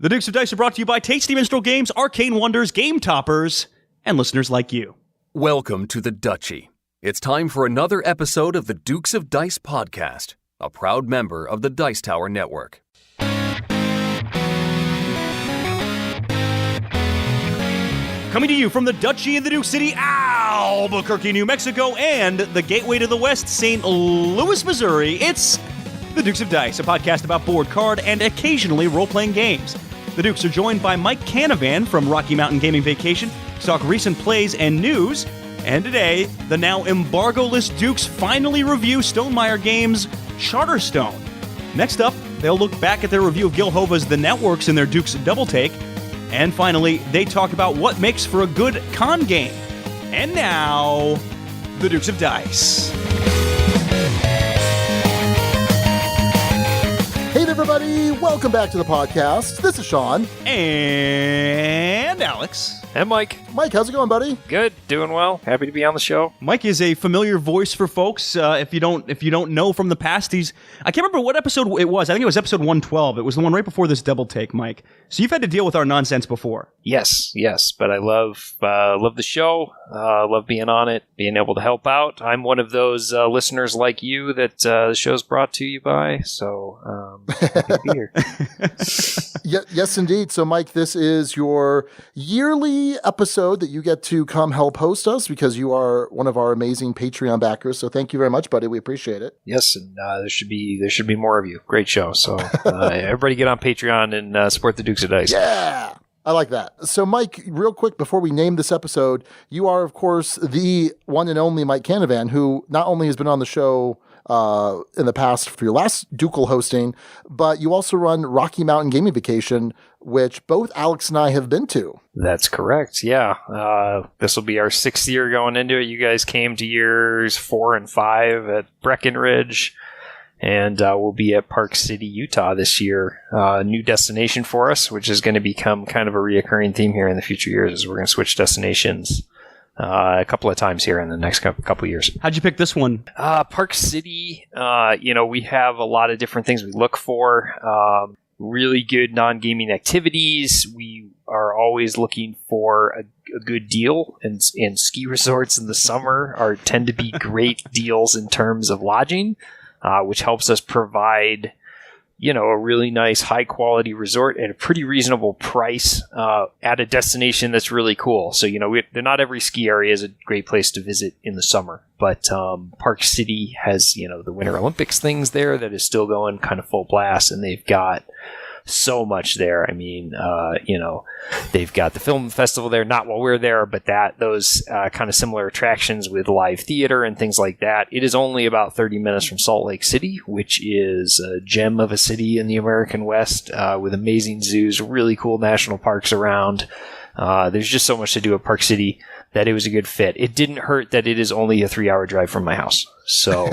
The Dukes of Dice are brought to you by Tasty Minstrel Games, Arcane Wonders, Game Toppers, and listeners like you. Welcome to the Duchy. It's time for another episode of the Dukes of Dice podcast, a proud member of the Dice Tower Network. Coming to you from the Duchy in the Duke City, Albuquerque, New Mexico, and the gateway to the West, St. Louis, Missouri, it's the Dukes of Dice, a podcast about board, card, and occasionally role-playing games. The Dukes are joined by Mike Canavan from Rocky Mountain Gaming Vacation to talk recent plays and news. And today, the now embargo-less Dukes finally review Stonemaier Games Charterstone. Next up, they'll look back at their review of Gil Hova's The Networks in their Dukes Double-Take. And finally, they talk about what makes for a good con game. And now, the Dukes of Dice. Hey everybody, welcome back to the podcast. This is Sean. And Alex. And Mike. Mike, how's it going, buddy? Good, doing well. Happy to be on the show. Mike is a familiar voice for folks. If you don't know from the past, I can't remember what episode it was. I think it was episode 112. It was the one right before this double take, Mike. So you've had to deal with our nonsense before. Yes, but I love the show. Love being on it, being able to help out. I'm one of those listeners like you that the show's brought to you by. So happy to be here. Yes, indeed. So, Mike, this is your yearly episode that you get to come help host us because you are one of our amazing Patreon backers. So thank you very much, buddy. We appreciate it. Yes, and there should be more of you. Great show. So everybody get on Patreon and support the Dukes of Dice. Yeah, I like that. So, Mike, real quick before we name this episode, you are, of course, the one and only Mike Canavan, who not only has been on the show in the past for your last Ducal hosting, but you also run Rocky Mountain Gaming Vacation, which both Alex and I have been to. That's correct, yeah. This will be our 6th year going into it. You guys came to years 4 and 5 at Breckenridge, and we'll be at Park City, Utah this year. New destination for us, which is going to become kind of a reoccurring theme here in the future years, as we're going to switch destinations a couple of times here in the next couple of years. How'd you pick this one? Park City, we have a lot of different things we look for. Really good non-gaming activities. We are always looking for a good deal, and ski resorts in the summer tend to be great deals in terms of lodging, which helps us provide a really nice high-quality resort at a pretty reasonable price at a destination that's really cool. So, not every ski area is a great place to visit in the summer, but Park City has, the Winter Olympics things there that is still going kind of full blast, and they've got so much there. I mean, they've got the film festival there, not while we're there, but those kind of similar attractions with live theater and things like that. It is only about 30 minutes from Salt Lake City, which is a gem of a city in the American West with amazing zoos, really cool national parks around. There's just so much to do at Park City that it was a good fit. It didn't hurt that it is only a 3-hour drive from my house. So,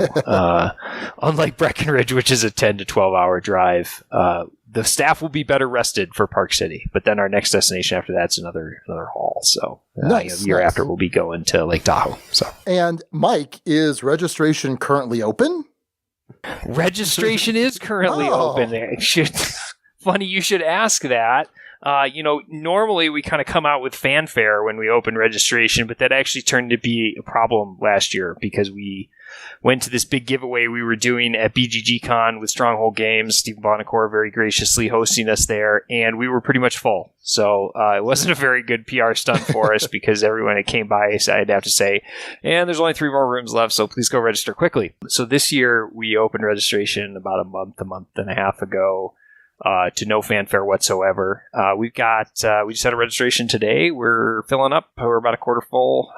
unlike Breckenridge, which is a 10 to 12-hour drive, the staff will be better rested for Park City. But then our next destination after that's another haul. So, the year after we'll be going to Lake Tahoe. So, and Mike, is registration currently open? Registration is currently open. Funny you should ask that. Normally we kind of come out with fanfare when we open registration, but that actually turned to be a problem last year because we went to this big giveaway we were doing at BGG Con with Stronghold Games, Stephen Bonacore very graciously hosting us there, and we were pretty much full. So it wasn't a very good PR stunt for us because everyone that came by, I'd have to say, and there's only 3 more rooms left, so please go register quickly. So this year we opened registration about a month and a half ago. To no fanfare whatsoever. We just had a registration today. We're filling up. We're about a quarter full.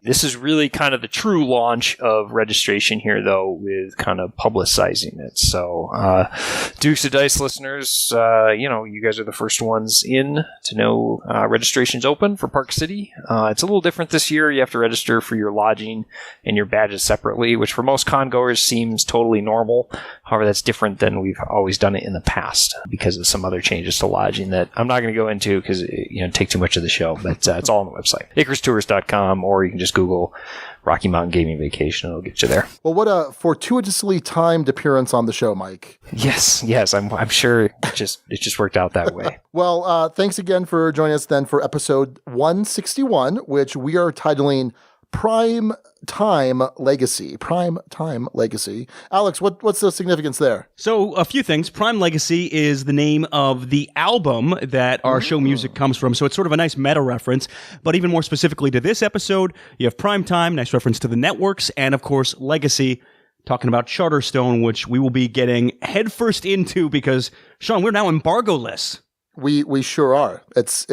This is really kind of the true launch of registration here, though, with kind of publicizing it. So, Dukes of Dice listeners, you guys are the first ones in to know registration's open for Park City. It's a little different this year. You have to register for your lodging and your badges separately, which for most con goers seems totally normal. However, that's different than we've always done it in the past, because of some other changes to lodging that I'm not going to go into because it take too much of the show, but it's all on the website, acrestours.com, or you can just Google Rocky Mountain Gaming Vacation. It'll get you there. Well, what a fortuitously timed appearance on the show, Mike. Yes. I'm sure it just worked out that way. Well, thanks again for joining us then for episode 161, which we are titling Prime Time Legacy. Prime Time Legacy. Alex, what's the significance there? So, a few things. Prime Legacy is the name of the album that our show music comes from, so it's sort of a nice meta reference. But even more specifically to this episode, you have Prime Time, nice reference to the networks, and of course, Legacy, talking about Charterstone, which we will be getting headfirst into because, Sean, we're now embargo-less. We sure are. It's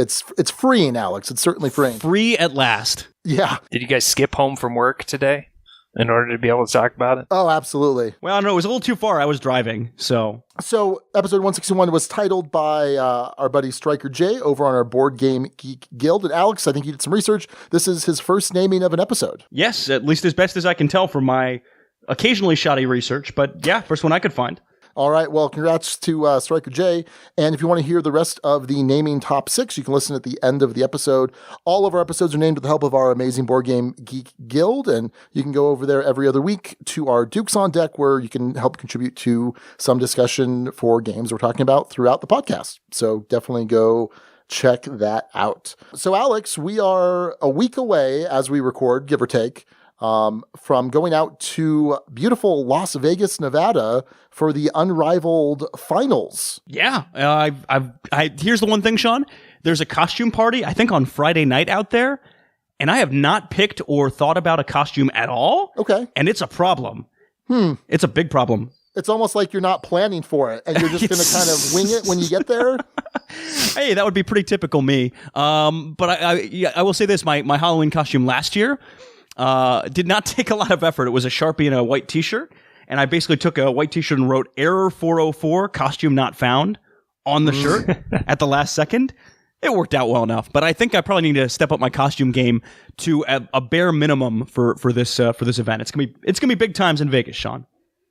freeing, Alex. It's certainly freeing. Free at last. Yeah. Did you guys skip home from work today in order to be able to talk about it? Oh, absolutely. Well, I don't know. It was a little too far. I was driving, so episode 161 was titled by our buddy Striker J over on our Board Game Geek Guild. And Alex, I think you did some research. This is his first naming of an episode. Yes, at least as best as I can tell from my occasionally shoddy research. But yeah, first one I could find. All right. Well, congrats to Striker J. And if you want to hear the rest of the naming top 6, you can listen at the end of the episode. All of our episodes are named with the help of our amazing Board Game Geek Guild. And you can go over there every other week to our Dukes on Deck, where you can help contribute to some discussion for games we're talking about throughout the podcast. So definitely go check that out. So, Alex, we are a week away as we record, give or take, from going out to beautiful Las Vegas, Nevada for the Unrivaled Finals. Yeah. Here's the one thing, Sean. There's a costume party, I think, on Friday night out there, and I have not picked or thought about a costume at all. Okay. And it's a problem. It's a big problem. It's almost like you're not planning for it, and you're just going to kind of wing it when you get there. Hey, that would be pretty typical me. But I will say this, my Halloween costume last year did not take a lot of effort. It was a Sharpie and a white t-shirt. And I basically took a white t-shirt and wrote error 404, costume not found on the shirt at the last second. It worked out well enough. But I think I probably need to step up my costume game to a bare minimum for this event. It's gonna be big times in Vegas, Sean.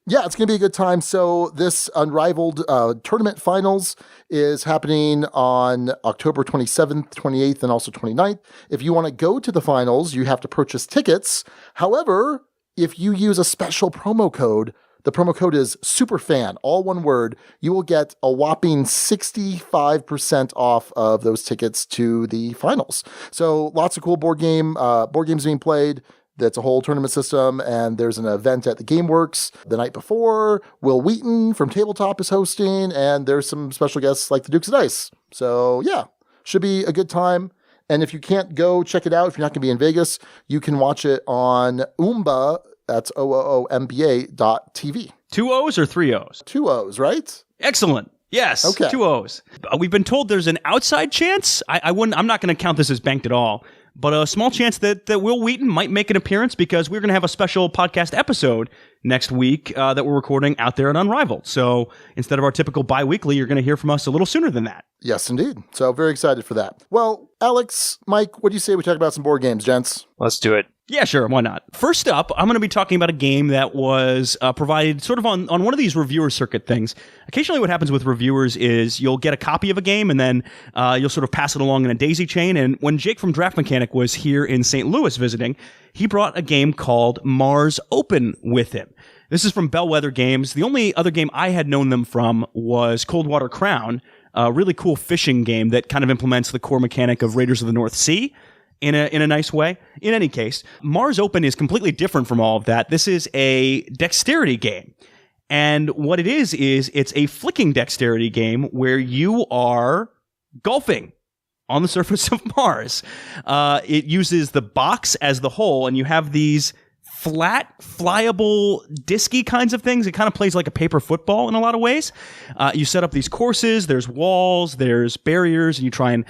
Yeah, it's going to be a good time. So this Unrivaled tournament finals is happening on October 27th, 28th, and also 29th. If you want to go to the finals, you have to purchase tickets. However, if you use a special promo code, the promo code is SUPERFAN, all one word, you will get a whopping 65% off of those tickets to the finals. So lots of cool board games being played. That's a whole tournament system, and there's an event at the GameWorks the night before. Will Wheaton from Tabletop is hosting, and there's some special guests like the Dukes of Dice. So yeah, should be a good time. And if you can't go check it out, if you're not going to be in Vegas, you can watch it on Oomba, that's OOOMBA.tv. 2 O's or 3 O's? 2 O's, right? Excellent. Yes, okay. 2 O's. We've been told there's an outside chance. I'm not going to count this as banked at all, but a small chance that Will Wheaton might make an appearance because we're going to have a special podcast episode next week that we're recording out there at Unrivaled. So instead of our typical bi-weekly, you're going to hear from us a little sooner than that. Yes, indeed. So very excited for that. Well, Alex, Mike, what do you say we talk about some board games, gents? Let's do it. Yeah, sure. Why not? First up, I'm going to be talking about a game that was provided sort of on one of these reviewer circuit things. Occasionally what happens with reviewers is you'll get a copy of a game and then you'll sort of pass it along in a daisy chain. And when Jake from Draft Mechanic was here in St. Louis visiting, he brought a game called Mars Open with him. This is from Bellwether Games. The only other game I had known them from was Coldwater Crown, a really cool fishing game that kind of implements the core mechanic of Raiders of the North Sea in a nice way. In any case, Mars Open is completely different from all of that. This is a dexterity game. And what it is it's a flicking dexterity game where you are golfing on the surface of Mars. It uses the box as the hole, and you have these flat, flyable, disky kinds of things. It kind of plays like a paper football in a lot of ways. You set up these courses, there's walls, there's barriers, and you try and,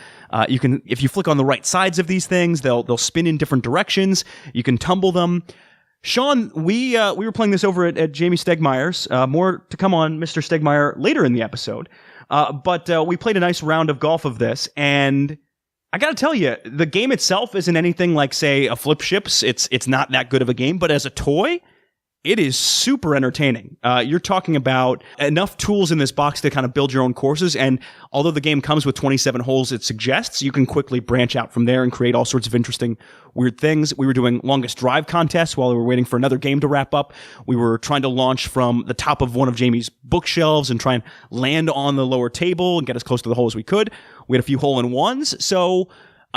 you can, if you flick on the right sides of these things, they'll spin in different directions. You can tumble them. Sean, we were playing this over at Jamie Stegmeier's. More to come on Mr. Stegmaier later in the episode. But we played a nice round of golf of this, and I gotta tell you, the game itself isn't anything like, say, a Flip Ships. It's not that good of a game, but as a toy, It is super entertaining. You're talking about enough tools in this box to kind of build your own courses. And although the game comes with 27 holes it suggests, you can quickly branch out from there and create all sorts of interesting, weird things. We were doing longest drive contests while we were waiting for another game to wrap up. We were trying to launch from the top of one of Jamie's bookshelves and try and land on the lower table and get as close to the hole as we could. We had a few hole-in-ones. So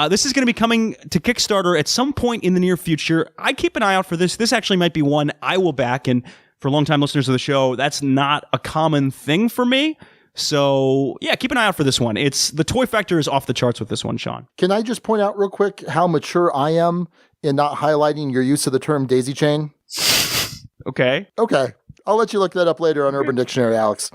this is going to be coming to Kickstarter at some point in the near future. I keep an eye out for this. This actually might be one I will back. And for longtime listeners of the show, that's not a common thing for me. So yeah, keep an eye out for this one. The toy factor is off the charts with this one, Sean. Can I just point out real quick how mature I am in not highlighting your use of the term daisy chain? Okay. I'll let you look that up later on Urban Dictionary, Alex.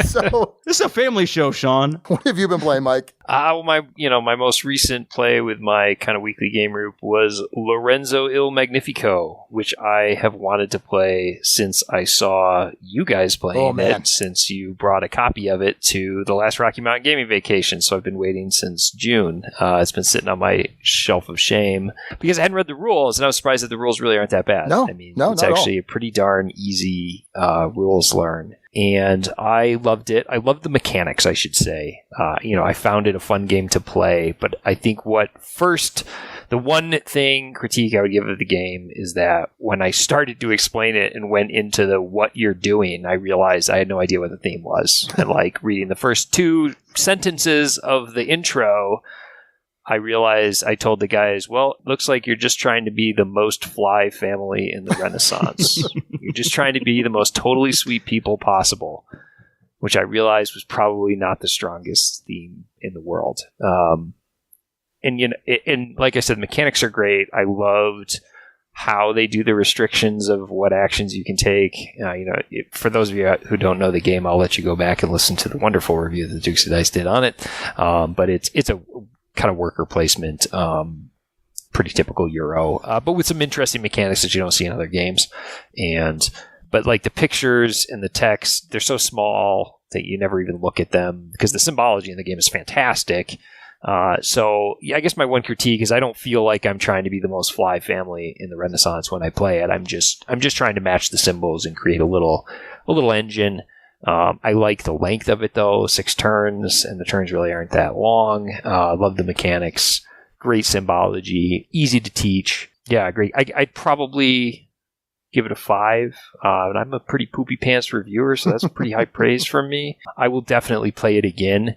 So this is a family show, Sean. What have you been playing, Mike? My most recent play with my kind of weekly game group was Lorenzo Il Magnifico, which I have wanted to play since I saw you guys playing it, since you brought a copy of it to the last Rocky Mountain Gaming Vacation. So I've been waiting since June. It's been sitting on my shelf of shame because I hadn't read the rules, and I was surprised that the rules really aren't that bad. It's actually a pretty darn easy rules learn. And I loved it. I loved the mechanics, I should say. I found it a fun game to play, but I think the one critique I would give of the game is that when I started to explain it and went into the what you're doing, I realized I had no idea what the theme was. And reading the first 2 sentences of the intro, I realized I told the guys, well, it looks like you're just trying to be the most fly family in the Renaissance. You're just trying to be the most totally sweet people possible, which I realized was probably not the strongest theme in the world. And like I said, the mechanics are great. I loved how they do the restrictions of what actions you can take. For those of you who don't know the game, I'll let you go back and listen to the wonderful review that the Dukes of Dice did on it. But it's a kind of worker placement, pretty typical Euro, but with some interesting mechanics that you don't see in other games. But the pictures and the text, they're so small that you never even look at them because the symbology in the game is fantastic. So yeah, I guess my one critique is I don't feel like I'm trying to be the most fly family in the Renaissance when I play it. I'm just trying to match the symbols and create a little engine. I like the length of it though, 6 turns, and the turns really aren't that long. I love the mechanics, great symbology, easy to teach. Yeah, great. I'd probably give it a 5. And I'm a pretty poopy pants reviewer, so that's pretty high praise from me. I will definitely play it again,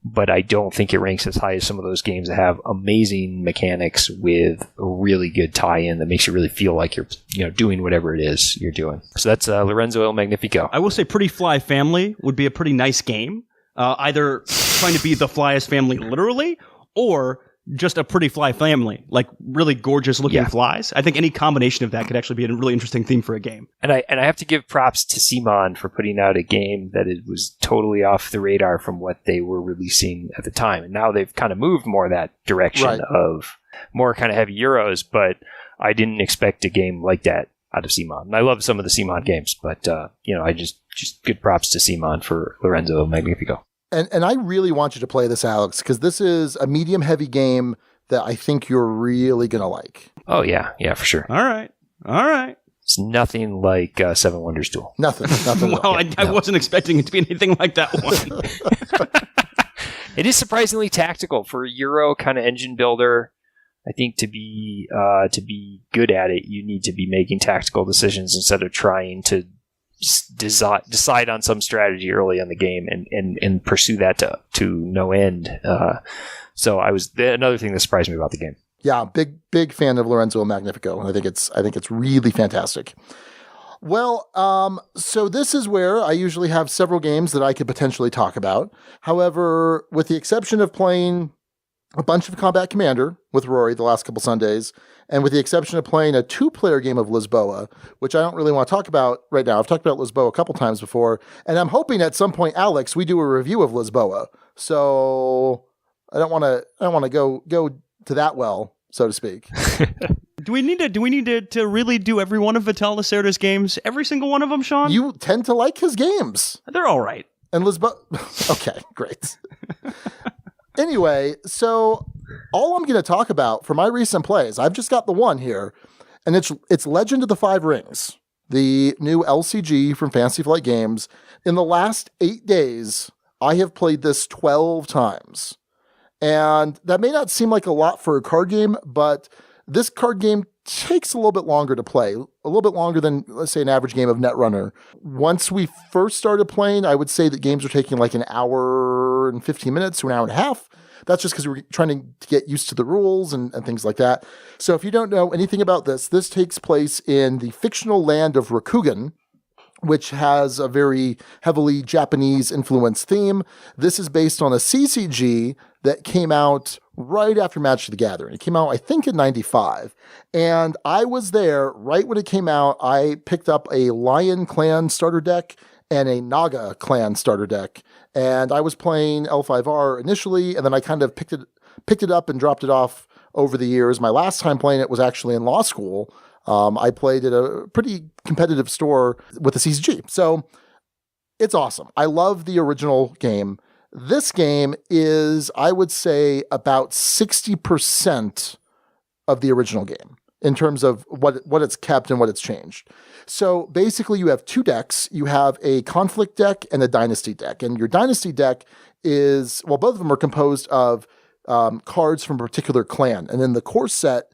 but I don't think it ranks as high as some of those games that have amazing mechanics with a really good tie-in that makes you really feel like you're doing whatever it is you're doing. So that's Lorenzo Il Magnifico. I will say Pretty Fly Family would be a pretty nice game. Either trying to be the flyest family literally, or just a pretty fly family, like really gorgeous looking flies. I think any combination of that could actually be a really interesting theme for a game. And I have to give props to Simon for putting out a game that it was totally off the radar from what they were releasing at the time. And now they've kind of moved more that direction of more kind of heavy Euros, but I didn't expect a game like that out of Simon. And I love some of the Simon games, but I just good props to Simon for Lorenzo Il Magnifico. And I really want you to play this, Alex, because this is a medium-heavy game that I think you're really going to like. Oh, yeah. Yeah, for sure. All right. It's nothing like Seven Wonders Duel. Nothing. Well, I wasn't expecting it to be anything like that one. It is surprisingly tactical for a Euro kind of engine builder. I think to be good at it, you need to be making tactical decisions instead of trying to decide on some strategy early in the game and pursue that to no end. So another thing that surprised me about the game. Yeah, big fan of Lorenzo Il Magnifico, and I think it's really fantastic. Well, so this is where I usually have several games that I could potentially talk about. However, with the exception of playing a bunch of Combat Commander with Rory the last couple Sundays, and with the exception of playing a 2-player game of Lisboa, which I don't really want to talk about right now. I've talked about Lisboa a couple times before, and I'm hoping at some point, Alex, we do a review of Lisboa. So I don't want to go to that well, so to speak. Do we need to really do every one of Vital Lacerda's games? Every single one of them, Sean? You tend to like his games. They're all right. And Lisboa... Okay, great. Anyway, so all I'm going to talk about for my recent plays, I've just got the one here, And it's Legend of the Five Rings, the new LCG from Fantasy Flight Games. In the last 8 days, I have played this 12 times. And that may not seem like a lot for a card game, but this card game takes a little bit longer to play, a little bit longer than, let's say, an average game of Netrunner. Once we first started playing, I would say that games were taking like an hour and 15 minutes to an hour and a half. That's just because we were trying to get used to the rules and things like that. So if you don't know anything about this takes place in the fictional land of Rokugan, which has a very heavily Japanese-influenced theme. This is based on a CCG that came out right after Magic the Gathering. It came out, I think, in 95. And I was there right when it came out. I picked up a Lion Clan starter deck and a Naga Clan starter deck. And I was playing L5R initially, and then I kind of picked it up and dropped it off over the years. My last time playing it was actually in law school. I played at a pretty competitive store with the CCG. So it's awesome. I love the original game. This game is, I would say, about 60% of the original game in terms of what it's kept and what it's changed. So basically you have two decks. You have a conflict deck and a dynasty deck. And your dynasty deck is, well, both of them are composed of cards from a particular clan. And in the core set,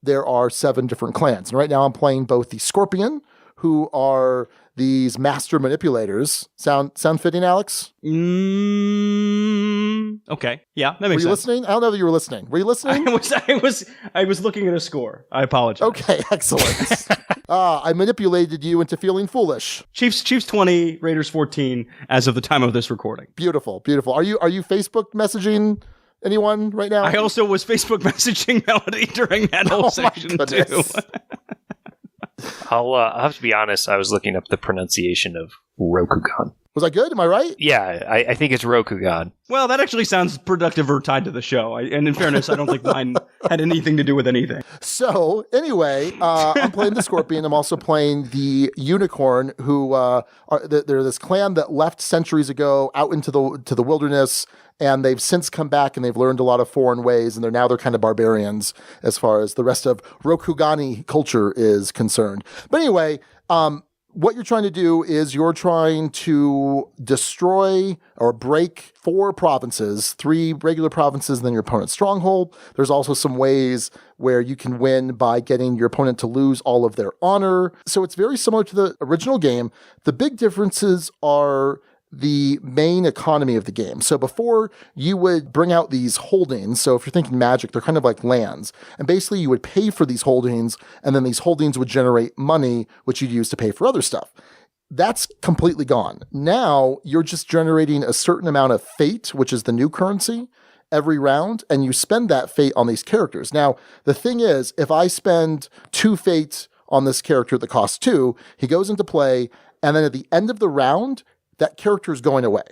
there are 7 different clans. And right now I'm playing both the Scorpion, who are these master manipulators. Sound fitting, Alex? Okay. Yeah, that makes sense. Were you listening? I don't know that you were listening. Were you listening? I was looking at a score. I apologize. Okay, excellent. I manipulated you into feeling foolish. Chiefs 20, Raiders 14 as of the time of this recording. Beautiful, beautiful. Are you Facebook messaging anyone right now? I also was Facebook messaging Melody during that whole section too. I'll have to be honest. I was looking up the pronunciation of Rokugan. Was I good? Am I right? Yeah, I think it's Rokugan. Well, that actually sounds productive or tied to the show. And in fairness, I don't think mine had anything to do with anything. So anyway, I'm playing the Scorpion. I'm also playing the Unicorn, who they're this clan that left centuries ago out into the wilderness. And they've since come back and they've learned a lot of foreign ways, and they're kind of barbarians as far as the rest of Rokugani culture is concerned. But anyway, what you're trying to do is you're trying to destroy or break 4 provinces, 3 regular provinces, and then your opponent's stronghold. There's also some ways where you can win by getting your opponent to lose all of their honor. So it's very similar to the original game. The big differences are the main economy of the game. So before, you would bring out these holdings. So if you're thinking Magic, they're kind of like lands. And basically you would pay for these holdings, and then these holdings would generate money, which you'd use to pay for other stuff. That's completely gone. Now you're just generating a certain amount of fate, which is the new currency, every round, and you spend that fate on these characters. Now, the thing is, if I spend 2 fate on this character that costs 2, he goes into play, and then at the end of the round, that character is going away.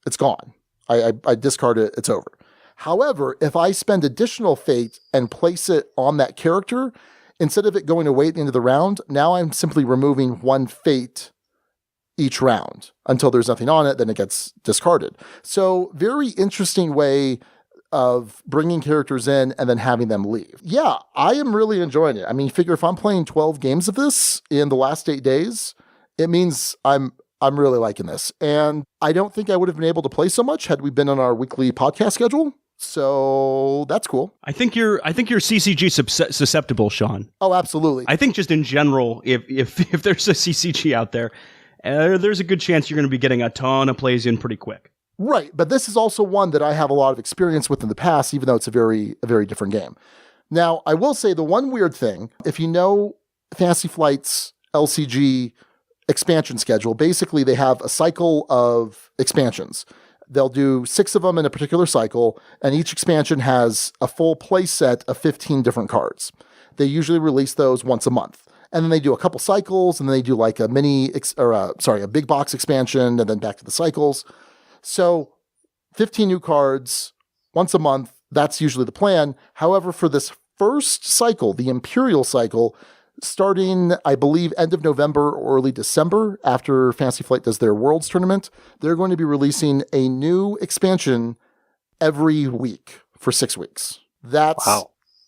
It's gone. I discard it. It's over. However, if I spend additional fate and place it on that character, instead of it going away at the end of the round, now I'm simply removing 1 fate each round until there's nothing on it, then it gets discarded. So very interesting way of bringing characters in and then having them leave. Yeah, I am really enjoying it. I mean, figure if I'm playing 12 games of this in the last 8 days, it means I'm really liking this. And I don't think I would have been able to play so much had we been on our weekly podcast schedule. So that's cool. I think you're CCG susceptible, Sean. Oh, absolutely. I think just in general, if there's a CCG out there, there's a good chance you're going to be getting a ton of plays in pretty quick. Right. But this is also one that I have a lot of experience with in the past, even though it's a very different game. Now, I will say the one weird thing, if you know Fantasy Flight's LCG expansion schedule, basically they have a cycle of expansions. They'll do 6 of them in a particular cycle, and each expansion has a full play set of 15 different cards. They usually release those once a month. And then they do a couple cycles, and then they do like a big box expansion, and then back to the cycles. So 15 new cards once a month, that's usually the plan. However, for this first cycle, the Imperial cycle, starting, I believe, end of November or early December, after Fantasy Flight does their Worlds tournament, they're going to be releasing a new expansion every week for 6 weeks. That's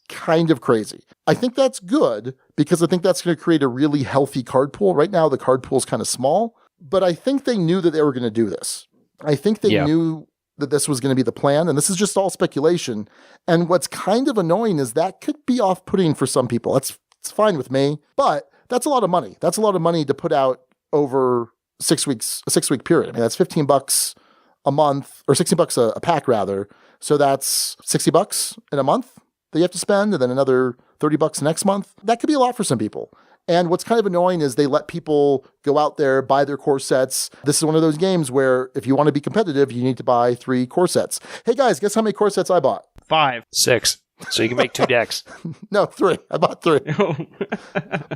kind of crazy. I think that's good because I think that's going to create a really healthy card pool. Right now, the card pool is kind of small, but I think they knew that they were going to do this. I think they knew that this was going to be the plan, and this is just all speculation. And what's kind of annoying is that could be off-putting for some people. It's fine with me, but that's a lot of money. That's a lot of money to put out over 6 weeks, a 6-week period. I mean, that's $15 a month, or $16 a pack rather. So that's $60 in a month that you have to spend, and then another $30 next month. That could be a lot for some people. And what's kind of annoying is they let people go out there, buy their core sets. This is one of those games where if you want to be competitive, you need to buy 3 core sets. Hey guys, guess how many core sets I bought? 5. 6. So you can make 2 decks. No, 3. I bought 3.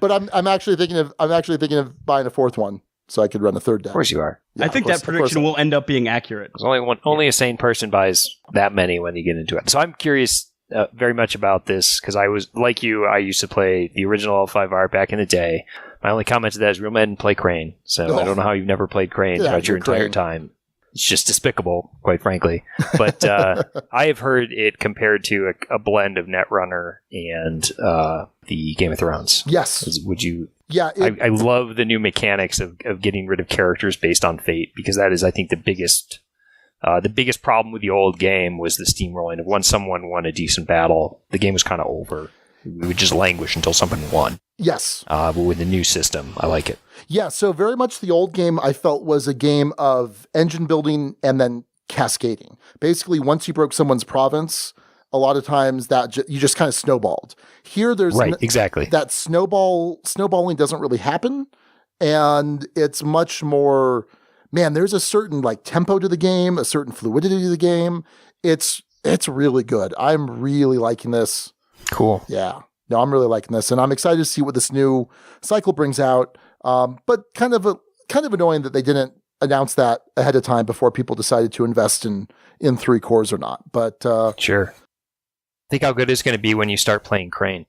But I'm actually thinking of buying a 4th one so I could run a 3rd deck. Of course you are. Yeah, I think that prediction will end up being accurate. There's only a sane person buys that many when you get into it. So I'm curious very much about this because I was like you. I used to play the original L5R back in the day. My only comment to that is real men play Crane. So I don't know how you've never played Crane throughout your entire time. It's just despicable, quite frankly. But I have heard it compared to a blend of Netrunner and the Game of Thrones. Yes. Would you? Yeah. I love the new mechanics of getting rid of characters based on fate because that is, I think, the biggest problem with the old game was the steamrolling of once someone won a decent battle, the game was kind of over. We would just languish until someone won. Yes. But with the new system, I like it. Yeah, so very much the old game I felt was a game of engine building and then cascading. Basically, once you broke someone's province, a lot of times that you just kind of snowballed. Here, there's exactly. That snowballing doesn't really happen, and it's much more. Man, there's a certain like tempo to the game, a certain fluidity to the game. It's really good. I'm really liking this. Cool. Yeah. No, I'm really liking this, and I'm excited to see what this new cycle brings out. But kind of annoying that they didn't announce that ahead of time before people decided to invest in 3 cores or not. But sure. Think how good it's going to be when you start playing Crane.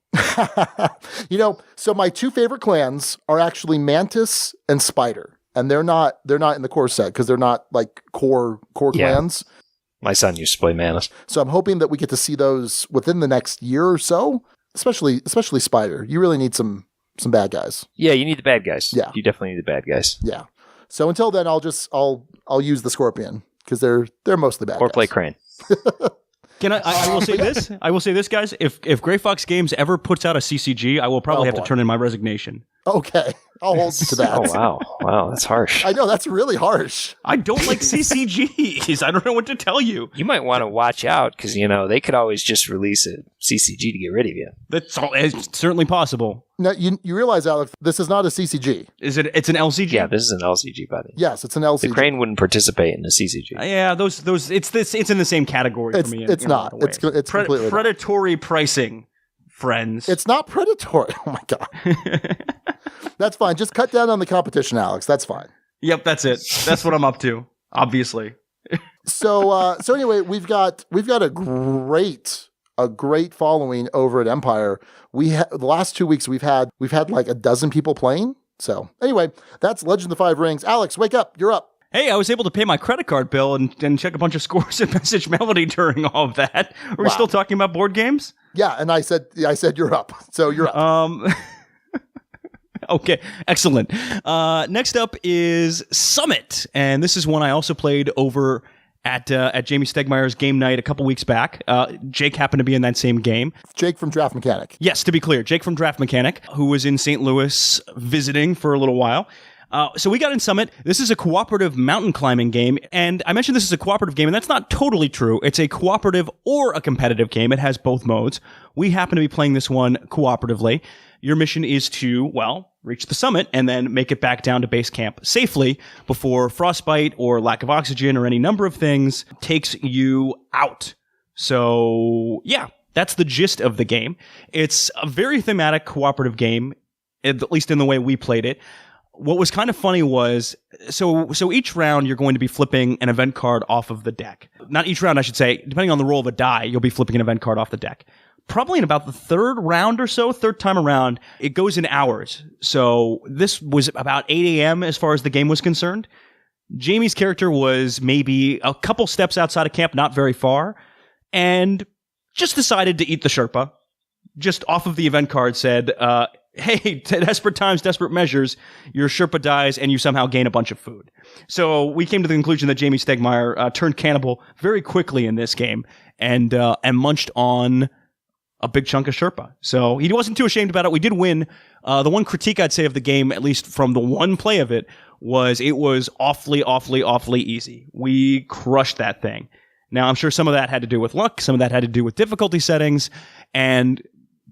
So my 2 favorite clans are actually Mantis and Spider. And they're not in the core set because they're not like core clans. My son used to play Mantis. So I'm hoping that we get to see those within the next year or so, especially Spider. You really need some bad guys. Yeah, you need the bad guys. Yeah. You definitely need the bad guys. Yeah. So until then I'll use the Scorpion because they're mostly bad guys. Or play Crane. Can I will say this. I will say this, guys. If Gray Fox Games ever puts out a CCG, I will probably have to turn in my resignation. Okay. I'll hold to that. Oh, wow. Wow, that's harsh. I know, that's really harsh. I don't like CCGs. I don't know what to tell you. You might want to watch out because, they could always just release a CCG to get rid of you. It's certainly possible. Now, you realize, Alex, this is not a CCG. Is it? It's an LCG? Yeah, this is an LCG, buddy. Yes, it's an LCG. The Crane wouldn't participate in the CCG. Yeah, those. It's in the same category for me. It's not. It's completely predatory pricing, friends. It's not predatory. Oh my god. That's fine. Just cut down on the competition, Alex. That's fine. Yep, that's it. That's what I'm up to. Obviously. So anyway, we've got a great following over at Empire. The last 2 weeks we've had like a dozen people playing. So anyway, that's Legend of the Five Rings. Alex, wake up! You're up. Hey, I was able to pay my credit card bill and check a bunch of scores in Message Melody during all of that. Are we still talking about board games? Yeah, and I said you're up. So you're up. Okay, excellent. Next up is Summit, and this is one I also played over at Jamie Stegmeier's game night a couple weeks back. Jake happened to be in that same game. Jake from Draft Mechanic. Yes, to be clear, Jake from Draft Mechanic, who was in St. Louis visiting for a little while. So we got in Summit. This is a cooperative mountain climbing game, and I mentioned this is a cooperative game, and that's not totally true. It's a cooperative or a competitive game. It has both modes. We happen to be playing this one cooperatively. Your mission is to, reach the summit and then make it back down to base camp safely before frostbite or lack of oxygen or any number of things takes you out. So, yeah, that's the gist of the game. It's a very thematic cooperative game, at least in the way we played it. What was kind of funny was, so each round you're going to be flipping an event card off of the deck. Not each round, I should say. Depending on the roll of a die, you'll be flipping an event card off the deck. Probably in about the third time around, it goes in hours. So this was about 8 a.m. as far as the game was concerned. Jamie's character was maybe a couple steps outside of camp, not very far, and just decided to eat the Sherpa. Just off of the event card said, hey, desperate times, desperate measures, your Sherpa dies and you somehow gain a bunch of food. So we came to the conclusion that Jamie Stegmaier turned cannibal very quickly in this game and munched on a big chunk of Sherpa. So he wasn't too ashamed about it. We did win. The one critique I'd say of the game, at least from the one play of it, was it was awfully, awfully, awfully easy. We crushed that thing. Now, I'm sure some of that had to do with luck. Some of that had to do with difficulty settings. And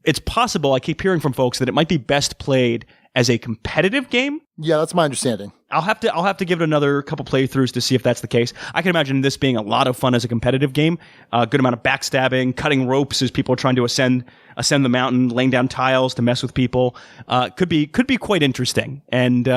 it's possible, I keep hearing from folks, that it might be best played as a competitive game. Yeah, that's my understanding. I'll have to give it another couple playthroughs to see if that's the case. I can imagine this being a lot of fun as a competitive game. A good amount of backstabbing, cutting ropes as people are trying to ascend the mountain, laying down tiles to mess with people. Could be quite interesting. And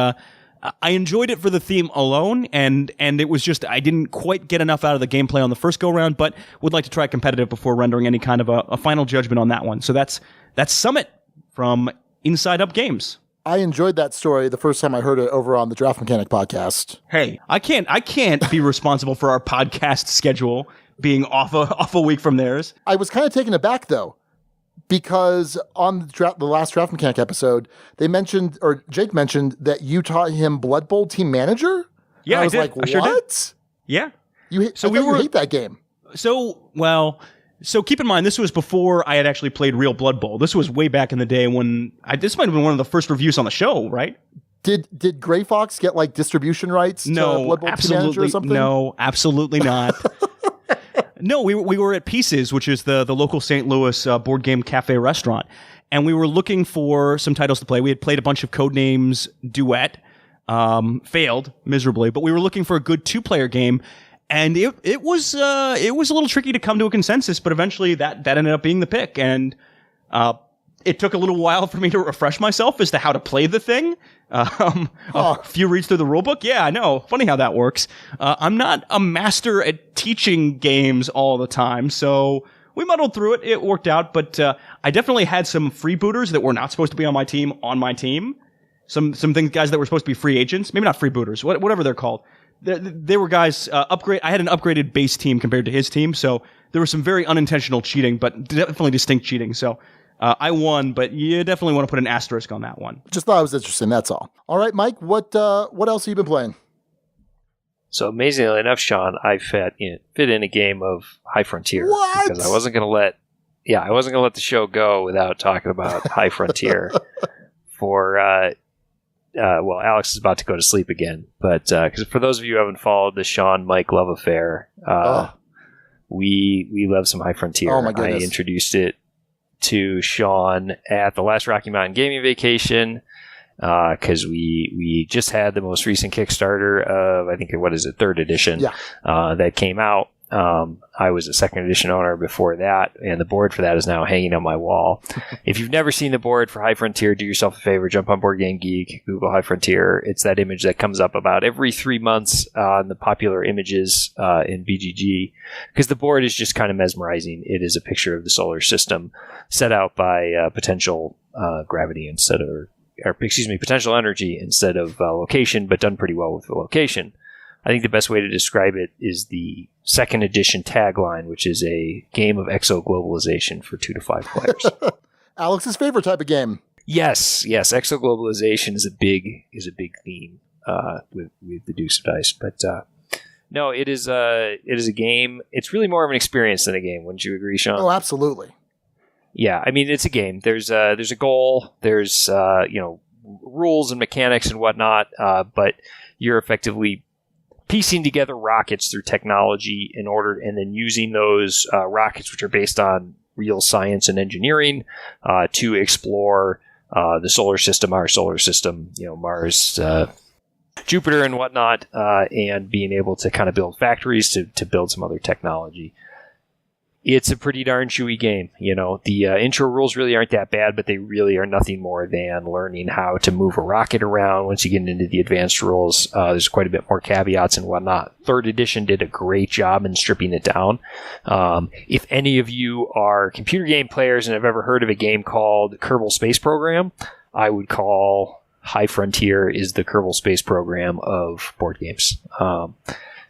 I enjoyed it for the theme alone, and it was just I didn't quite get enough out of the gameplay on the first go round, but would like to try competitive before rendering any kind of a final judgment on that one. So that's Summit from Inside Up Games. I enjoyed that story the first time I heard it over on the Draft Mechanic podcast. Hey, I can't be responsible for our podcast schedule being off a week from theirs. I was kind of taken aback though, because on the last Draft Mechanic episode, Jake mentioned that you taught him Blood Bowl Team Manager. Yeah, and I was did. like, I what? sure did. Yeah. You hate that game. So keep in mind, this was before I had actually played real Blood Bowl. This was way back in the day when this might have been one of the first reviews on the show, right? Did Gray Fox get like distribution rights to Blood Bowl Team Manager or something? No, absolutely not. No, we were at Pieces, which is the local St. Louis board game cafe restaurant, and we were looking for some titles to play. We had played a bunch of Codenames Duet, failed miserably, but we were looking for a good 2-player game. And it was a little tricky to come to a consensus, but eventually that ended up being the pick. And it took a little while for me to refresh myself as to how to play the thing. A few reads through the rulebook. Yeah, I know. Funny how that works. I'm not a master at teaching games all the time, so we muddled through it. It worked out, but I definitely had some freebooters that were not supposed to be on my team. Some guys that were supposed to be free agents, maybe not freebooters, whatever they're called. They were guys I had an upgraded base team compared to his team, so there was some very unintentional cheating, but definitely distinct cheating. So I won, but you definitely want to put an asterisk on that one. Just thought it was interesting. That's all. All right, Mike. What else have you been playing? So amazingly enough, Sean, I fit in a game of High Frontier because I wasn't going to let the show go without talking about High Frontier for. Well, Alex is about to go to sleep again, but because for those of you who haven't followed the Sean Mike love affair, we love some High Frontier. Oh my goodness. I introduced it to Sean at the last Rocky Mountain Gaming Vacation because we just had the most recent Kickstarter of, I think, third edition that came out. I was a second edition owner before that, and the board for that is now hanging on my wall. If you've never seen the board for High Frontier, do yourself a favor, jump on Board Game Geek, Google High Frontier. It's that image that comes up about every 3 months on the popular images in BGG, because the board is just kind of mesmerizing. It is a picture of the solar system set out by potential gravity potential energy instead of location, but done pretty well with the location. I think the best way to describe it is the second edition tagline, which is a game of exoglobalization for 2 to 5 players. Alex's favorite type of game. Yes. Exoglobalization is a big theme with the Dukes of Dice, but no, it is a game. It's really more of an experience than a game. Wouldn't you agree, Sean? Oh, absolutely. Yeah, I mean it's a game. There's a goal. There's rules and mechanics and whatnot, but you're effectively piecing together rockets through technology and then using those rockets, which are based on real science and engineering, to explore the solar system, our solar system, Mars, Jupiter and whatnot, and being able to kind of build factories to build some other technology. It's a pretty darn chewy game. The intro rules really aren't that bad, but they really are nothing more than learning how to move a rocket around. Once you get into the advanced rules, there's quite a bit more caveats and whatnot. Third edition did a great job in stripping it down. If any of you are computer game players and have ever heard of a game called Kerbal Space Program, I would call High Frontier is the Kerbal Space Program of board games.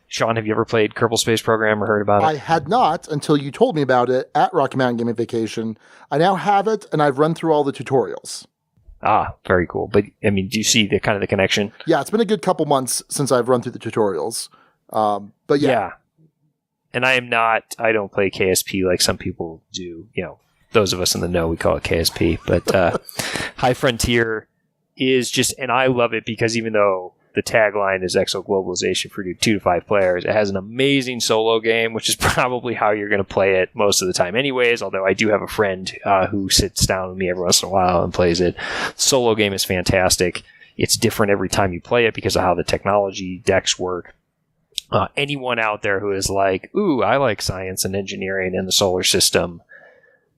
Sean, have you ever played Kerbal Space Program or heard about it? I had not until you told me about it at Rocky Mountain Gaming Vacation. I now have it, and I've run through all the tutorials. Very cool. But I mean, do you see the kind of the connection? Yeah, it's been a good couple months since I've run through the tutorials. But yeah. And I don't play KSP like some people do. You know, those of us in the know, we call it KSP. But High Frontier is just, and I love it because even though the tagline is Exo Globalization for 2 to 5 players, it has an amazing solo game, which is probably how you're going to play it most of the time anyways, although I do have a friend who sits down with me every once in a while and plays it. Solo game is fantastic. It's different every time you play it because of how the technology decks work. Anyone out there who is like, ooh, I like science and engineering in the solar system,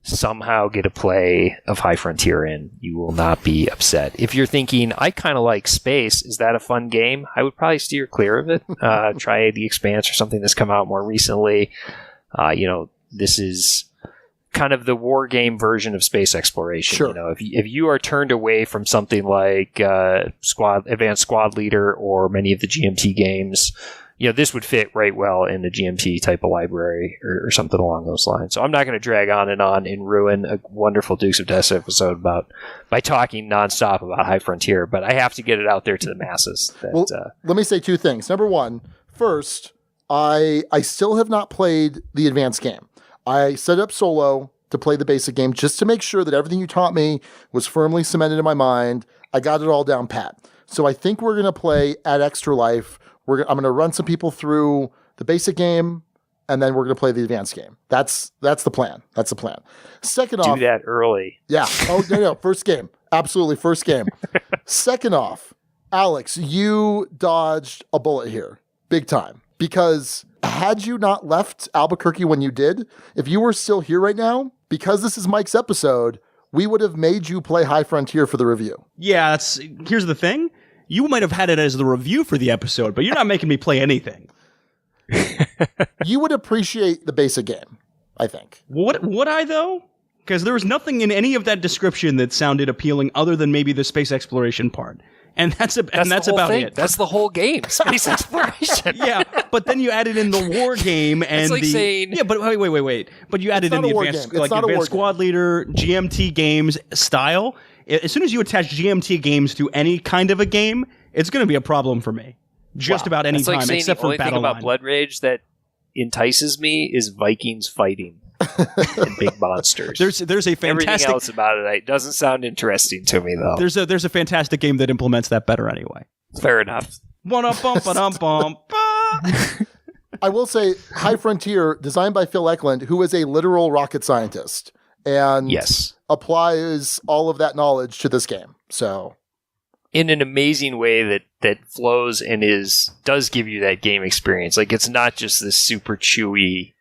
somehow get a play of High Frontier in. You will not be upset. If you're thinking, I kind of like space, is that a fun game? I would probably steer clear of it. Try The Expanse or something that's come out more recently. This is kind of the war game version of space exploration. Sure. You know, if you are turned away from something like Advanced Squad Leader or many of the GMT games, you know, this would fit right well in the GMT type of library or something along those lines. So I'm not going to drag on and ruin a wonderful Dukes of Dice episode by talking nonstop about High Frontier, but I have to get it out there to the masses. Let me say 2 things. Number one, first, I still have not played the advanced game. I set up solo to play the basic game just to make sure that everything you taught me was firmly cemented in my mind. I got it all down pat. So I think we're going to play at Extra Life. I'm going to run some people through the basic game, and then we're going to play the advanced game. That's the plan. That's the plan. Second off, do that early. Yeah. Oh no, first game. Absolutely, first game. Second off, Alex, you dodged a bullet here, big time. Because had you not left Albuquerque when you did, if you were still here right now, because this is Mike's episode, we would have made you play High Frontier for the review. Yeah, here's the thing. You might have had it as the review for the episode, but you're not making me play anything. You would appreciate the basic game, I think. Would I, though? Because there was nothing in any of that description that sounded appealing other than maybe the space exploration part. And that's about it. That's the whole game, space exploration. Yeah, but then you added in the war game and it's like saying, yeah, but wait. But you added in the advanced squad leader GMT games style. As soon as you attach GMT games to any kind of a game, it's going to be a problem for me. Just about any time, except for Battle Line. The only thing about Blood Rage that entices me is Vikings fighting and big monsters. There's a fantastic. Everything else about it doesn't sound interesting to me, though. There's a fantastic game that implements that better anyway. Fair enough. I will say, High Frontier, designed by Phil Eklund, who is a literal rocket scientist, and applies all of that knowledge to this game. So, in an amazing way that flows and does give you that game experience. Like, it's not just this super chewy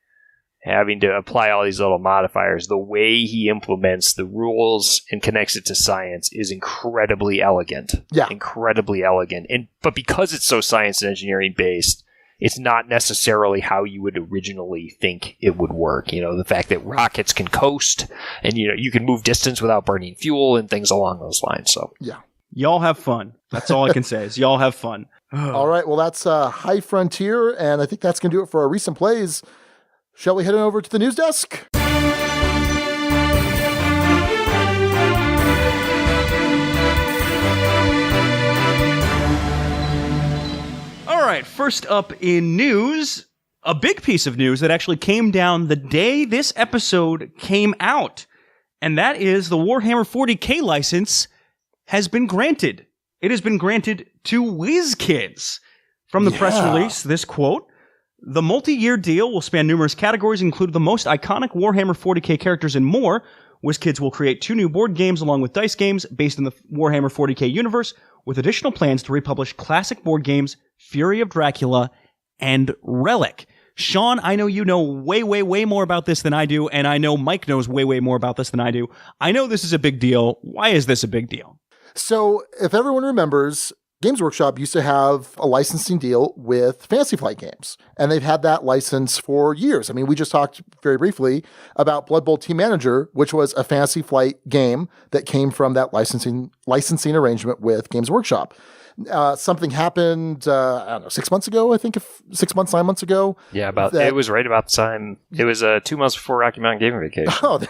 having to apply all these little modifiers. The way he implements the rules and connects it to science is incredibly elegant. Yeah. Incredibly elegant. But because it's so science and engineering based, it's not necessarily how you would originally think it would work. You know, the fact that rockets can coast and, you know, you can move distance without burning fuel and things along those lines. So, yeah. Y'all have fun. That's all I can say is y'all have fun. All right. Well, that's High Frontier. And I think that's going to do it for our recent plays. Shall we head on over to the news desk? All right, first up in news, a big piece of news that actually came down the day this episode came out, and that is the Warhammer 40K license has been granted. It has been granted to WizKids. From the press release, this quote: "The multi-year deal will span numerous categories, including the most iconic Warhammer 40K characters and more. WizKids will create 2 new board games along with dice games based in the Warhammer 40K universe, with additional plans to republish classic board games Fury of Dracula and Relic." Sean, I know you know way, way, way more about this than I do, and I know Mike knows way, way more about this than I do. I know this is a big deal. Why is this a big deal? So, if everyone remembers, Games Workshop used to have a licensing deal with Fantasy Flight Games, and they've had that license for years. I mean, we just talked very briefly about Blood Bowl Team Manager, which was a Fantasy Flight game that came from that licensing arrangement with Games Workshop. Something happened, I don't know, 6 months ago, I think, 6 months, 9 months ago. Yeah, it was right about the time. It was 2 months before Rocky Mountain Gaming Vacation. Oh,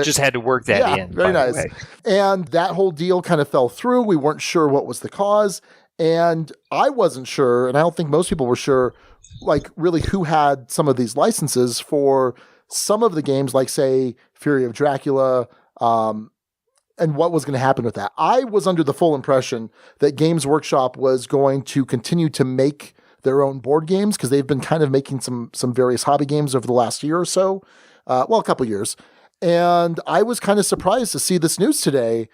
just had to work that in. Very nice. And that whole deal kind of fell through. We weren't sure what was the cause. And I wasn't sure, and I don't think most people were sure, like really who had some of these licenses for some of the games, like say Fury of Dracula, and what was going to happen with that. I was under the full impression that Games Workshop was going to continue to make their own board games because they've been kind of making some various hobby games over the last year or so. A couple years. And I was kind of surprised to see this news today.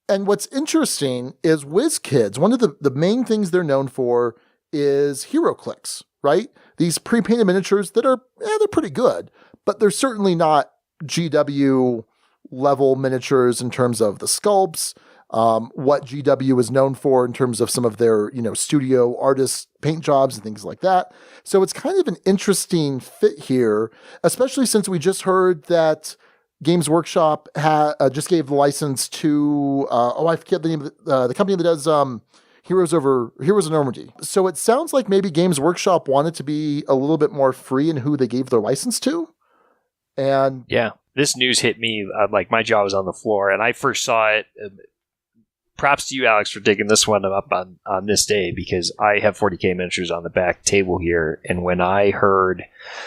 And what's interesting is WizKids, one of the main things they're known for is HeroClix, right? These pre-painted miniatures that are, they're pretty good, but they're certainly not GW level miniatures in terms of the sculpts, what GW is known for in terms of some of their, studio artist paint jobs and things like that. So it's kind of an interesting fit here, especially since we just heard that Games Workshop just gave the license to, I forget the name of the company that does Heroes of Normandy. So it sounds like maybe Games Workshop wanted to be a little bit more free in who they gave their license to. And yeah, this news hit me like my jaw was on the floor, and I first saw it. Props to you, Alex, for digging this one up on this day, because I have 40K miniatures on the back table here, and when I heard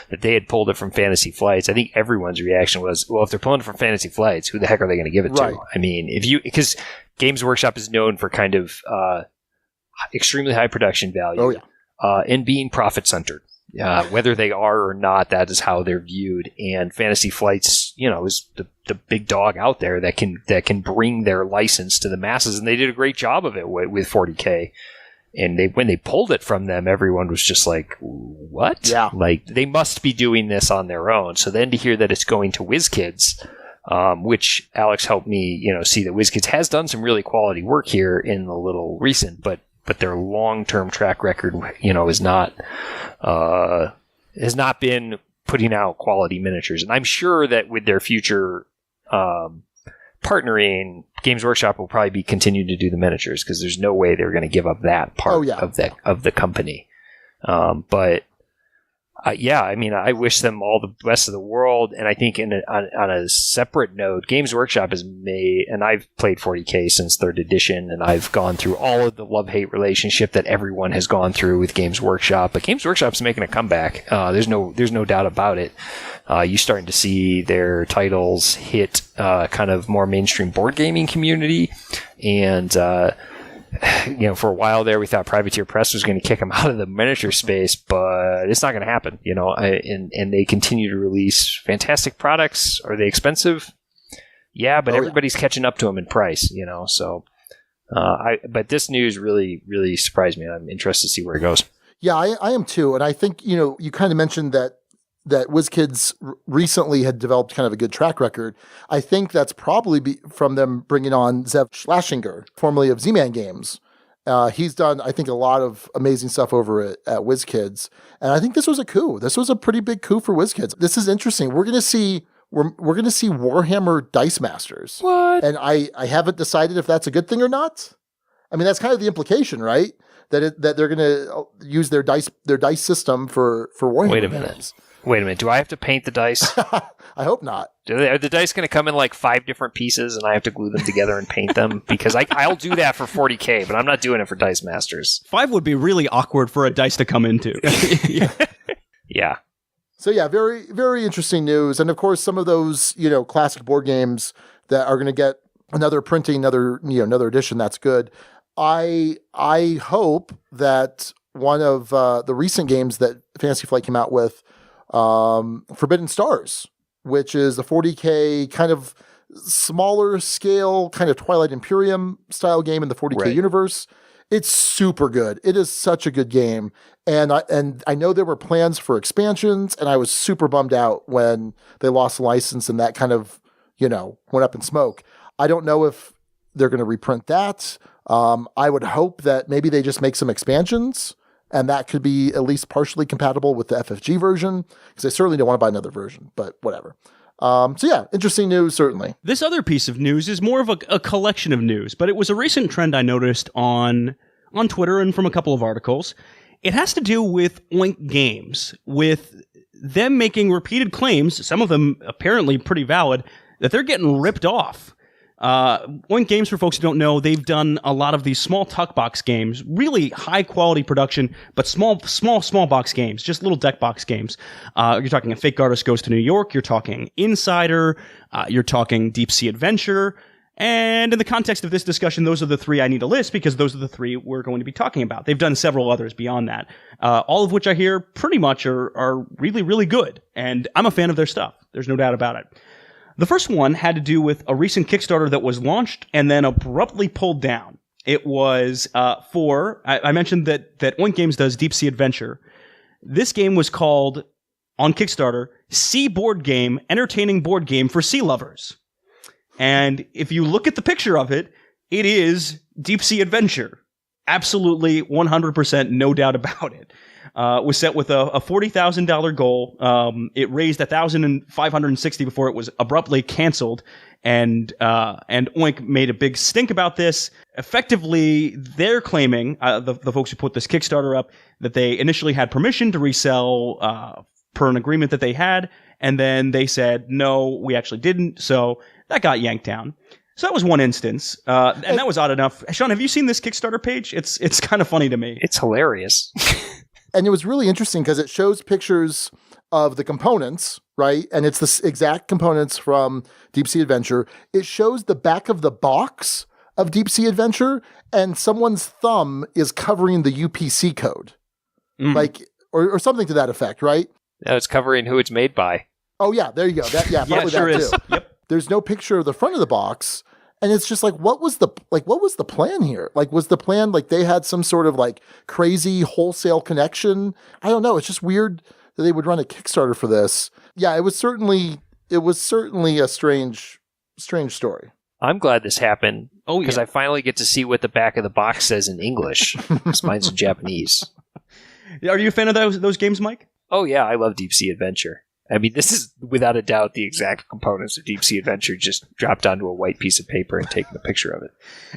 that they had pulled it from Fantasy Flights, I think everyone's reaction was, well, if they're pulling it from Fantasy Flights, who the heck are they going to give it to? I mean, because Games Workshop is known for kind of extremely high production value and being profit-centered. Whether they are or not, that is how they're viewed. And Fantasy Flights, is the big dog out there that can bring their license to the masses, and they did a great job of it with 40K. And when they pulled it from them, everyone was just like, "What? Yeah, like they must be doing this on their own." So then to hear that it's going to WizKids, which Alex helped me, see that WizKids has done some really quality work here in the little recent, but their long-term track record, has not been putting out quality miniatures. And I'm sure that with their future partnering, Games Workshop will probably be continuing to do the miniatures, because there's no way they're going to give up that part of the company. But I mean, I wish them all the best of the world. And I think on a separate note, Games Workshop has made, and I've played 40K since 3rd edition, and I've gone through all of the love-hate relationship that everyone has gone through with Games Workshop. But Games Workshop's making a comeback. There's no doubt about it. You're starting to see their titles hit kind of more mainstream board gaming community. And for a while there, we thought Privateer Press was going to kick them out of the miniature space, but it's not going to happen. And they continue to release fantastic products. Are they expensive? Yeah, but everybody's catching up to them in price. So, but this news really, really surprised me. I'm interested to see where it goes. Yeah, I am too. And I think you kind of mentioned that WizKids recently had developed kind of a good track record. I think that's probably from them bringing on Zev Schlesinger, formerly of Z-Man Games. He's done, I think, a lot of amazing stuff over at WizKids. And I think this was a coup. This was a pretty big coup for WizKids. This is interesting. We're going to see Warhammer Dice Masters. What? And I haven't decided if that's a good thing or not. I mean, that's kind of the implication, right? That they're going to use their dice system for Warhammer. Wait a minute. Do I have to paint the dice? I hope not. Are the dice going to come in like 5 different pieces and I have to glue them together and paint them? Because I'll do that for 40K, but I'm not doing it for Dice Masters. 5 would be really awkward for a dice to come into. Yeah. So yeah, very, very interesting news. And of course, some of those, classic board games that are going to get another printing, another edition, that's good. I hope that one of the recent games that Fantasy Flight came out with, Forbidden Stars, which is a 40K kind of smaller scale, kind of Twilight Imperium style game in the 40K universe. It's super good. It is such a good game. And I know there were plans for expansions, and I was super bummed out when they lost the license and that kind of, went up in smoke. I don't know if they're going to reprint that. I would hope that maybe they just make some expansions, and that could be at least partially compatible with the FFG version, because I certainly don't want to buy another version, but whatever. So yeah, interesting news, certainly. This other piece of news is more of a collection of news, but it was a recent trend I noticed on Twitter and from a couple of articles. It has to do with Oink Games, with them making repeated claims, some of them apparently pretty valid, that they're getting ripped off. Oink Games, for folks who don't know, they've done a lot of these small tuck box games, really high quality production, but small box games, just little deck box games. You're talking A Fake Artist Goes to New York, you're talking Insider, you're talking Deep Sea Adventure, and in the context of this discussion, those are the three I need to list because those are the three we're going to be talking about. They've done several others beyond that, all of which I hear pretty much are really, really good, and I'm a fan of their stuff. There's no doubt about it. The first one had to do with a recent Kickstarter that was launched and then abruptly pulled down. It was I mentioned that Oink Games does Deep Sea Adventure. This game was called, on Kickstarter, Sea Board Game, Entertaining Board Game for Sea Lovers. And if you look at the picture of it, it is Deep Sea Adventure. Absolutely 100%, no doubt about it. Was set with a $40,000 goal. It raised $1,560 before it was abruptly canceled, and Oink made a big stink about this. Effectively, they're claiming, the folks who put this Kickstarter up, that they initially had permission to resell per an agreement that they had, and then they said, no, we actually didn't, so that got yanked down. So that was one instance, and that was odd enough. Sean, have you seen this Kickstarter page? It's kind of funny to me. It's hilarious. And it was really interesting because it shows pictures of the components, right? And it's the exact components from Deep Sea Adventure. It shows the back of the box of Deep Sea Adventure, and someone's thumb is covering the UPC code, like or something to that effect, right? No, it's covering who it's made by. Oh yeah, there you go. Probably sure that is. too. Yep. There's no picture of the front of the box. And it's just like, what was the plan here? Like, was the plan like they had some sort of like crazy wholesale connection? I don't know. It's just weird that they would run a Kickstarter for this. Yeah, it was certainly a strange story. I'm glad this happened. Oh, because I finally get to see what the back of the box says in English. Because mine's in Japanese. Are you a fan of those games, Mike? Oh yeah, I love Deep Sea Adventure. I mean, this is without a doubt the exact components of Deep Sea Adventure just dropped onto a white piece of paper and taken a picture of it.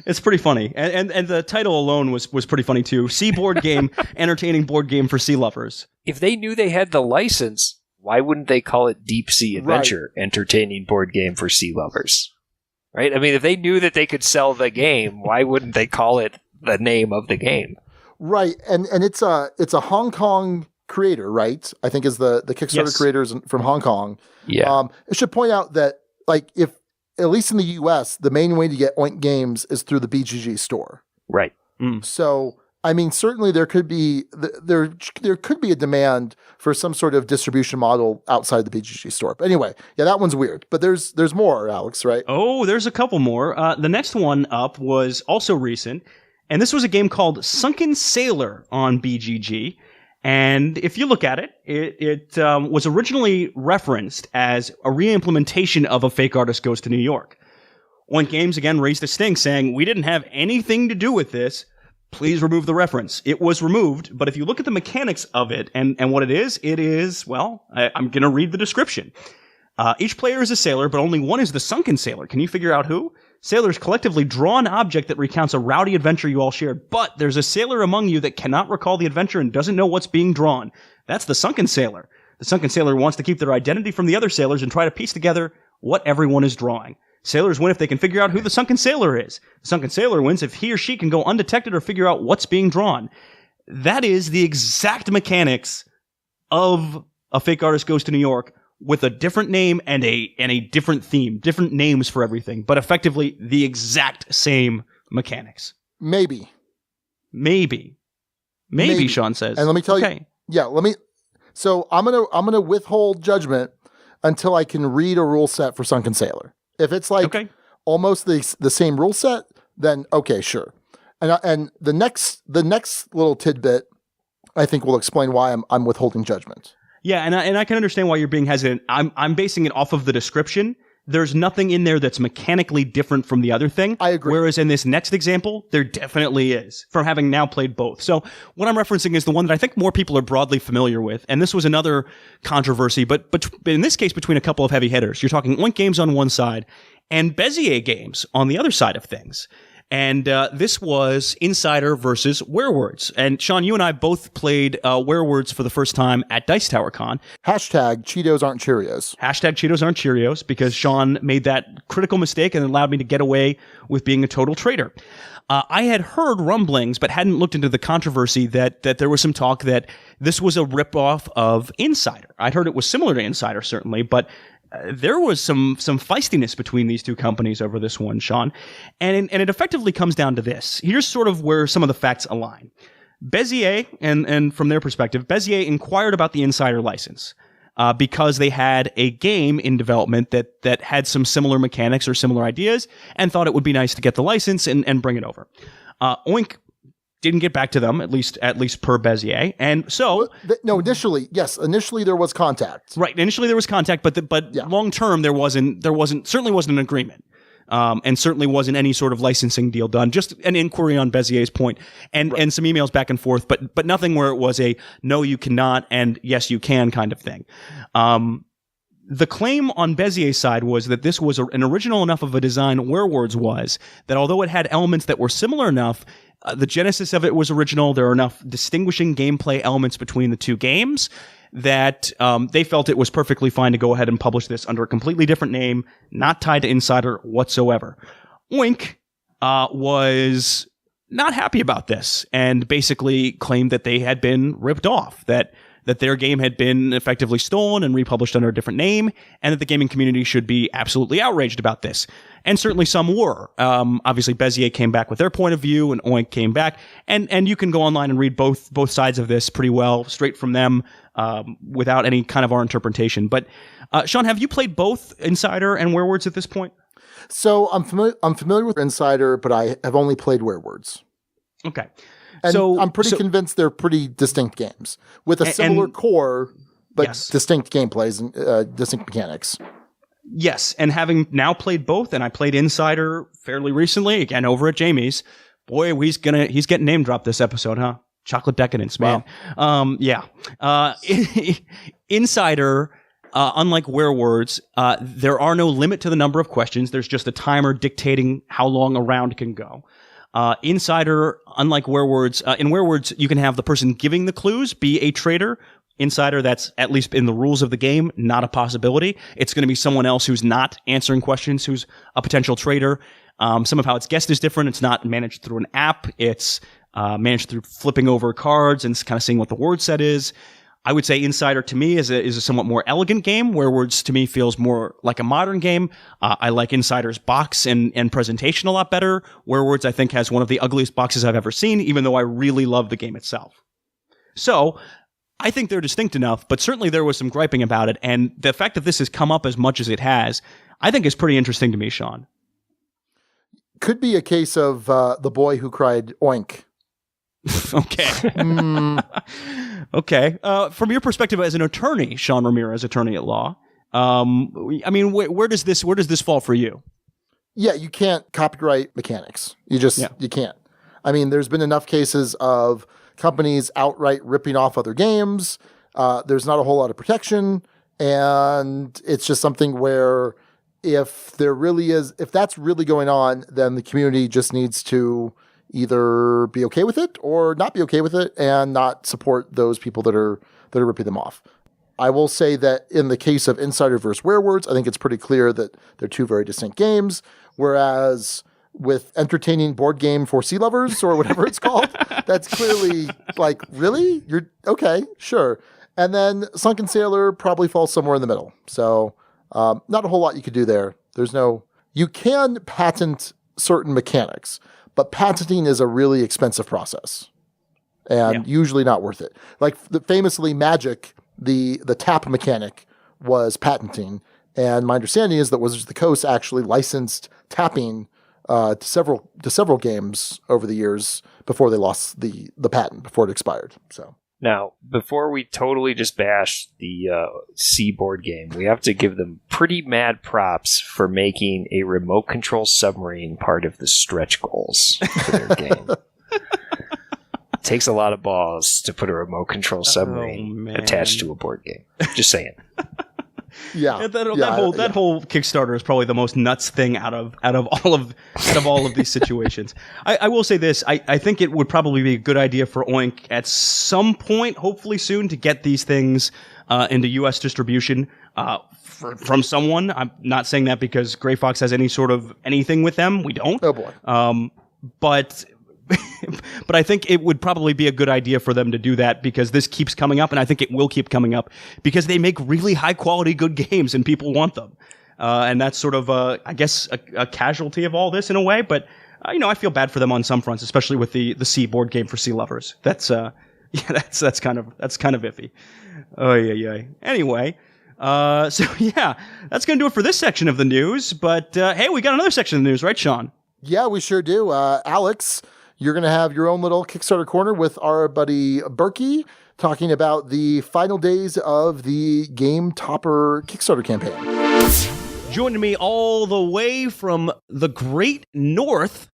It's pretty funny. And the title alone was pretty funny too. Sea Board Game, Entertaining Board Game for Sea Lovers. If they knew they had the license, why wouldn't they call it Deep Sea Adventure, Entertaining Board Game for Sea Lovers? Right? I mean, if they knew that they could sell the game, why wouldn't they call it the name of the game? Right. And it's a Hong Kong creator, right? I think is the Kickstarter creators from Hong Kong. Yeah. I should point out that, like, if at least in the US, the main way to get Oink Games is through the BGG store. Right. So, I mean, certainly there could be a demand for some sort of distribution model outside the BGG store. But anyway, yeah, that one's weird. But there's more, Alex, right? Oh, there's a couple more. The next one up was also recent, and this was a game called Sunken Sailor on BGG. And if you look at it, it was originally referenced as a re-implementation of A Fake Artist Goes to New York. Oink Games again raised a stink saying, we didn't have anything to do with this. Please remove the reference. It was removed, but if you look at the mechanics of it and what it is, well, I'm going to read the description. Each player is a sailor, but only one is the sunken sailor. Can you figure out who? Sailors collectively draw an object that recounts a rowdy adventure you all shared, but there's a sailor among you that cannot recall the adventure and doesn't know what's being drawn. That's the sunken sailor. The sunken sailor wants to keep their identity from the other sailors and try to piece together what everyone is drawing. Sailors win if they can figure out who the sunken sailor is. The sunken sailor wins if he or she can go undetected or figure out what's being drawn. That is the exact mechanics of A Fake Artist Goes to New York, with a different name and a different theme, different names for everything, but effectively the exact same mechanics. Maybe, Sean says. And let me tell you, so I'm gonna withhold judgment until I can read a rule set for Sunken Sailor. If it's like almost the same rule set, then okay, sure. And the next little tidbit, I think, will explain why I'm withholding judgment. Yeah, and I can understand why you're being hesitant. I'm basing it off of the description. There's nothing in there that's mechanically different from the other thing. I agree. Whereas in this next example, there definitely is, from having now played both. So what I'm referencing is the one that I think more people are broadly familiar with. And this was another controversy, but in this case, between a couple of heavy hitters. You're talking Oink Games on one side and Bezier Games on the other side of things. And this was Insider versus Werewords. And Sean, you and I both played Werewords for the first time at Dice Tower Con. Hashtag Cheetos aren't Cheerios. Hashtag Cheetos aren't Cheerios, because Sean made that critical mistake and allowed me to get away with being a total traitor. I had heard rumblings, but hadn't looked into the controversy that there was some talk that this was a ripoff of Insider. I'd heard it was similar to Insider, certainly, but there was some feistiness between these two companies over this one, Sean. And it effectively comes down to this. Here's sort of where some of the facts align. Bezier, and from their perspective, Bezier inquired about the Insider license because they had a game in development that had some similar mechanics or similar ideas and thought it would be nice to get the license and bring it over. Oink didn't get back to them, at least per Bezier. And so... No, initially there was contact. Right, initially there was contact, but long term certainly wasn't an agreement. And certainly wasn't any sort of licensing deal done, just an inquiry on Bezier's point and some emails back and forth, but nothing where it was a no, you cannot, and yes, you can kind of thing. The claim on Bezier's side was that this was an original enough of a design, Werewords was, that although it had elements that were similar enough, the genesis of it was original. There are enough distinguishing gameplay elements between the two games that they felt it was perfectly fine to go ahead and publish this under a completely different name, not tied to Insider whatsoever. Oink was not happy about this and basically claimed that they had been ripped off, that their game had been effectively stolen and republished under a different name, and that the gaming community should be absolutely outraged about this. And certainly some were. Obviously, Bezier came back with their point of view, and Oink came back. And you can go online and read both sides of this pretty well, straight from them, without any kind of our interpretation. But, Sean, have you played both Insider and Werewords at this point? So I'm familiar with Insider, but I have only played Werewords. Okay. And so I'm pretty convinced they're pretty distinct games with a similar core, but distinct gameplays and distinct mechanics. Yes, and having now played both, and I played Insider fairly recently, again over at Jamie's. Boy, he's getting name dropped this episode, huh? Chocolate decadence, man. Wow. Insider, unlike Werewords, there are no limit to the number of questions. There's just a timer dictating how long a round can go. Insider, unlike Werewords, in Werewords, you can have the person giving the clues be a traitor. Insider, that's at least in the rules of the game, not a possibility. It's going to be someone else who's not answering questions, who's a potential traitor. Some of how it's guessed is different. It's not managed through an app. It's managed through flipping over cards and kind of seeing what the word set is. I would say Insider to me is a somewhat more elegant game. Werewords to me feels more like a modern game. I like Insider's box and presentation a lot better. Werewords I think has one of the ugliest boxes I've ever seen, even though I really love the game itself. So I think they're distinct enough, but certainly there was some griping about it. And the fact that this has come up as much as it has, I think is pretty interesting to me, Sean. Could be a case of the boy who cried oink. Okay. Okay. From your perspective as an attorney, Sean Ramirez, attorney at law, I mean, where does this fall for you? Yeah, you can't copyright mechanics. You can't. I mean, there's been enough cases of companies outright ripping off other games. There's not a whole lot of protection, and it's just something where if that's really going on, then the community just needs to either be okay with it or not be okay with it and not support those people that are ripping them off. I will say that in the case of Insider versus Werewords, I think it's pretty clear that they're two very distinct games, whereas with Entertaining Board Game for Sea Lovers or whatever it's called, that's clearly like, really? You're okay, sure. And then Sunken Sailor probably falls somewhere in the middle. So not a whole lot you could do there. You can patent certain mechanics, but patenting is a really expensive process and usually not worth it. Like famously Magic, the tap mechanic was patenting. And my understanding is that Wizards of the Coast actually licensed tapping to several games over the years before they lost the patent, before it expired. So now, before we totally just bash the C board game, we have to give them pretty mad props for making a remote control submarine part of the stretch goals for their game. It takes a lot of balls to put a remote control submarine attached to a board game. Just saying. Yeah. That whole Kickstarter is probably the most nuts thing out of all of these situations. I will say this. I think it would probably be a good idea for Oink at some point, hopefully soon, to get these things into U.S. distribution from someone. I'm not saying that because Gray Fox has any sort of anything with them. We don't. Oh boy. But I think it would probably be a good idea for them to do that because this keeps coming up, and I think it will keep coming up because they make really high quality, good games, and people want them. And that's sort of, I guess, a casualty of all this in a way. But I feel bad for them on some fronts, especially with the C board game for C lovers. That's kind of iffy. Oh yeah. Anyway. So yeah, that's going to do it for this section of the news. But hey, we got another section of the news, right, Sean? Yeah, we sure do. Alex, you're going to have your own little Kickstarter corner with our buddy Burky talking about the final days of the Game Topper Kickstarter campaign. Joining me all the way from the Great North,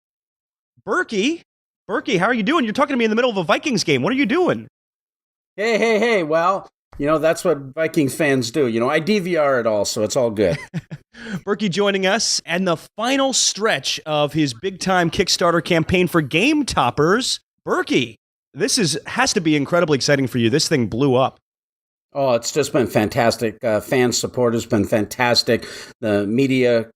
Burky. Burky, how are you doing? You're talking to me in the middle of a Vikings game. What are you doing? Hey. Well, that's what Vikings fans do. I DVR it all, so it's all good. Burky joining us, and the final stretch of his big-time Kickstarter campaign for Game Toppers. Burky, this has to be incredibly exciting for you. This thing blew up. Oh, it's just been fantastic. Fan support has been fantastic. The media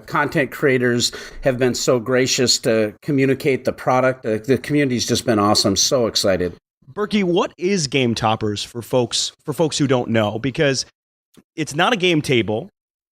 content creators have been so gracious to communicate the product. The community's just been awesome. So excited. Burky, what is Game Toppers for folks who don't know? Because it's not a game table.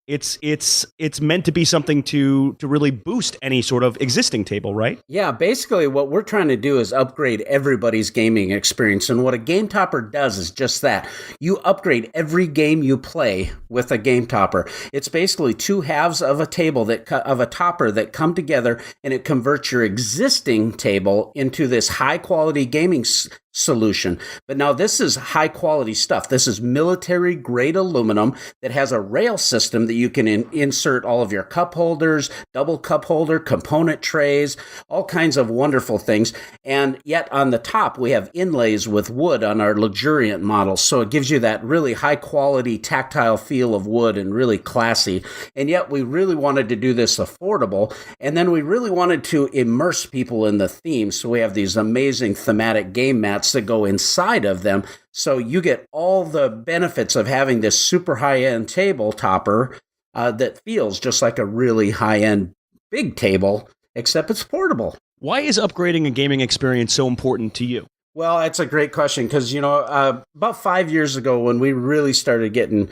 It's meant to be something to really boost any sort of existing table, right? Yeah, basically what we're trying to do is upgrade everybody's gaming experience. And what a Game Topper does is just that. You upgrade every game you play with a Game Topper. It's basically two halves of a table of a topper that come together, and it converts your existing table into this high quality gaming solution. But now this is high quality stuff. This is military grade aluminum that has a rail system that you can insert all of your cup holders, double cup holder, component trays, all kinds of wonderful things. And yet on the top, we have inlays with wood on our luxuriant models. So it gives you that really high quality tactile feel of wood and really classy. And yet we really wanted to do this affordable. And then we really wanted to immerse people in the theme. So we have these amazing thematic game mats that go inside of them. So you get all the benefits of having this super high-end table topper that feels just like a really high-end big table, except it's portable. Why is upgrading a gaming experience so important to you? Well, that's a great question because, about 5 years ago when we really started getting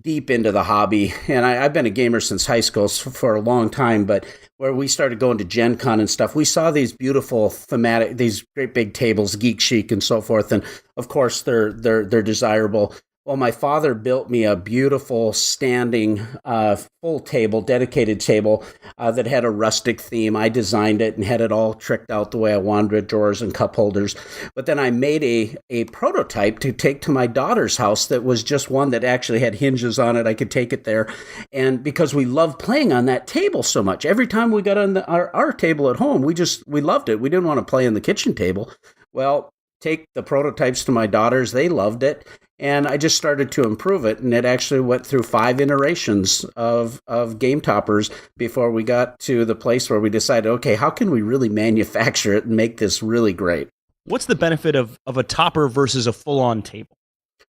deep into the hobby, and I've been a gamer since high school for a long time, but where we started going to Gen Con and stuff, we saw these beautiful thematic, these great big tables, Geek Chic and so forth, and of course they're desirable. Well, my father built me a beautiful standing full table, dedicated table that had a rustic theme. I designed it and had it all tricked out the way I wanted with drawers and cup holders. But then I made a prototype to take to my daughter's house that was just one that actually had hinges on it. I could take it there. And because we loved playing on that table so much, every time we got on our table at home, we loved it. We didn't want to play on the kitchen table. Well, take the prototypes to my daughters. They loved it. And I just started to improve it, and it actually went through 5 iterations of Game Toppers before we got to the place where we decided, okay, how can we really manufacture it and make this really great? What's the benefit of a topper versus a full-on table?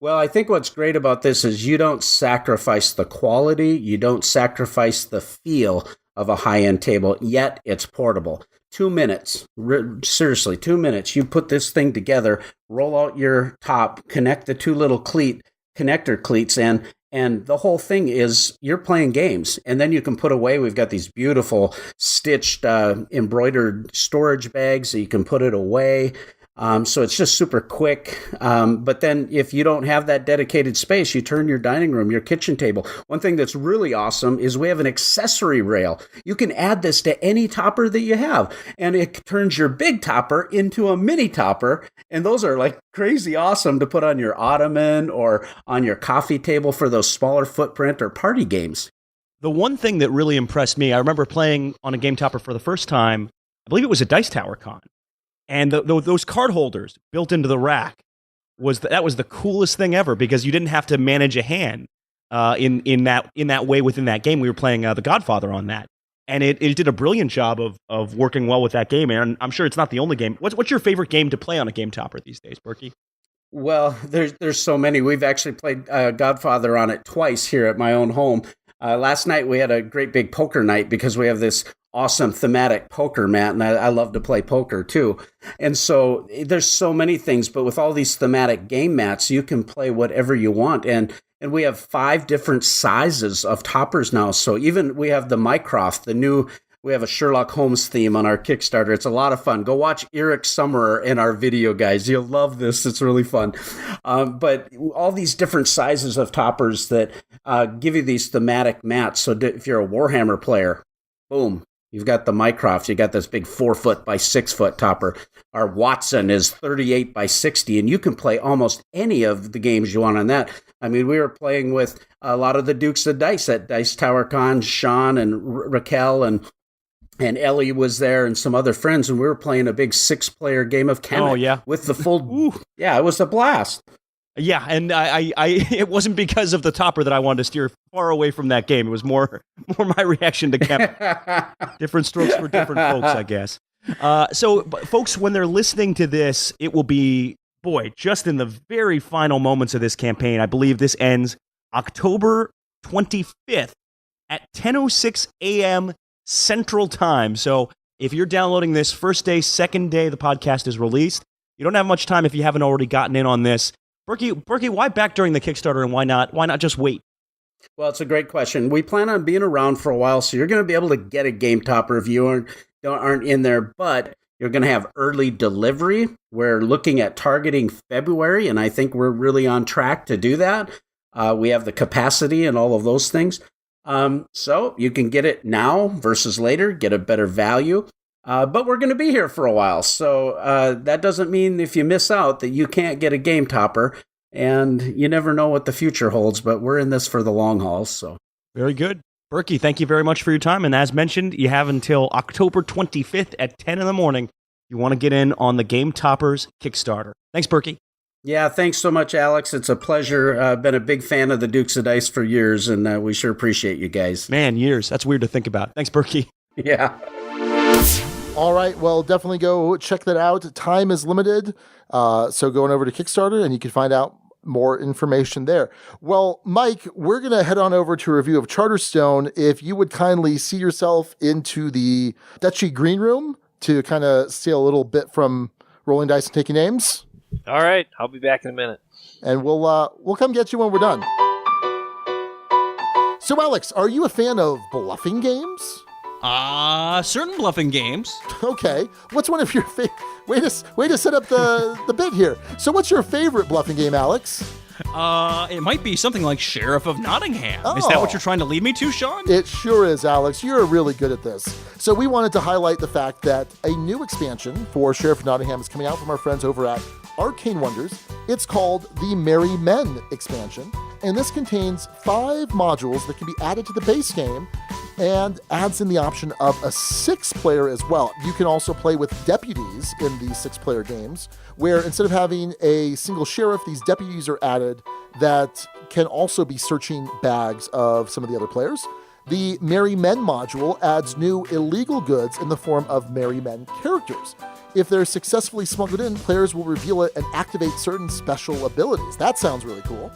Well, I think what's great about this is you don't sacrifice the quality, you don't sacrifice the feel of a high-end table, yet it's portable. 2 minutes, seriously, 2 minutes. You put this thing together, roll out your top, connect the 2 little connector cleats, and the whole thing is you're playing games. And then you can put away, we've got these beautiful stitched, embroidered storage bags so you can put it away. So it's just super quick. But then if you don't have that dedicated space, you turn your dining room, your kitchen table. One thing that's really awesome is we have an accessory rail. You can add this to any topper that you have, and it turns your big topper into a mini topper. And those are like crazy awesome to put on your ottoman or on your coffee table for those smaller footprint or party games. The one thing that really impressed me, I remember playing on a Game Topper for the first time, I believe it was a Dice Tower Con. And those card holders built into the rack was the coolest thing ever, because you didn't have to manage a hand in that way within that game. We were playing The Godfather on that, and it did a brilliant job of working well with that game. And I'm sure it's not the only game. What's your favorite game to play on a Game Topper these days, Burky? Well, there's so many. We've actually played Godfather on it twice here at my own home. Last night we had a great big poker night because we have this awesome thematic poker mat, and I love to play poker too. And so there's so many things, but with all these thematic game mats, you can play whatever you want. And we have 5 different sizes of toppers now. So even we have the Mycroft, we have a Sherlock Holmes theme on our Kickstarter. It's a lot of fun. Go watch Eric Summerer in our video, guys. You'll love this. It's really fun. But all these different sizes of toppers that give you these thematic mats. So if you're a Warhammer player, boom, you've got the Mycroft. You got this big 4-foot by 6-foot topper. Our Watson is 38 by 60, and you can play almost any of the games you want on that. I mean, we were playing with a lot of the Dukes of Dice at Dice Tower Con. Sean and Raquel and Ellie was there and some other friends, and we were playing a big 6-player game of Kemet. Oh, yeah. With the full... Yeah, it was a blast. Yeah, and I it wasn't because of the topper that I wanted to steer far away from that game. It was more my reaction to Kemet. Different strokes for different folks, I guess. So, folks, when they're listening to this, it will be, just in the very final moments of this campaign. I believe this ends October 25th at 10:06 a.m. Central Time. So if you're downloading this first day, second day the podcast is released, you don't have much time if you haven't already gotten in on this. Burky, why back during the Kickstarter, and why not just wait? Well, it's a great question. We plan on being around for a while, so you're going to be able to get a Game Topper if you aren't in there, but you're going to have early delivery. We're looking at targeting February, and I think we're really on track to do that. We have the capacity and all of those things. So you can get it now versus later, get a better value. But we're going to be here for a while. So that doesn't mean if you miss out that you can't get a Game Topper. And you never know what the future holds, but we're in this for the long haul. So very good. Burky, thank you very much for your time. And as mentioned, you have until October 25th at 10 in the morning. You want to get in on the Game Toppers Kickstarter. Thanks, Burky. Yeah, thanks so much, Alex. It's a pleasure. I've been a big fan of the Dukes of Dice for years, and we sure appreciate you guys. Man, years. That's weird to think about. Thanks, Burky. Yeah. All right, well, definitely go check that out. Time is limited, so going over to Kickstarter, and you can find out more information there. Well, Mike, we're going to head on over to a review of Charterstone. If you would kindly see yourself into the Duchy Green Room to kind of steal a little bit from Rolling Dice and Taking Names. All right, I'll be back in a minute. And we'll come get you when we're done. So, Alex, are you a fan of bluffing games? Certain bluffing games. Okay. What's one of your favorite... Way to set up the bit here. So what's your favorite bluffing game, Alex? It might be something like Sheriff of Nottingham. Oh. Is that what you're trying to lead me to, Sean? It sure is, Alex. You're really good at this. So we wanted to highlight the fact that a new expansion for Sheriff of Nottingham is coming out from our friends over at Arcane Wonders. It's called the Merry Men expansion, and this contains 5 modules that can be added to the base game and adds in the option of a 6-player as well. You can also play with deputies in these 6-player games, where instead of having a single sheriff, these deputies are added that can also be searching bags of some of the other players. The Merry Men module adds new illegal goods in the form of Merry Men characters. If they're successfully smuggled in, players will reveal it and activate certain special abilities. That sounds really cool.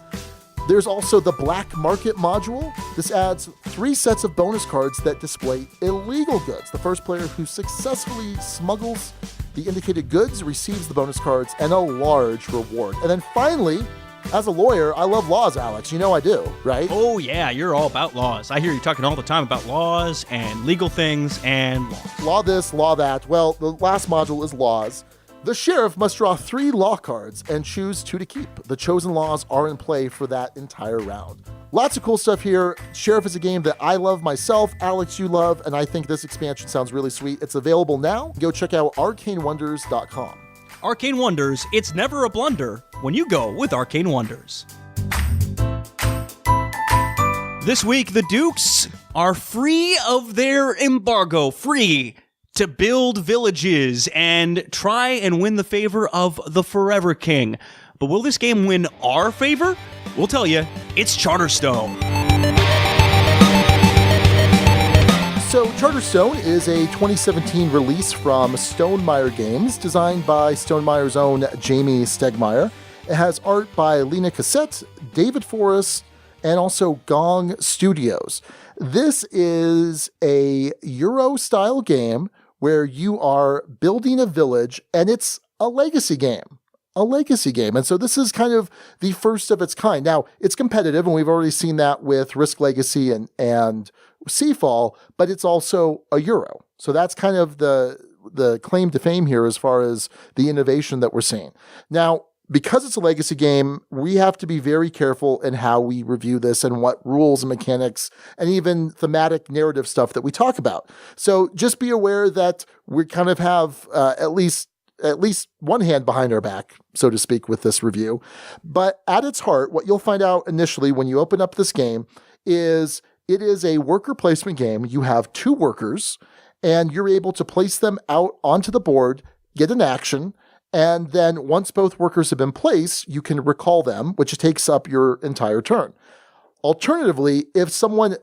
There's also the Black Market module. This adds 3 sets of bonus cards that display illegal goods. The first player who successfully smuggles the indicated goods receives the bonus cards and a large reward. And then finally, as a lawyer, I love laws, Alex. You know I do, right? Oh, yeah, you're all about laws. I hear you talking all the time about laws and legal things and laws. Law this, law that. Well, the last module is laws. The sheriff must draw 3 law cards and choose 2 to keep. The chosen laws are in play for that entire round. Lots of cool stuff here. Sheriff is a game that I love myself, Alex, you love, and I think this expansion sounds really sweet. It's available now. Go check out arcanewonders.com. Arcane Wonders, it's never a blunder when you go with Arcane Wonders. This week, the Dukes are free of their embargo, free to build villages and try and win the favor of the Forever King. But will this game win our favor? We'll tell you. It's Charterstone. So Charterstone is a 2017 release from Stonemaier Games, designed by Stonemeier's own Jamie Stegmaier. It has art by Lena Cassette, David Forrest, and also Gong Studios. This is a Euro-style game where you are building a village, and it's a legacy game. And so this is kind of the first of its kind. Now, it's competitive, and we've already seen that with Risk Legacy and Seafall, but it's also a Euro. So that's kind of the claim to fame here as far as the innovation that we're seeing. Now, because it's a legacy game, we have to be very careful in how we review this and what rules and mechanics and even thematic narrative stuff that we talk about. So just be aware that we kind of have at least one hand behind our back, so to speak, with this review. But at its heart, what you'll find out initially when you open up this game is it is a worker placement game. You have 2 workers, and you're able to place them out onto the board, get an action, and then once both workers have been placed, you can recall them, which takes up your entire turn. Alternatively, if someone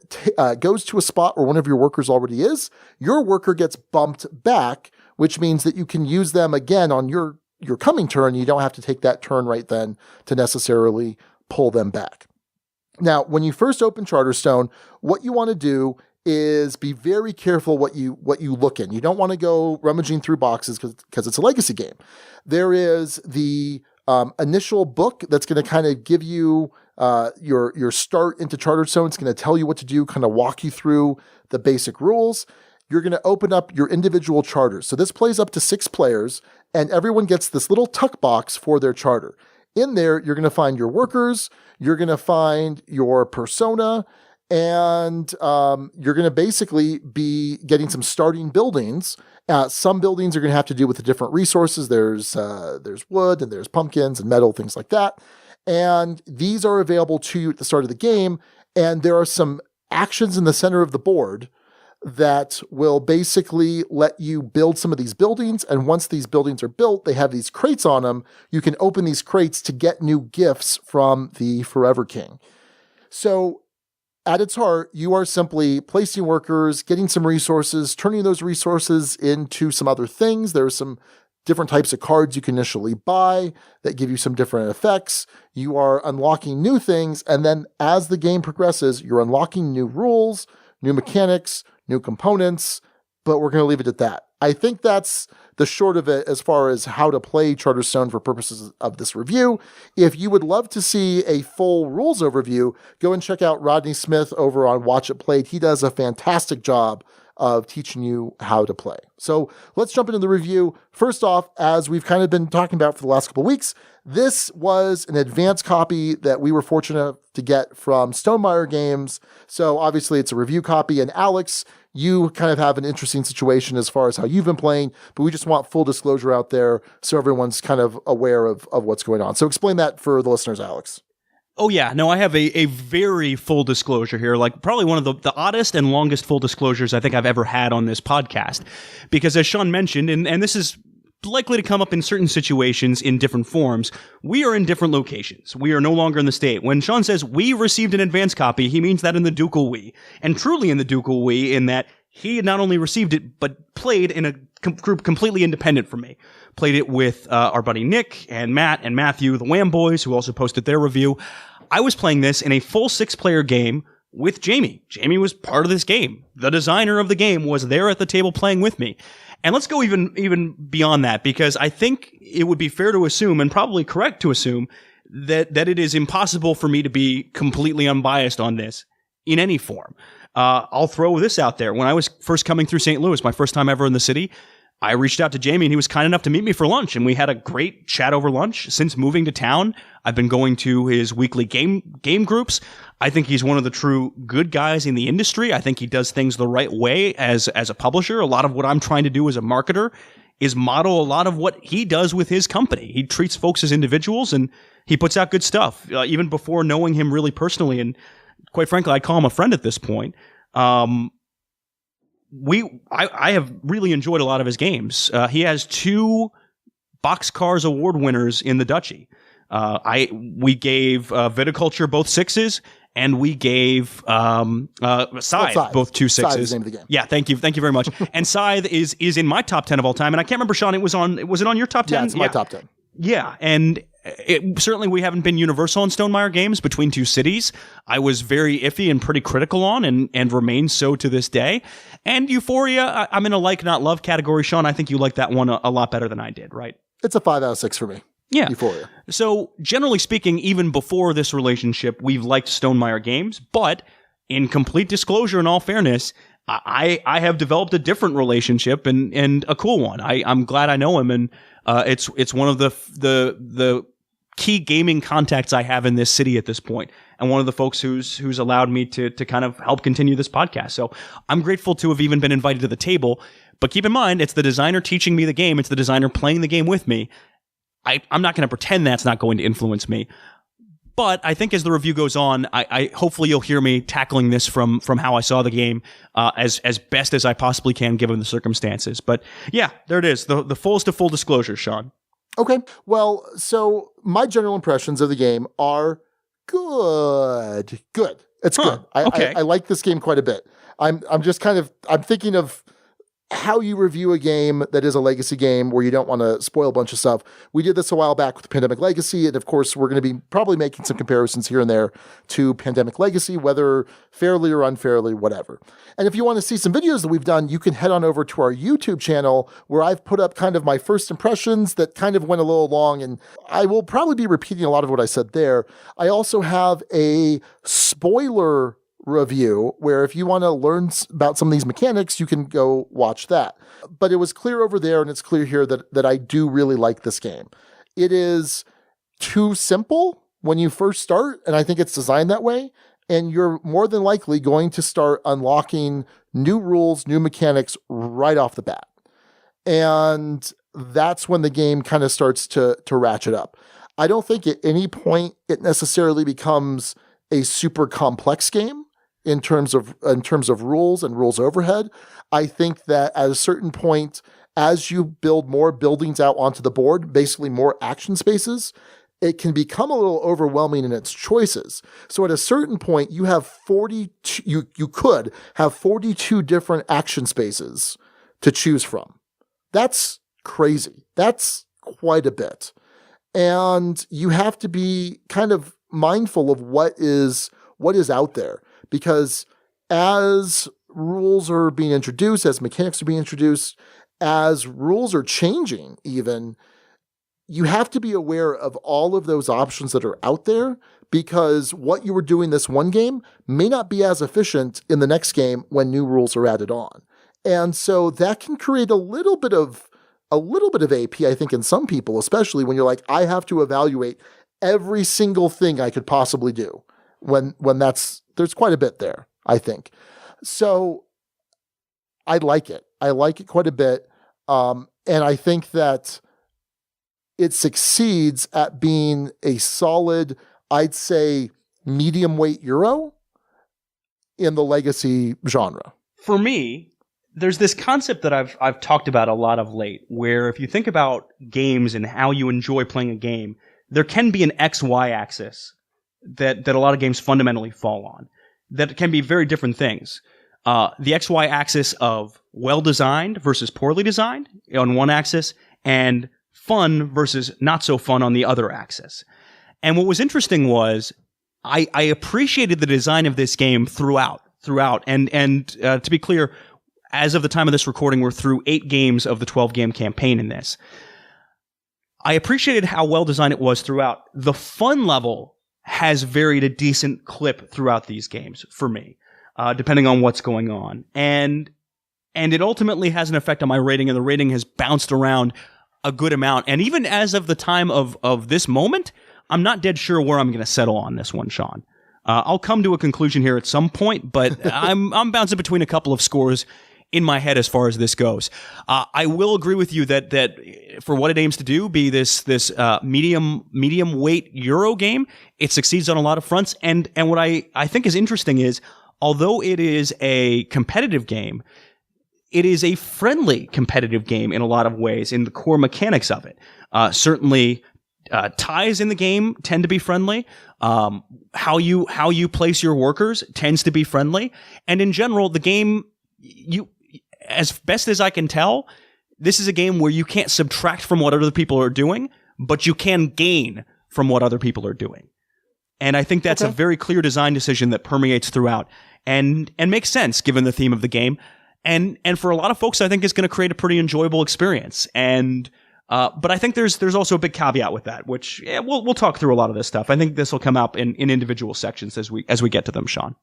goes to a spot where one of your workers already is, your worker gets bumped back, which means that you can use them again on your coming turn. You don't have to take that turn right then to necessarily pull them back. Now, when you first open Charterstone, what you want to do is be very careful what you look in. You don't want to go rummaging through boxes because it's a legacy game. There is the initial book that's going to kind of give you your start into Charterstone. It's going to tell you what to do, kind of walk you through the basic rules. You're going to open up your individual charters. So this plays up to 6 players, and everyone gets this little tuck box for their charter. In there, you're going to find your workers, you're going to find your persona, and you're going to basically be getting some starting buildings. Some buildings are going to have to do with the different resources. There's wood, and there's pumpkins and metal, things like that. And these are available to you at the start of the game. And there are some actions in the center of the board that will basically let you build some of these buildings. And once these buildings are built, they have these crates on them. You can open these crates to get new gifts from the Forever King. So at its heart, you are simply placing workers, getting some resources, turning those resources into some other things. There are some different types of cards you can initially buy that give you some different effects. You are unlocking new things, and then as the game progresses, you're unlocking new rules, new mechanics, new components, but we're going to leave it at that. I think that's the short of it as far as how to play Charterstone for purposes of this review. If you would love to see a full rules overview, go and check out Rodney Smith over on Watch It Played. He does a fantastic job of teaching you how to play. So let's jump into the review. First off, as we've kind of been talking about for the last couple of weeks, this was an advanced copy that we were fortunate to get from Stonemaier Games. So obviously it's a review copy. And Alex, you kind of have an interesting situation as far as how you've been playing, but we just want full disclosure out there so everyone's kind of aware of what's going on. So explain that for the listeners, Alex. Oh, yeah. No, I have a very full disclosure here, like probably one of the oddest and longest full disclosures I think I've ever had on this podcast. Because as Sean mentioned, and this is likely to come up in certain situations in different forms, we are in different locations. We are no longer in the state. When Sean says we received an advance copy, he means that in the ducal we. And truly in the ducal we, in that he not only received it, but played in a group completely independent from me. Played it with our buddy Nick and Matt and Matthew, the Wham Boys, who also posted their review. I was playing this in a full 6-player game with Jamie. Jamie was part of this game. The designer of the game was there at the table playing with me. And let's go even beyond that, because I think it would be fair to assume, and probably correct to assume, that it is impossible for me to be completely unbiased on this in any form. I'll throw this out there. When I was first coming through St. Louis, my first time ever in the city, I reached out to Jamie, and he was kind enough to meet me for lunch, and we had a great chat over lunch. Since moving to town, I've been going to his weekly game groups. I think he's one of the true good guys in the industry. I think he does things the right way as a publisher. A lot of what I'm trying to do as a marketer is model a lot of what he does with his company. He treats folks as individuals, and he puts out good stuff. Even before knowing him really personally, and quite frankly, I call him a friend at this point. I have really enjoyed a lot of his games. He has 2 Boxcars award winners in the Duchy. We gave Viticulture both 6s, and we gave Scythe both 2 6s. Scythe is the name of the game. Yeah, thank you very much. And Scythe is in my top 10 of all time, and I can't remember, Sean. Was it on your top 10? Yeah, it's my top 10. Yeah, and certainly we haven't been universal in Stonemaier Games between 2 cities. I was very iffy and pretty critical on, and remain so to this day. And Euphoria, I'm in a like not love category. Sean, I think you like that one a lot better than I did, right? It's a 5 out of 6 for me. Yeah. Euphoria. So generally speaking, even before this relationship, we've liked Stonemaier Games, but in complete disclosure and all fairness, I have developed a different relationship and a cool one. I'm glad I know him, and it's one of the key gaming contacts I have in this city at this point, and one of the folks who's allowed me to kind of help continue this podcast. So I'm grateful to have even been invited to the table. But keep in mind, it's the designer teaching me the game. It's the designer playing the game with me. I'm not going to pretend that's not going to influence me. But I think as the review goes on, I hopefully you'll hear me tackling this from how I saw the game as best as I possibly can given the circumstances. But yeah, there it is. The fullest of full disclosure, Sean. Okay. Well, so my general impressions of the game are good. Good. It's good. Okay. I like this game quite a bit. I'm just I'm thinking of how you review a game that is a legacy game where you don't want to spoil a bunch of stuff. We did this a while back with Pandemic Legacy, and of course, we're going to be probably making some comparisons here and there to Pandemic Legacy, whether fairly or unfairly, whatever. And if you want to see some videos that we've done, you can head on over to our YouTube channel where I've put up kind of my first impressions that kind of went a little long, and I will probably be repeating a lot of what I said there. I also have a spoiler review where if you want to learn about some of these mechanics, you can go watch that. But it was clear over there, and it's clear here that I do really like this game. It is too simple when you first start, and I think it's designed that way, and you're more than likely going to start unlocking new rules, new mechanics right off the bat. And that's when the game kind of starts to ratchet up. I don't think at any point it necessarily becomes a super complex game in terms of rules and rules overhead. I think that at a certain point, as you build more buildings out onto the board, basically more action spaces, it can become a little overwhelming in its choices. So at a certain point, you have 42, you could have 42 different action spaces to choose from. That's crazy. That's quite a bit. And you have to be kind of mindful of what is out there. Because as rules are being introduced, as mechanics are being introduced, as rules are changing even, you have to be aware of all of those options that are out there, because what you were doing this one game may not be as efficient in the next game when new rules are added on. And so that can create a little bit of AP, I think, in some people, especially when you're like, I have to evaluate every single thing I could possibly do when there's quite a bit there, I think. So I like it. I like it quite a bit. And I think that it succeeds at being a solid, I'd say, medium weight Euro in the legacy genre. For me, there's this concept that I've talked about a lot of late, where if you think about games and how you enjoy playing a game, there can be an XY axis that a lot of games fundamentally fall on. That can be very different things. The XY axis of well-designed versus poorly designed on one axis, and fun versus not so fun on the other axis. And what was interesting was I appreciated the design of this game throughout. And to be clear, as of the time of this recording, we're through 8 games of the 12-game campaign in this. I appreciated how well designed it was throughout. The fun level has varied a decent clip throughout these games for me, depending on what's going on. And it ultimately has an effect on my rating, and the rating has bounced around a good amount. And even as of the time of this moment, I'm not dead sure where I'm going to settle on this one, Sean. I'll come to a conclusion here at some point, but I'm bouncing between a couple of scores in my head as far as this goes. I will agree with you that for what it aims to do, be this medium weight Euro game, it succeeds on a lot of fronts. And what I think is interesting is, although it is a competitive game, it is a friendly competitive game in a lot of ways in the core mechanics of it. Certainly, ties in the game tend to be friendly. How you place your workers tends to be friendly. And in general, the game, as best as I can tell, this is a game where you can't subtract from what other people are doing, but you can gain from what other people are doing. And I think that's a very clear design decision that permeates throughout and makes sense given the theme of the game. And for a lot of folks, I think it's going to create a pretty enjoyable experience. And but I think there's also a big caveat with that, which we'll talk through a lot of this stuff. I think this will come up in individual sections as we get to them, Sean.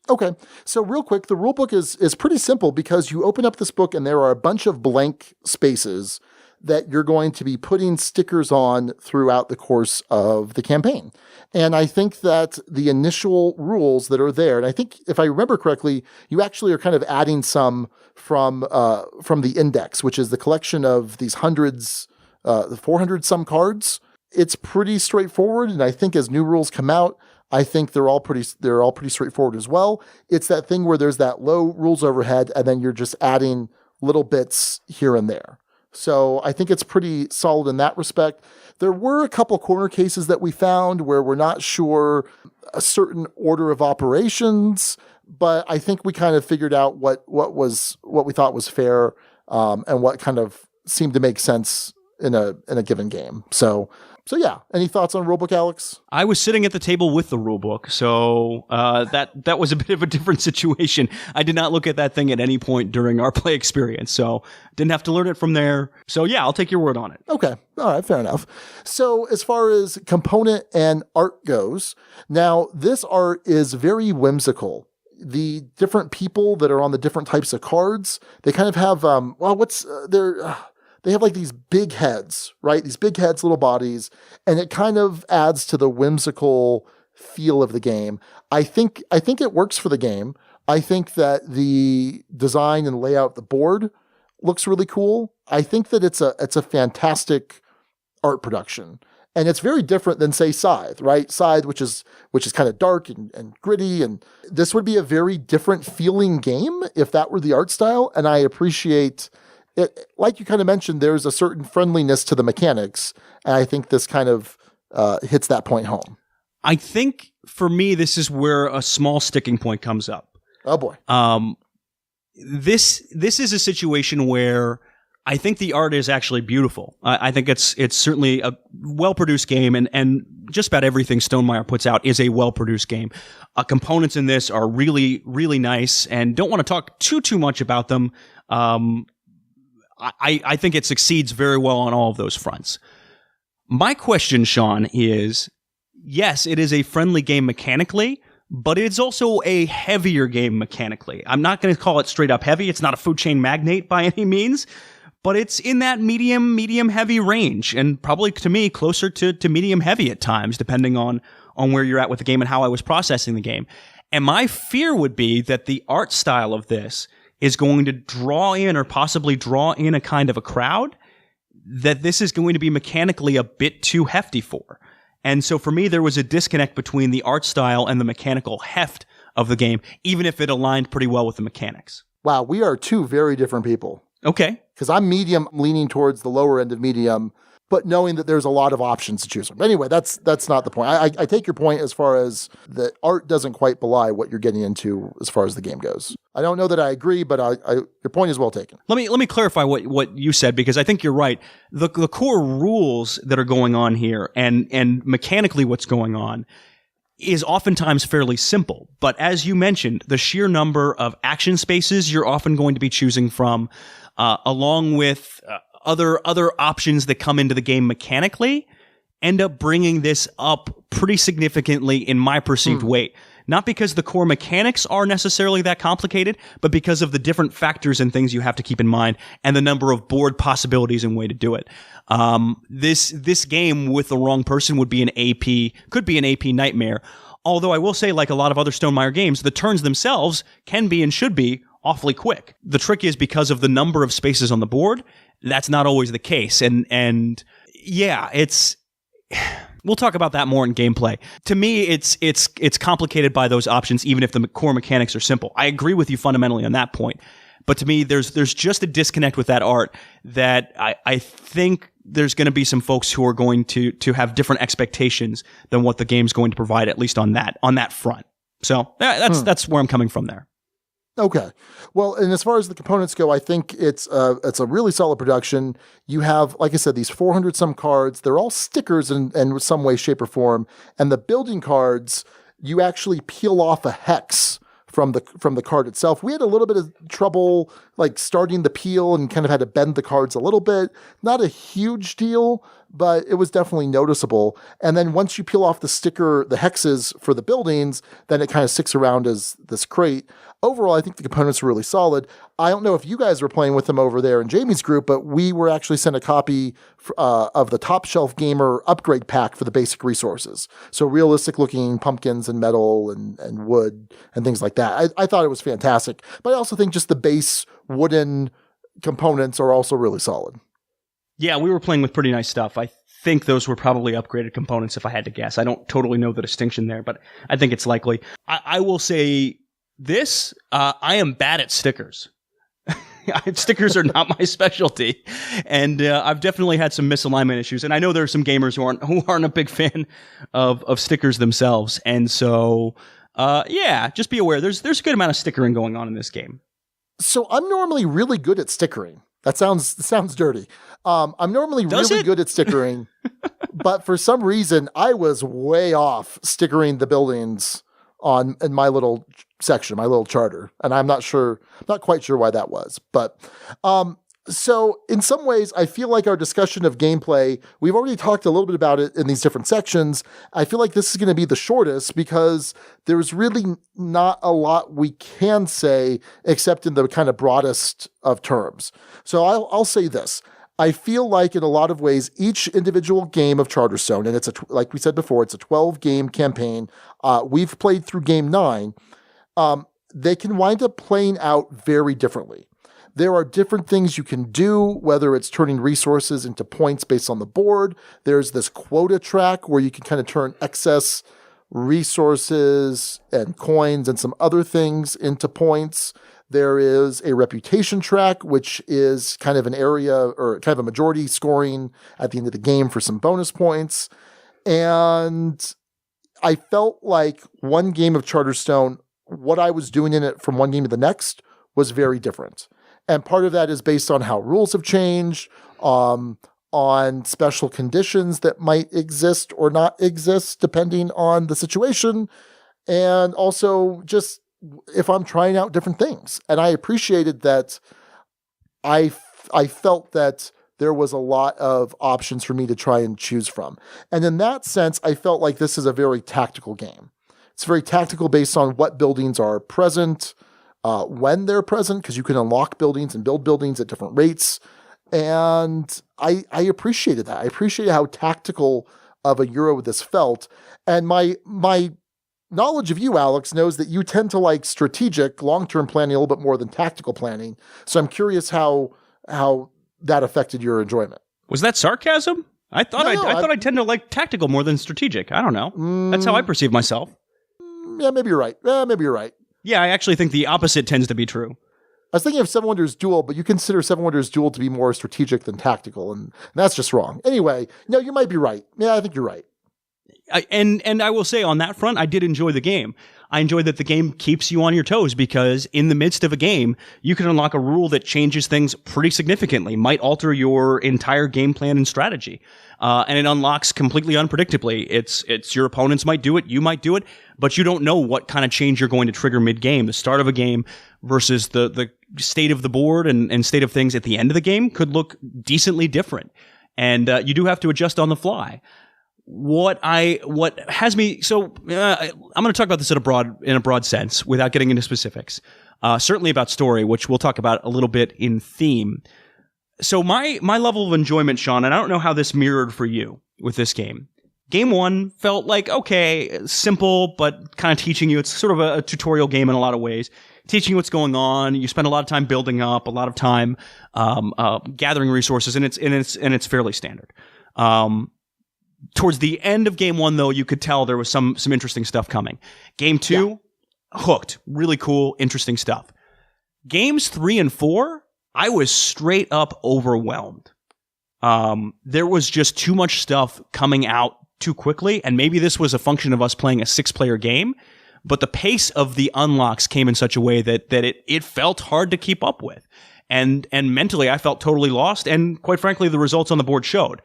Okay, so real quick, the rule book is pretty simple because you open up this book and there are a bunch of blank spaces that you're going to be putting stickers on throughout the course of the campaign. And I think that the initial rules that are there, and I think if I remember correctly, you actually are kind of adding some from the index, which is the collection of these hundreds, the 400 some cards. It's pretty straightforward, and I think as new rules come out, I think they're all pretty straightforward as well. It's that thing where there's that low rules overhead, and then you're just adding little bits here and there. So I think it's pretty solid in that respect. There were a couple corner cases that we found where we're not sure a certain order of operations, but I think we kind of figured out what we thought was fair, and what kind of seemed to make sense in a given game. So yeah, any thoughts on rulebook, Alex? I was sitting at the table with the rulebook, so that was a bit of a different situation. I did not look at that thing at any point during our play experience, so didn't have to learn it from there. So yeah, I'll take your word on it. Okay, all right, fair enough. So as far as component and art goes, now this art is very whimsical. The different people that are on the different types of cards, they kind of have they have like these big heads, right? These big heads, little bodies, and it kind of adds to the whimsical feel of the game. I think it works for the game. I think that the design and layout of the board looks really cool. I think that it's a fantastic art production. And it's very different than, say, Scythe, right? Scythe, which is kind of dark and gritty, and this would be a very different feeling game if that were the art style, and I appreciate it. Like you kind of mentioned, there's a certain friendliness to the mechanics, and I think this kind of hits that point home. I think, for me, this is where a small sticking point comes up. Oh, boy. This is a situation where I think the art is actually beautiful. I think it's certainly a well-produced game, and just about everything Stonemaier puts out is a well-produced game. Components in this are really, really nice, and don't want to talk too much about them. I think it succeeds very well on all of those fronts. My question, Sean, is, yes, it is a friendly game mechanically, but it's also a heavier game mechanically. I'm not going to call it straight up heavy. It's not a food chain magnate by any means, but it's in that medium heavy range, and probably to me closer to medium heavy at times, depending on where you're at with the game and how I was processing the game. And my fear would be that the art style of this is going to draw in or possibly draw in a kind of a crowd that this is going to be mechanically a bit too hefty for. And so for me, there was a disconnect between the art style and the mechanical heft of the game, even if it aligned pretty well with the mechanics. Wow, we are two very different people. Okay. Because I'm medium, leaning towards the lower end of medium, but knowing that there's a lot of options to choose from. Anyway, that's not the point. I take your point as far as the art doesn't quite belie what you're getting into as far as the game goes. I don't know that I agree, but your point is well taken. Let me clarify what you said, because I think you're right. The core rules that are going on here and mechanically what's going on is oftentimes fairly simple. But as you mentioned, the sheer number of action spaces you're often going to be choosing from, along with other options that come into the game mechanically, end up bringing this up pretty significantly in my perceived weight. Not because the core mechanics are necessarily that complicated, but because of the different factors and things you have to keep in mind and the number of board possibilities and way to do it. This game with the wrong person could be an AP nightmare. Although I will say, like a lot of other Stonemaier games, the turns themselves can be and should be awfully quick. The trick is, because of the number of spaces on the board, that's not always the case. And yeah, we'll talk about that more in gameplay. To me, it's complicated by those options, even if the core mechanics are simple. I agree with you fundamentally on that point. But to me, there's just a disconnect with that art that I think there's going to be some folks who are going to have different expectations than what the game's going to provide, at least on that front. So that's where I'm coming from there. Okay. Well, and as far as the components go, I think it's a really solid production. You have, like I said, these 400 some cards. They're all stickers in some way, shape, or form. And the building cards, you actually peel off a hex from the card itself. We had a little bit of trouble like starting the peel and kind of had to bend the cards a little bit. Not a huge deal, but it was definitely noticeable. And then once you peel off the sticker, the hexes for the buildings, then it kind of sticks around as this crate. Overall, I think the components are really solid. I don't know if you guys were playing with them over there in Jamie's group, but we were actually sent a copy of the Top Shelf Gamer upgrade pack for the basic resources. So realistic looking pumpkins and metal and wood and things like that. I thought it was fantastic, but I also think just the base wooden components are also really solid. Yeah, we were playing with pretty nice stuff. I think those were probably upgraded components if I had to guess. I don't totally know the distinction there, but I think it's likely. I will say this, I am bad at stickers. Stickers are not my specialty, and I've definitely had some misalignment issues. And I know there are some gamers who aren't a big fan of stickers themselves, and so just be aware. There's a good amount of stickering going on in this game. So I'm normally really good at stickering. That sounds dirty. I'm normally really good at stickering, but for some reason I was way off stickering the buildings in my little section, my little charter. And I'm not quite sure why that was. But so in some ways, I feel like our discussion of gameplay, we've already talked a little bit about it in these different sections. I feel like this is going to be the shortest because there's really not a lot we can say except in the kind of broadest of terms. So I'll say this. I feel like in a lot of ways, each individual game of Charterstone, and it's like we said before, it's a 12-game campaign. We've played through game 9. They can wind up playing out very differently. There are different things you can do, whether it's turning resources into points based on the board. There's this quota track where you can kind of turn excess resources and coins and some other things into points. There is a reputation track, which is kind of an area or kind of a majority scoring at the end of the game for some bonus points. And I felt like one game of Charterstone, what I was doing in it from one game to the next was very different. And part of that is based on how rules have changed, on special conditions that might exist or not exist depending on the situation, and also just if I'm trying out different things. And I appreciated that I felt that there was a lot of options for me to try and choose from. And in that sense, I felt like this is a very tactical game. It's very tactical based on what buildings are present, when they're present, because you can unlock buildings and build buildings at different rates. And I appreciated that. I appreciated how tactical of a Euro this felt. And my knowledge of you, Alex, knows that you tend to like strategic long-term planning a little bit more than tactical planning. So I'm curious how that affected your enjoyment. Was that sarcasm? I thought I tend to like tactical more than strategic. I don't know. That's how I perceive myself. Yeah, maybe you're right. Yeah, I actually think the opposite tends to be true. I was thinking of Seven Wonders Duel, but you consider Seven Wonders Duel to be more strategic than tactical, and that's just wrong. Anyway, no, you might be right. Yeah, I think you're right. And I will say on that front, I did enjoy the game. I enjoyed that the game keeps you on your toes because in the midst of a game, you can unlock a rule that changes things pretty significantly, might alter your entire game plan and strategy. And it unlocks completely unpredictably. It's your opponents might do it, you might do it, but you don't know what kind of change you're going to trigger mid-game. The start of a game versus the state of the board and state of things at the end of the game could look decently different. And you do have to adjust on the fly. What has me I'm going to talk about this in a broad sense without getting into specifics. Certainly about story, which we'll talk about a little bit in theme. So my level of enjoyment, Sean, and I don't know how this mirrored for you with this game. Game 1 felt like, okay, simple, but kind of teaching you. It's sort of a tutorial game in a lot of ways. Teaching you what's going on. You spend a lot of time building up, a lot of time gathering resources, and it's fairly standard. Towards the end of Game 1, though, you could tell there was some interesting stuff coming. Game 2, hooked. Really cool, interesting stuff. Games 3 and 4, I was straight up overwhelmed. There was just too much stuff coming out too quickly, and maybe this was a function of us playing a 6-player game, but the pace of the unlocks came in such a way that it felt hard to keep up with. And mentally, I felt totally lost, and quite frankly, the results on the board showed.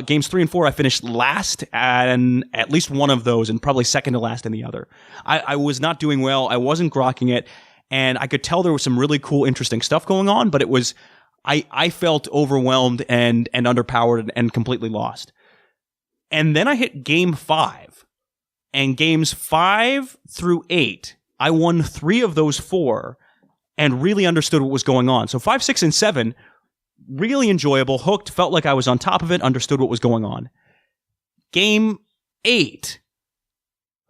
Games 3 and 4, I finished last and at least one of those, and probably second to last in the other. I was not doing well. I wasn't grokking it, and I could tell there was some really cool, interesting stuff going on, but it was I felt overwhelmed and underpowered and completely lost. And then I hit Game 5, and Games 5 through 8, I won 3 of those 4 and really understood what was going on. So 5, 6, and 7, really enjoyable, hooked, felt like I was on top of it, understood what was going on. Game 8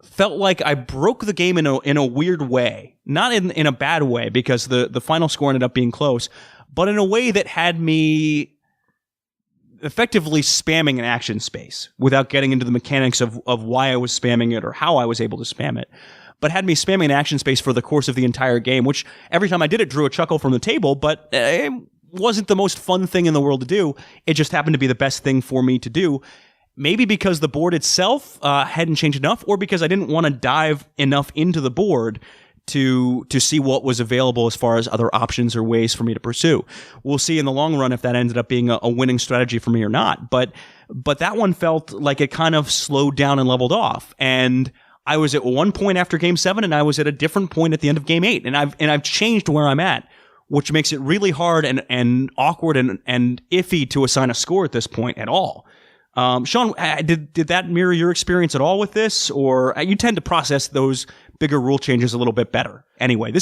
felt like I broke the game in a weird way. Not in a bad way, because the final score ended up being close, but in a way that had me effectively spamming an action space without getting into the mechanics of why I was spamming it or how I was able to spam it, but had me spamming an action space for the course of the entire game, which every time I did it drew a chuckle from the table, but it wasn't the most fun thing in the world to do. It just happened to be the best thing for me to do. Maybe because the board itself hadn't changed enough, or because I didn't want to dive enough into the board to see what was available as far as other options or ways for me to pursue. We'll see in the long run if that ended up being a winning strategy for me or not. But that one felt like it kind of slowed down and leveled off. And I was at one point after Game 7, and I was at a different point at the end of Game 8. And I've changed where I'm at, which makes it really hard and awkward and iffy to assign a score at this point at all. Sean, did that mirror your experience at all with this, or you tend to process those bigger rule changes a little bit better? Anyway,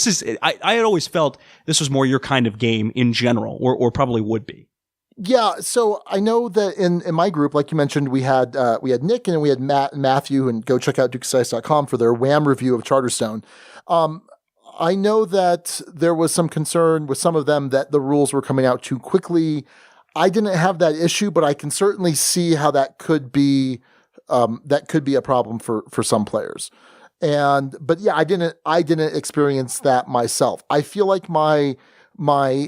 I had always felt this was more your kind of game in general, or probably would be. Yeah, so I know that in my group, like you mentioned, we had Nick and we had Matt and Matthew, and go check out dukesdice.com for their Wham review of Charterstone. I know that there was some concern with some of them that the rules were coming out too quickly. I didn't have that issue, but I can certainly see how that could be a problem for some players. But yeah, I didn't experience that myself. I feel like my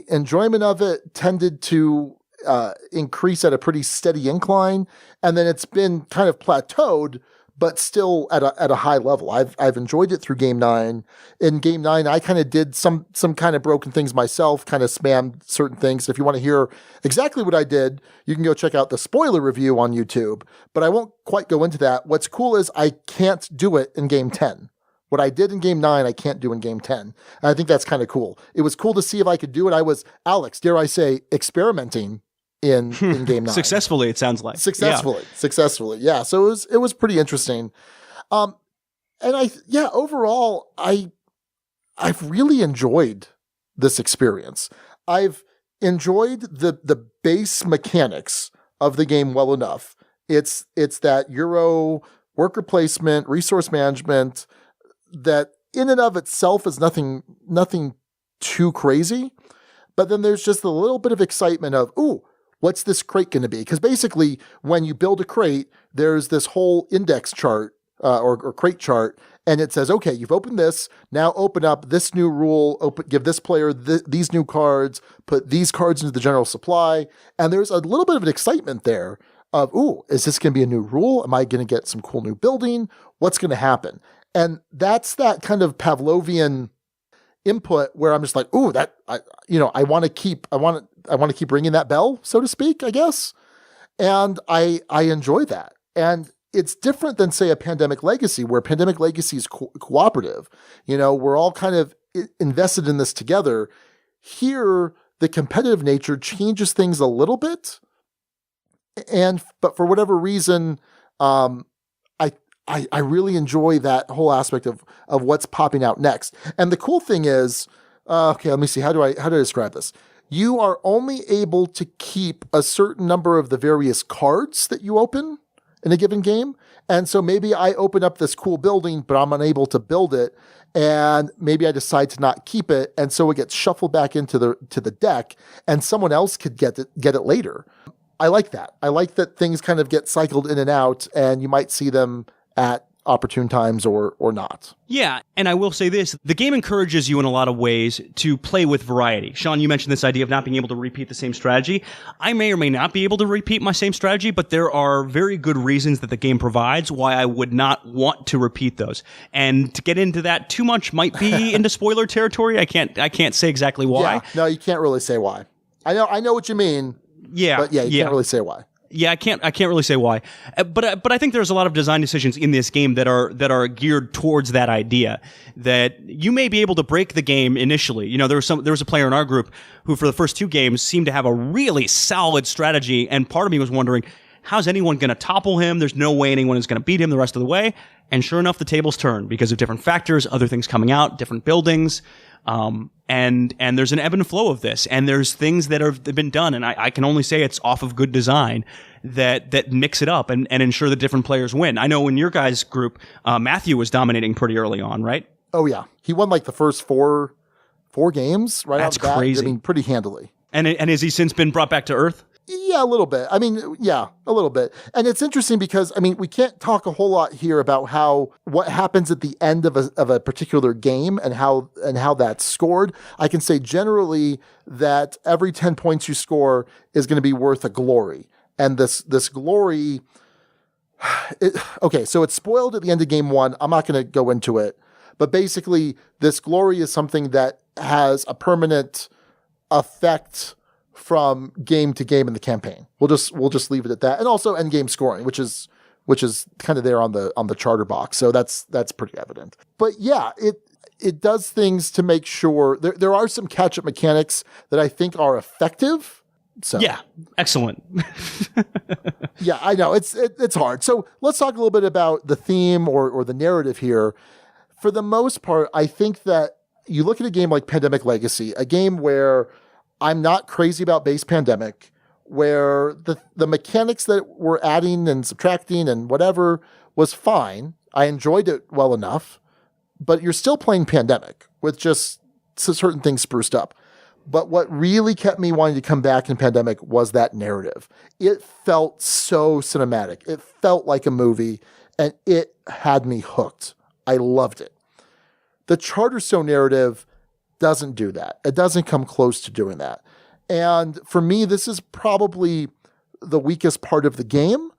enjoyment of it tended to increase at a pretty steady incline, and then it's been kind of plateaued, but still at a high level. I've enjoyed it through Game 9. In Game 9, I kind of did some kind of broken things myself, kind of spammed certain things. If you want to hear exactly what I did, you can go check out the spoiler review on YouTube, but I won't quite go into that. What's cool is I can't do it in Game 10. What I did in Game 9, I can't do in Game 10. And I think that's kind of cool. It was cool to see if I could do it. I was, Alex, dare I say, experimenting in Game 9. Successfully, it sounds like. Successfully. Yeah. So it was pretty interesting. Overall, I've really enjoyed this experience. I've enjoyed the base mechanics of the game well enough. It's that Euro worker placement, resource management that in and of itself is nothing too crazy. But then there's just a little bit of excitement of, ooh, what's this crate going to be? Because basically, when you build a crate, there's this whole index chart or crate chart, and it says, okay, you've opened this, now open up this new rule, give this player these new cards, put these cards into the general supply, and there's a little bit of an excitement there of, ooh, is this going to be a new rule? Am I going to get some cool new building? What's going to happen? And that's that kind of Pavlovian input where I'm just like, ooh, I want to keep ringing that bell, so to speak, I guess. And I enjoy that. And it's different than, say, a Pandemic Legacy, where Pandemic Legacy is cooperative. We're all kind of invested in this together. Here, the competitive nature changes things a little bit. But for whatever reason, I really enjoy that whole aspect of what's popping out next. And the cool thing is, okay, let me see. How do I describe this? You are only able to keep a certain number of the various cards that you open in a given game. And so maybe I open up this cool building, but I'm unable to build it. And maybe I decide to not keep it. And so it gets shuffled back into the deck, and someone else could get it later. I like that. I like that things kind of get cycled in and out, and you might see them at opportune times or not. Yeah, and I will say this, the game encourages you in a lot of ways to play with variety. Sean, you mentioned this idea of not being able to repeat the same strategy. I may or may not be able to repeat my same strategy, but there are very good reasons that the game provides why I would not want to repeat those. And to get into that too much might be into spoiler territory. I can't say exactly why. Yeah, no, you can't really say why. I know what you mean. Yeah, but you can't really say why. Yeah, I can't really say why, but I think there's a lot of design decisions in this game that are geared towards that idea that you may be able to break the game initially. You know, there was a player in our group who for the first 2 games seemed to have a really solid strategy, and part of me was wondering, how's anyone going to topple him? There's no way anyone is going to beat him the rest of the way. And sure enough, the tables turn because of different factors, other things coming out, different buildings. And there's an ebb and flow of this, and there's things that have been done, and I can only say it's off of good design that mix it up and ensure that different players win. I know in your guys' group, Matthew was dominating pretty early on, right? Oh yeah, he won like the first four games right That's out of the bat. crazy. I mean, pretty handily. And has he since been brought back to earth? Yeah, a little bit. I mean, yeah, a little bit. And it's interesting because, I mean, we can't talk a whole lot here about what happens at the end of a particular game and how that's scored. I can say generally that every 10 points you score is going to be worth a glory. And this glory, okay, so it's spoiled at the end of game 1. I'm not going to go into it. But basically, this glory is something that has a permanent effect from game to game in the campaign. We'll just leave it at that. And also end game scoring, which is kind of there on the charter box. So that's pretty evident. But yeah, it does things to make sure there are some catch-up mechanics that I think are effective. So yeah, excellent. Yeah, I know it's hard. So let's talk a little bit about the theme or the narrative here. For the most part, I think that you look at a game like Pandemic Legacy, a game where I'm not crazy about base Pandemic, where the mechanics that we're adding and subtracting and whatever was fine. I enjoyed it well enough, but you're still playing Pandemic with just certain things spruced up. But what really kept me wanting to come back in Pandemic was that narrative. It felt so cinematic. It felt like a movie, and it had me hooked. I loved it. The Charterstone narrative doesn't do that. It doesn't come close to doing that. And for me, this is probably the weakest part of the game.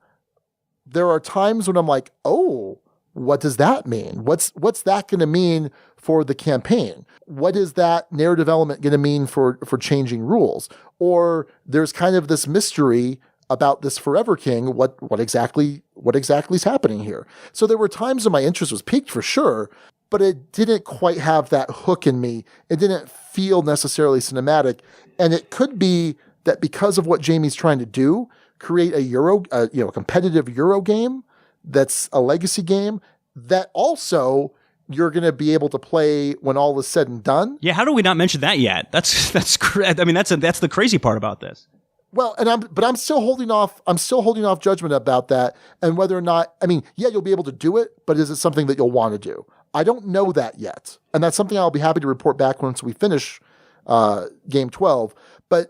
There are times when I'm like, oh, what does that mean? What's that going to mean for the campaign? What is that narrative element going to mean for changing rules? Or there's kind of this mystery about this Forever King. What exactly is happening here? So there were times when my interest was piqued for sure, but it didn't quite have that hook in me. It didn't feel necessarily cinematic. And it could be that because of what Jamie's trying to do, create a competitive Euro game that's a legacy game that also you're going to be able to play when all is said and done. Yeah, how do we not mention that yet? That's I mean, that's the crazy part about this. Well, I'm still holding off. I'm still holding off judgment about that and whether or not. I mean, yeah, you'll be able to do it, but is it something that you'll want to do? I don't know that yet, and that's something I'll be happy to report back once we finish Game 12. But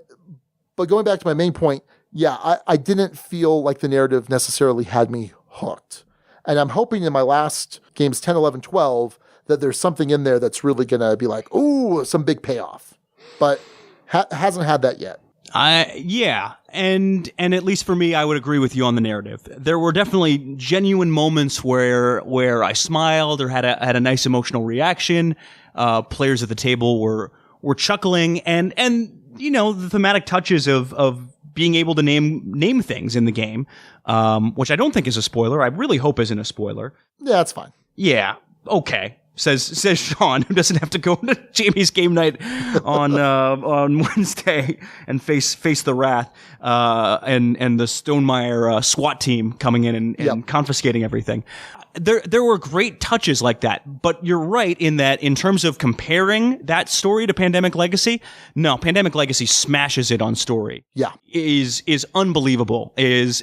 going back to my main point, yeah, I didn't feel like the narrative necessarily had me hooked, and I'm hoping in my last games 10, 11, 12 that there's something in there that's really going to be like, ooh, some big payoff, but hasn't had that yet. Yeah, and at least for me, I would agree with you on the narrative. There were definitely genuine moments where I smiled or had a nice emotional reaction. Players at the table were chuckling, and you know, the thematic touches of being able to name things in the game, which I don't think is a spoiler. I really hope isn't a spoiler. Yeah, that's fine. Yeah, okay. Says Sean, who doesn't have to go to Jamie's game night on Wednesday and face the wrath and the Stonemaier SWAT team coming in and confiscating everything. There were great touches like that, but you're right in that in terms of comparing that story to Pandemic Legacy, no, Pandemic Legacy smashes it on story. Yeah, is unbelievable. And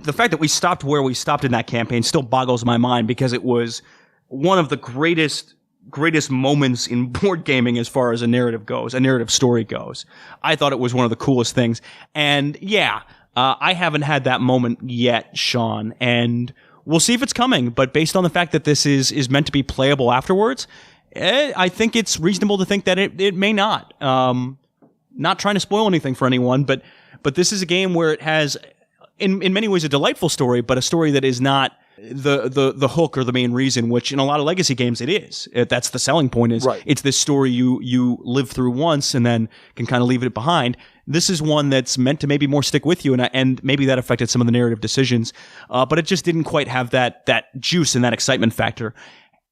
the fact that we stopped where we stopped in that campaign still boggles my mind because it was one of the greatest moments in board gaming as far as a narrative story goes. I thought it was one of the coolest things. And yeah, I haven't had that moment yet, Sean. And we'll see if it's coming. But based on the fact that this is meant to be playable afterwards, I think it's reasonable to think that it may not. Not trying to spoil anything for anyone, but this is a game where it has, in many ways, a delightful story, but a story that is not the hook or the main reason, which in a lot of legacy games it is. That's the selling point, is It's this story you live through once and then can kind of leave it behind. This is one that's meant to maybe more stick with you, and maybe that affected some of the narrative decisions, but it just didn't quite have that juice and that excitement factor.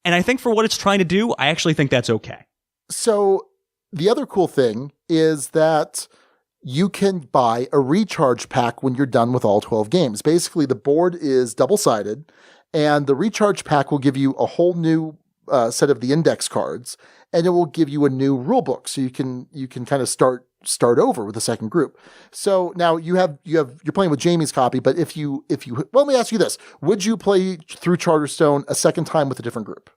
And I think for what it's trying to do, I actually think that's okay. So the other cool thing is that you can buy a recharge pack when you're done with all 12 games. Basically, the board is double-sided, and the recharge pack will give you a whole new set of the index cards, and it will give you a new rule book, so you can kind of start over with a second group. So now you're playing with Jamie's copy, but if you well, let me ask you this: would you play through Charterstone a second time with a different group?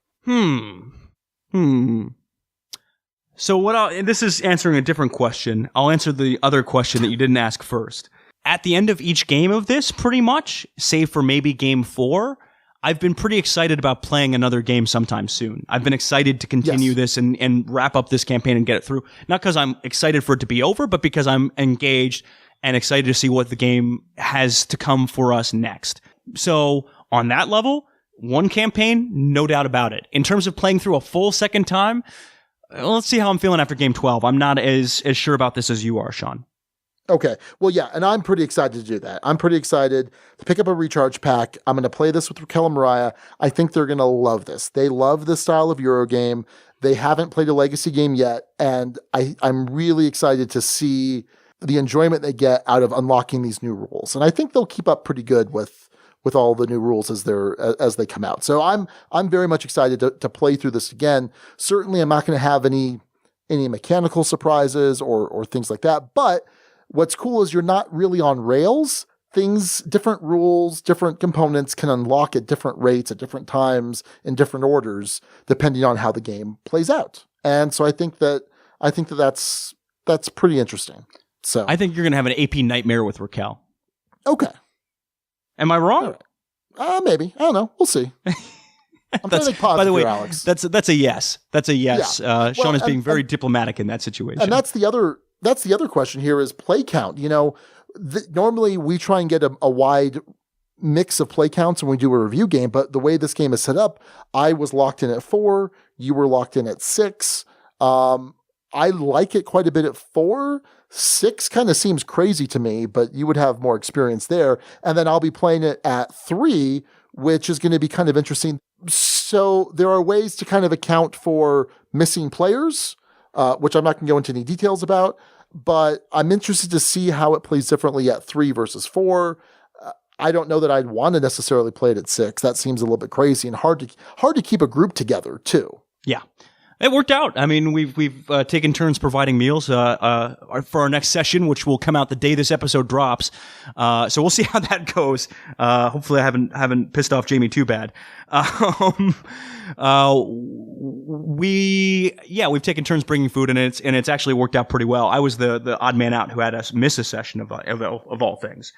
So and this is answering a different question. I'll answer the other question that you didn't ask first. At the end of each game of this, pretty much, save for maybe game 4, I've been pretty excited about playing another game sometime soon. I've been excited to continue this and wrap up this campaign and get it through. Not because I'm excited for it to be over, but because I'm engaged and excited to see what the game has to come for us next. So on that level, one campaign, no doubt about it. In terms of playing through a full second time, let's see how I'm feeling after game 12. I'm not as sure about this as you are, Sean. Okay. Well, yeah, and I'm pretty excited to do that. I'm pretty excited to pick up a recharge pack. I'm going to play this with Raquel and Mariah. I think they're going to love this. They love this style of Eurogame. They haven't played a legacy game yet, and I'm really excited to see the enjoyment they get out of unlocking these new rules. And I think they'll keep up pretty good with all the new rules as they come out. So I'm very much excited to play through this again. Certainly I'm not going to have any mechanical surprises or things like that. But what's cool is you're not really on rails. Different rules, different components can unlock at different rates at different times in different orders, depending on how the game plays out. And so I think that's pretty interesting. So I think you're going to have an AP nightmare with Raquel. Okay. Am I wrong? Right. Maybe. I don't know. We'll see. I'm trying to think positive, by the way, here, Alex. That's a yes. That's a yes. Yeah. Sean is being very diplomatic in that situation. And that's the other question here is play count. Normally we try and get a wide mix of play counts when we do a review game, but the way this game is set up, I was locked in at 4. You were locked in at 6. I like it quite a bit at 4. 6 kind of seems crazy to me, but you would have more experience there. And then I'll be playing it at 3, which is going to be kind of interesting. So there are ways to kind of account for missing players, which I'm not going to go into any details about, but I'm interested to see how it plays differently at 3 versus 4. I don't know that I'd want to necessarily play it at 6. That seems a little bit crazy and hard to keep a group together too. Yeah. It worked out. I mean, we've taken turns providing meals for our next session, which will come out the day this episode drops. So we'll see how that goes. Hopefully, I haven't pissed off Jamie too bad. We've taken turns bringing food, and it's actually worked out pretty well. I was the odd man out who had us miss a session of all things.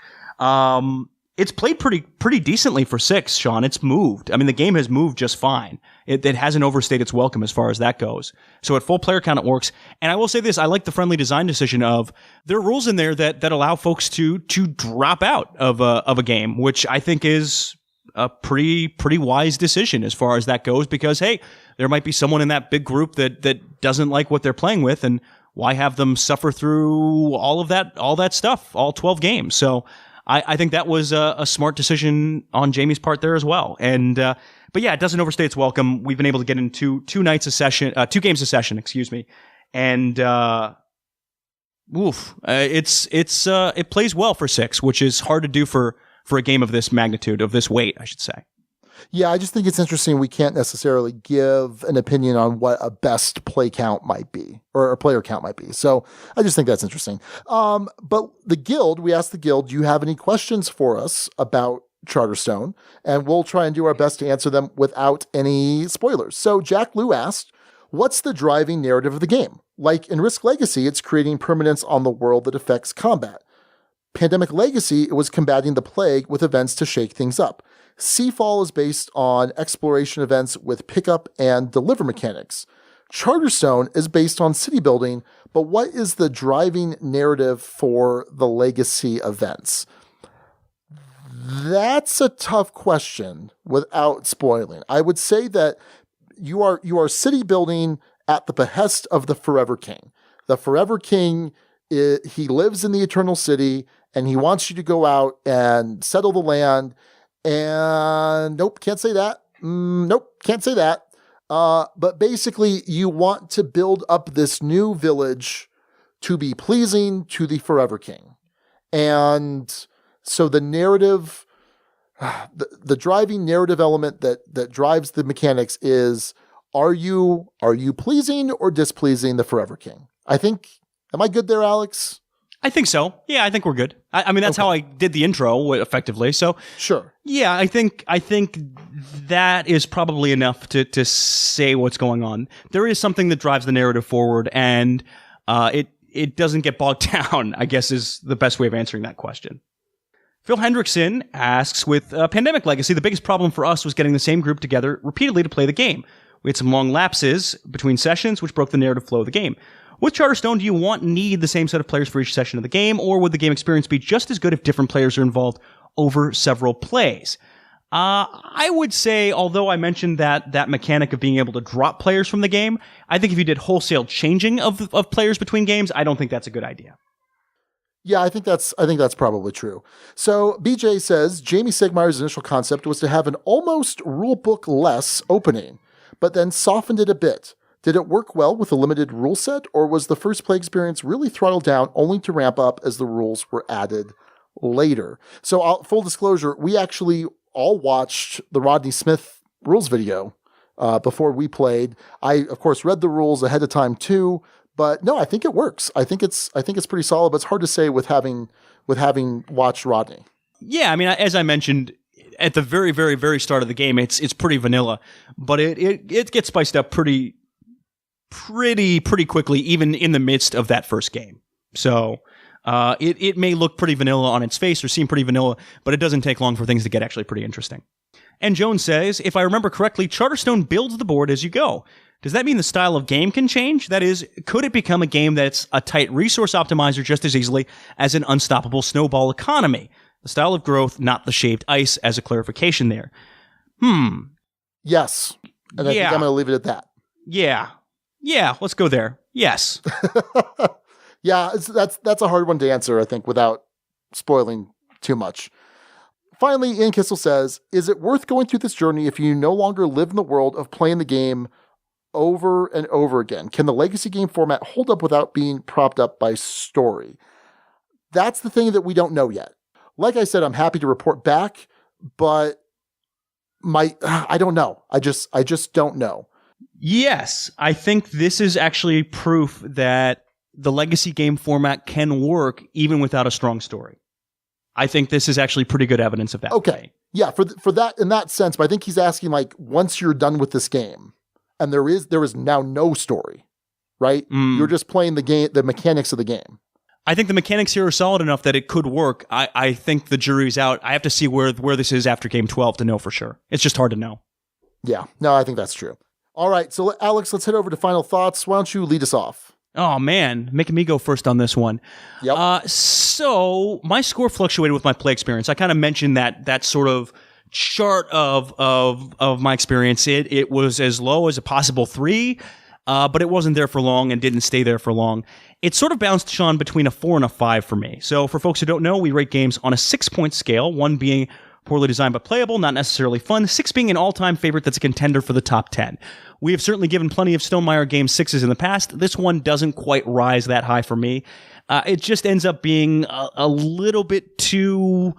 It's played pretty decently for 6, Sean. It's moved. I mean, the game has moved just fine. It hasn't overstayed its welcome as far as that goes. So at full player count, it works. And I will say this, I like the friendly design decision of there are rules in there that allow folks to drop out of a game, which I think is a pretty wise decision as far as that goes, because, hey, there might be someone in that big group that doesn't like what they're playing with, and why have them suffer through all that stuff, all 12 games. So I think that was a smart decision on Jamie's part there as well. And but yeah, it doesn't overstay its welcome. We've been able to get into 2 games a session, and it plays well for 6, which is hard to do for a game of this magnitude, of this weight, I should say. Yeah, I just think it's interesting. We can't necessarily give an opinion on what a best play count might be, or a player count might be. So I just think that's interesting. But the guild, we asked the guild, do you have any questions for us about Charterstone? And we'll try and do our best to answer them without any spoilers. So Jack Lou asked, what's the driving narrative of the game? Like in Risk Legacy, it's creating permanence on the world that affects combat. Pandemic Legacy, it was combating the plague with events to shake things up. Seafall is based on exploration events with pickup and deliver mechanics. Charterstone is based on city building, but what is the driving narrative for the legacy events? That's a tough question without spoiling. I would say that you are city building at the behest of the Forever King. The Forever King, he lives in the Eternal City, and he wants you to go out and settle the land. And nope, can't say that. But basically, you want to build up this new village to be pleasing to the Forever King. And so the narrative, the driving narrative element that drives the mechanics is, are you pleasing or displeasing the Forever King? I think, am I good there, Alex? I think so. Yeah, I think we're good. I mean, that's how I did the intro effectively. So sure. Yeah, I think that is probably enough to say what's going on. There is something that drives the narrative forward, and it doesn't get bogged down, I guess, is the best way of answering that question. Phil Hendrickson asks, with Pandemic Legacy, the biggest problem for us was getting the same group together repeatedly to play the game. We had some long lapses between sessions, which broke the narrative flow of the game. With Charterstone, do you need the same set of players for each session of the game, or would the game experience be just as good if different players are involved over several plays? I would say, although I mentioned that mechanic of being able to drop players from the game, I think if you did wholesale changing of players between games, I don't think that's a good idea. Yeah, I think that's probably true. So BJ says Jamie Segmeier's initial concept was to have an almost rulebook-less opening, but then softened it a bit. Did it work well with a limited rule set, or was the first play experience really throttled down only to ramp up as the rules were added later? So full disclosure, we actually all watched the Rodney Smith rules video before we played. I, of course, read the rules ahead of time too, but no, I think it works. I think it's pretty solid, but it's hard to say with having watched Rodney. Yeah, I mean, as I mentioned at the very, very, very start of the game, it's pretty vanilla, but it gets spiced up pretty quickly, even in the midst of that first game. So it may look pretty vanilla on its face or seem pretty vanilla, but it doesn't take long for things to get actually pretty interesting. And Jones says, if I remember correctly, Charterstone builds the board as you go. Does that mean the style of game can change? That is, could it become a game that's a tight resource optimizer just as easily as an unstoppable snowball economy? The style of growth, not the shaved ice, as a clarification there. Yes. And I think I'm going to leave it at that. Yeah, let's go there. Yes. Yeah, that's a hard one to answer, I think, without spoiling too much. Finally, Ian Kissel says, is it worth going through this journey if you no longer live in the world of playing the game over and over again? Can the legacy game format hold up without being propped up by story? That's the thing that we don't know yet. Like I said, I'm happy to report back, but I don't know. I just don't know. Yes, I think this is actually proof that the legacy game format can work even without a strong story. I think this is actually pretty good evidence of that. Okay. Yeah, for that, in that sense, but I think he's asking, like, once you're done with this game and there is now no story, right? You're just playing the game, the mechanics of the game. I think the mechanics here are solid enough that it could work. I think the jury's out. I have to see where this is after game 12 to know for sure. It's just hard to know. Yeah, no, I think that's true. All right, so Alex, let's head over to final thoughts. Why don't you lead us off? Oh, man, making me go first on this one. Yep. So my score fluctuated with my play experience. I kind of mentioned that sort of chart of my experience. It was as low as a possible 3, but it wasn't there for long and didn't stay there for long. It sort of bounced, Sean, between a 4 and a 5 for me. So for folks who don't know, we rate games on a 6-point scale, 1 being poorly designed but playable, not necessarily fun, 6 being an all-time favorite that's a contender for the top 10. We have certainly given plenty of Stonemaier Games 6s in the past. This one doesn't quite rise that high for me. It just ends up being a little bit too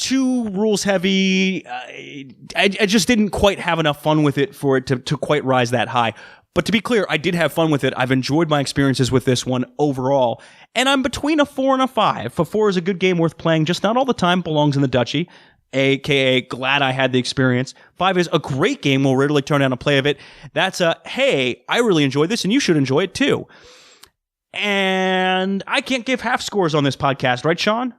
rules heavy. I just didn't quite have enough fun with it for it to quite rise that high. But to be clear, I did have fun with it. I've enjoyed my experiences with this one overall. And I'm between a 4 and a 5. A 4 is a good game worth playing, just not all the time belongs in the Duchy. AKA, glad I had the experience. 5 is a great game. We'll rarely turn down a play of it. That's a, hey, I really enjoyed this and you should enjoy it too. And I can't give half scores on this podcast, right, Sean?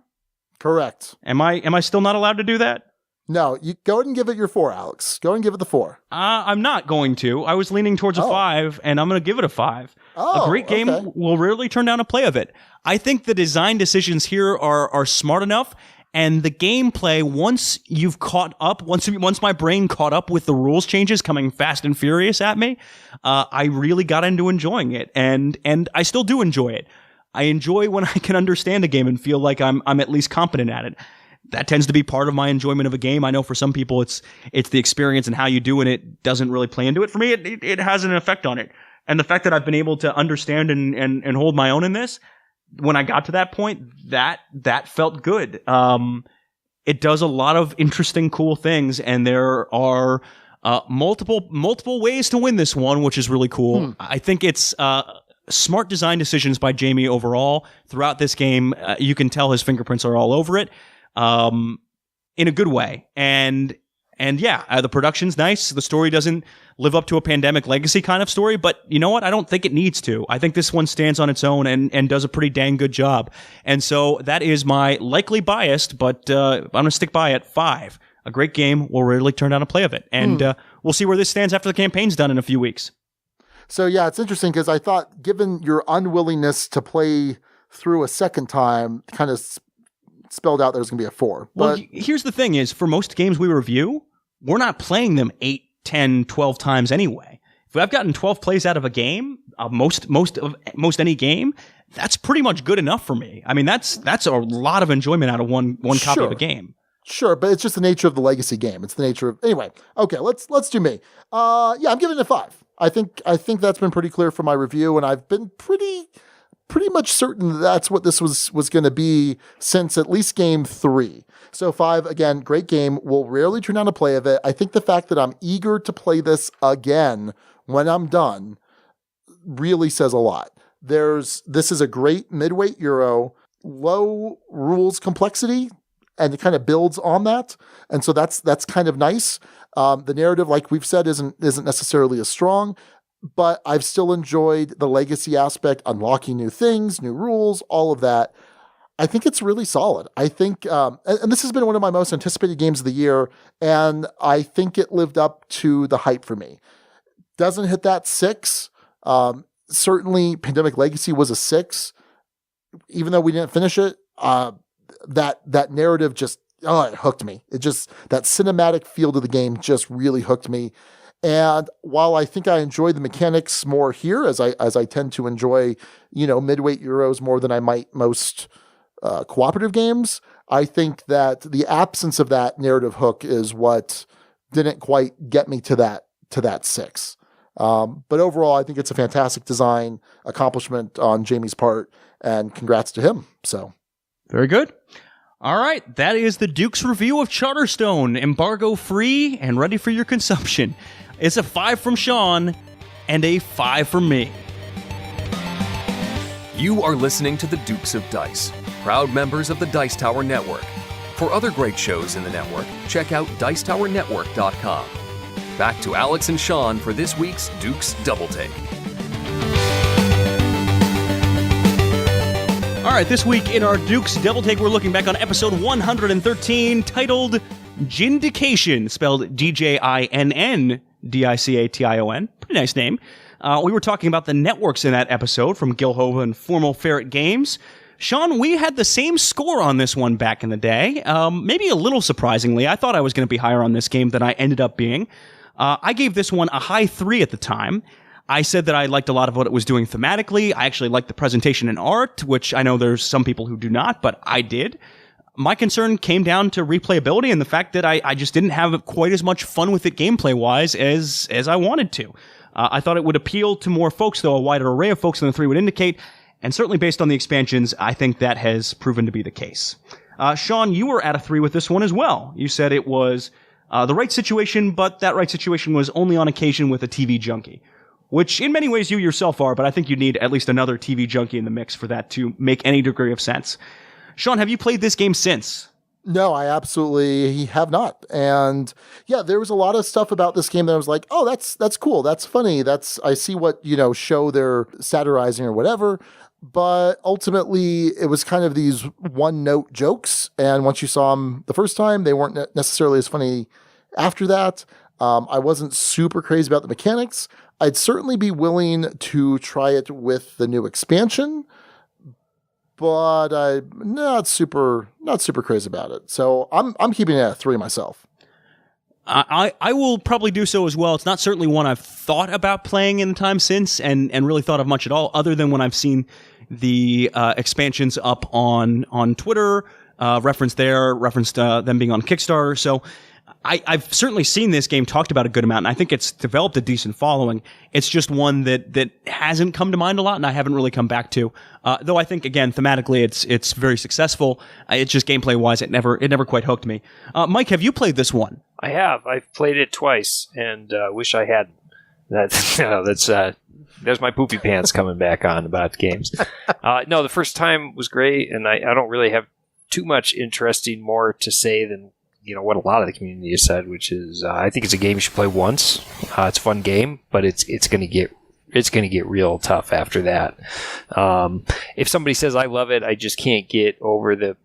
Correct. Am I still not allowed to do that? No, you go ahead and give it your 4, Alex. Go ahead and give it the 4. I'm not going to. I was leaning towards a 5, and I'm going to give it a 5. A great game will rarely turn down a play of it. I think the design decisions here are smart enough, and the gameplay, once you've caught up, once my brain caught up with the rules changes coming fast and furious at me, I really got into enjoying it, and I still do enjoy it. I enjoy when I can understand a game and feel like I'm at least competent at it. That tends to be part of my enjoyment of a game. I know for some people it's the experience and how you do, and it doesn't really play into it. For me, it has an effect on it. And the fact that I've been able to understand and hold my own in this, when I got to that point, that felt good. It does a lot of interesting, cool things, and there are multiple ways to win this one, which is really cool. I think it's smart design decisions by Jamie overall throughout this game. You can tell his fingerprints are all over it. In a good way. And yeah, the production's nice. The story doesn't live up to a Pandemic Legacy kind of story, but you know what? I don't think it needs to. I think this one stands on its own and does a pretty dang good job. And so that is my likely biased, but I'm going to stick by it, 5. A great game will rarely turn down a play of it. And we'll see where this stands after the campaign's done in a few weeks. So yeah, it's interesting because I thought, given your unwillingness to play through a second time, kind of spelled out there's going to be a 4. Well, here's the thing is, for most games we review, we're not playing them 8, 10, 12 times anyway. If I've gotten 12 plays out of a game, most any game, that's pretty much good enough for me. I mean, that's a lot of enjoyment out of one copy of a game. Sure, but it's just the nature of the legacy game. It's the nature of... Anyway, okay, let's do me. Yeah, I'm giving it a 5. I think that's been pretty clear from my review, and I've been pretty much certain that's what this was going to be since at least game 3. So 5, again, great game. Will rarely turn down a play of it. I think the fact that I'm eager to play this again when I'm done really says a lot. This is a great midweight Euro, low rules complexity, and it kind of builds on that. And so that's kind of nice. The narrative, like we've said, isn't necessarily as strong, but I've still enjoyed the legacy aspect, unlocking new things, new rules, all of that. I think it's really solid. I think, and this has been one of my most anticipated games of the year, and I think it lived up to the hype for me. Doesn't hit that 6. Certainly, Pandemic Legacy was a 6. Even though we didn't finish it, that narrative just, it hooked me. It just, that cinematic feel to the game just really hooked me. And while I think I enjoy the mechanics more here, as I tend to enjoy, midweight Euros more than I might most cooperative games, I think that the absence of that narrative hook is what didn't quite get me to that 6. But overall, I think it's a fantastic design accomplishment on Jamie's part, and congrats to him. So, very good. All right, that is the Duke's review of Charterstone, embargo-free and ready for your consumption. It's a 5 from Sean and a 5 from me. You are listening to the Dukes of Dice, proud members of the Dice Tower Network. For other great shows in the network, check out dicetowernetwork.com. Back to Alex and Sean for this week's Dukes Double-Take. All right, this week in our Dukes Double-Take, we're looking back on episode 113, titled Gindication, spelled DJINNDICATION. Pretty nice name. We were talking about the networks in that episode from Gilhova and Formal Ferret Games. Sean, we had the same score on this one back in the day. Maybe a little surprisingly. I thought I was going to be higher on this game than I ended up being. I gave this one a high 3 at the time. I said that I liked a lot of what it was doing thematically. I actually liked the presentation and art, which I know there's some people who do not, but I did. My concern came down to replayability and the fact that I just didn't have quite as much fun with it gameplay-wise as I wanted to. I thought it would appeal to more folks, though a wider array of folks than the 3 would indicate, and certainly based on the expansions, I think that has proven to be the case. Sean, you were at a 3 with this one as well. You said it was the right situation, but that right situation was only on occasion with a TV junkie. Which in many ways you yourself are, but I think you need at least another TV junkie in the mix for that to make any degree of sense. Sean, have you played this game since? No, I absolutely have not. And yeah, there was a lot of stuff about this game that I was like, oh, that's cool. That's funny. I see what, show they're satirizing or whatever. but ultimately it was kind of these one-note jokes, and once you saw them the first time, they weren't necessarily as funny after that. I wasn't super crazy about the mechanics. I'd certainly be willing to try it with the new expansion, but I'm not super crazy about it. So I'm keeping it at 3 myself. I will probably do so as well. It's not certainly one I've thought about playing in the time since and really thought of much at all, other than when I've seen the expansions up on Twitter, referenced them being on Kickstarter. So I've certainly seen this game talked about a good amount, and I think it's developed a decent following. It's just one that hasn't come to mind a lot, and I haven't really come back to. Though I think, again, thematically, it's very successful. It's just gameplay-wise, it never quite hooked me. Mike, have you played this one? I have. I've played it twice, and wish I hadn't. There's my poopy pants coming back on about games. No, the first time was great, and I don't really have too much interesting more to say than what a lot of the community has said, which is I think it's a game you should play once. It's a fun game, but it's going to get real tough after that. If somebody says I love it, I just can't get over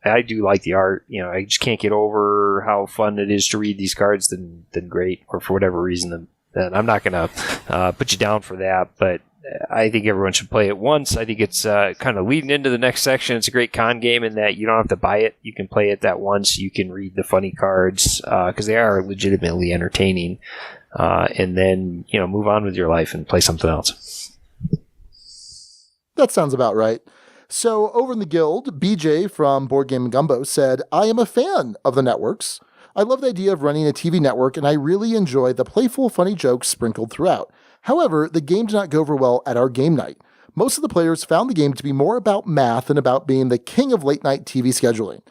I do like the art. I just can't get over how fun it is to read these cards. Then great, or for whatever reason, then I'm not going to put you down for that. But I think everyone should play it once. I think it's kind of leading into the next section. It's a great con game in that you don't have to buy it. You can play it that once. You can read the funny cards because they are legitimately entertaining. And then, move on with your life and play something else. That sounds about right. So over in the guild, BJ from Board Game Gumbo said, I am a fan of the networks. I love the idea of running a TV network, and I really enjoy the playful, funny jokes sprinkled throughout. However, the game did not go over well at our game night. Most of the players found the game to be more about math than about being the king of late-night TV scheduling.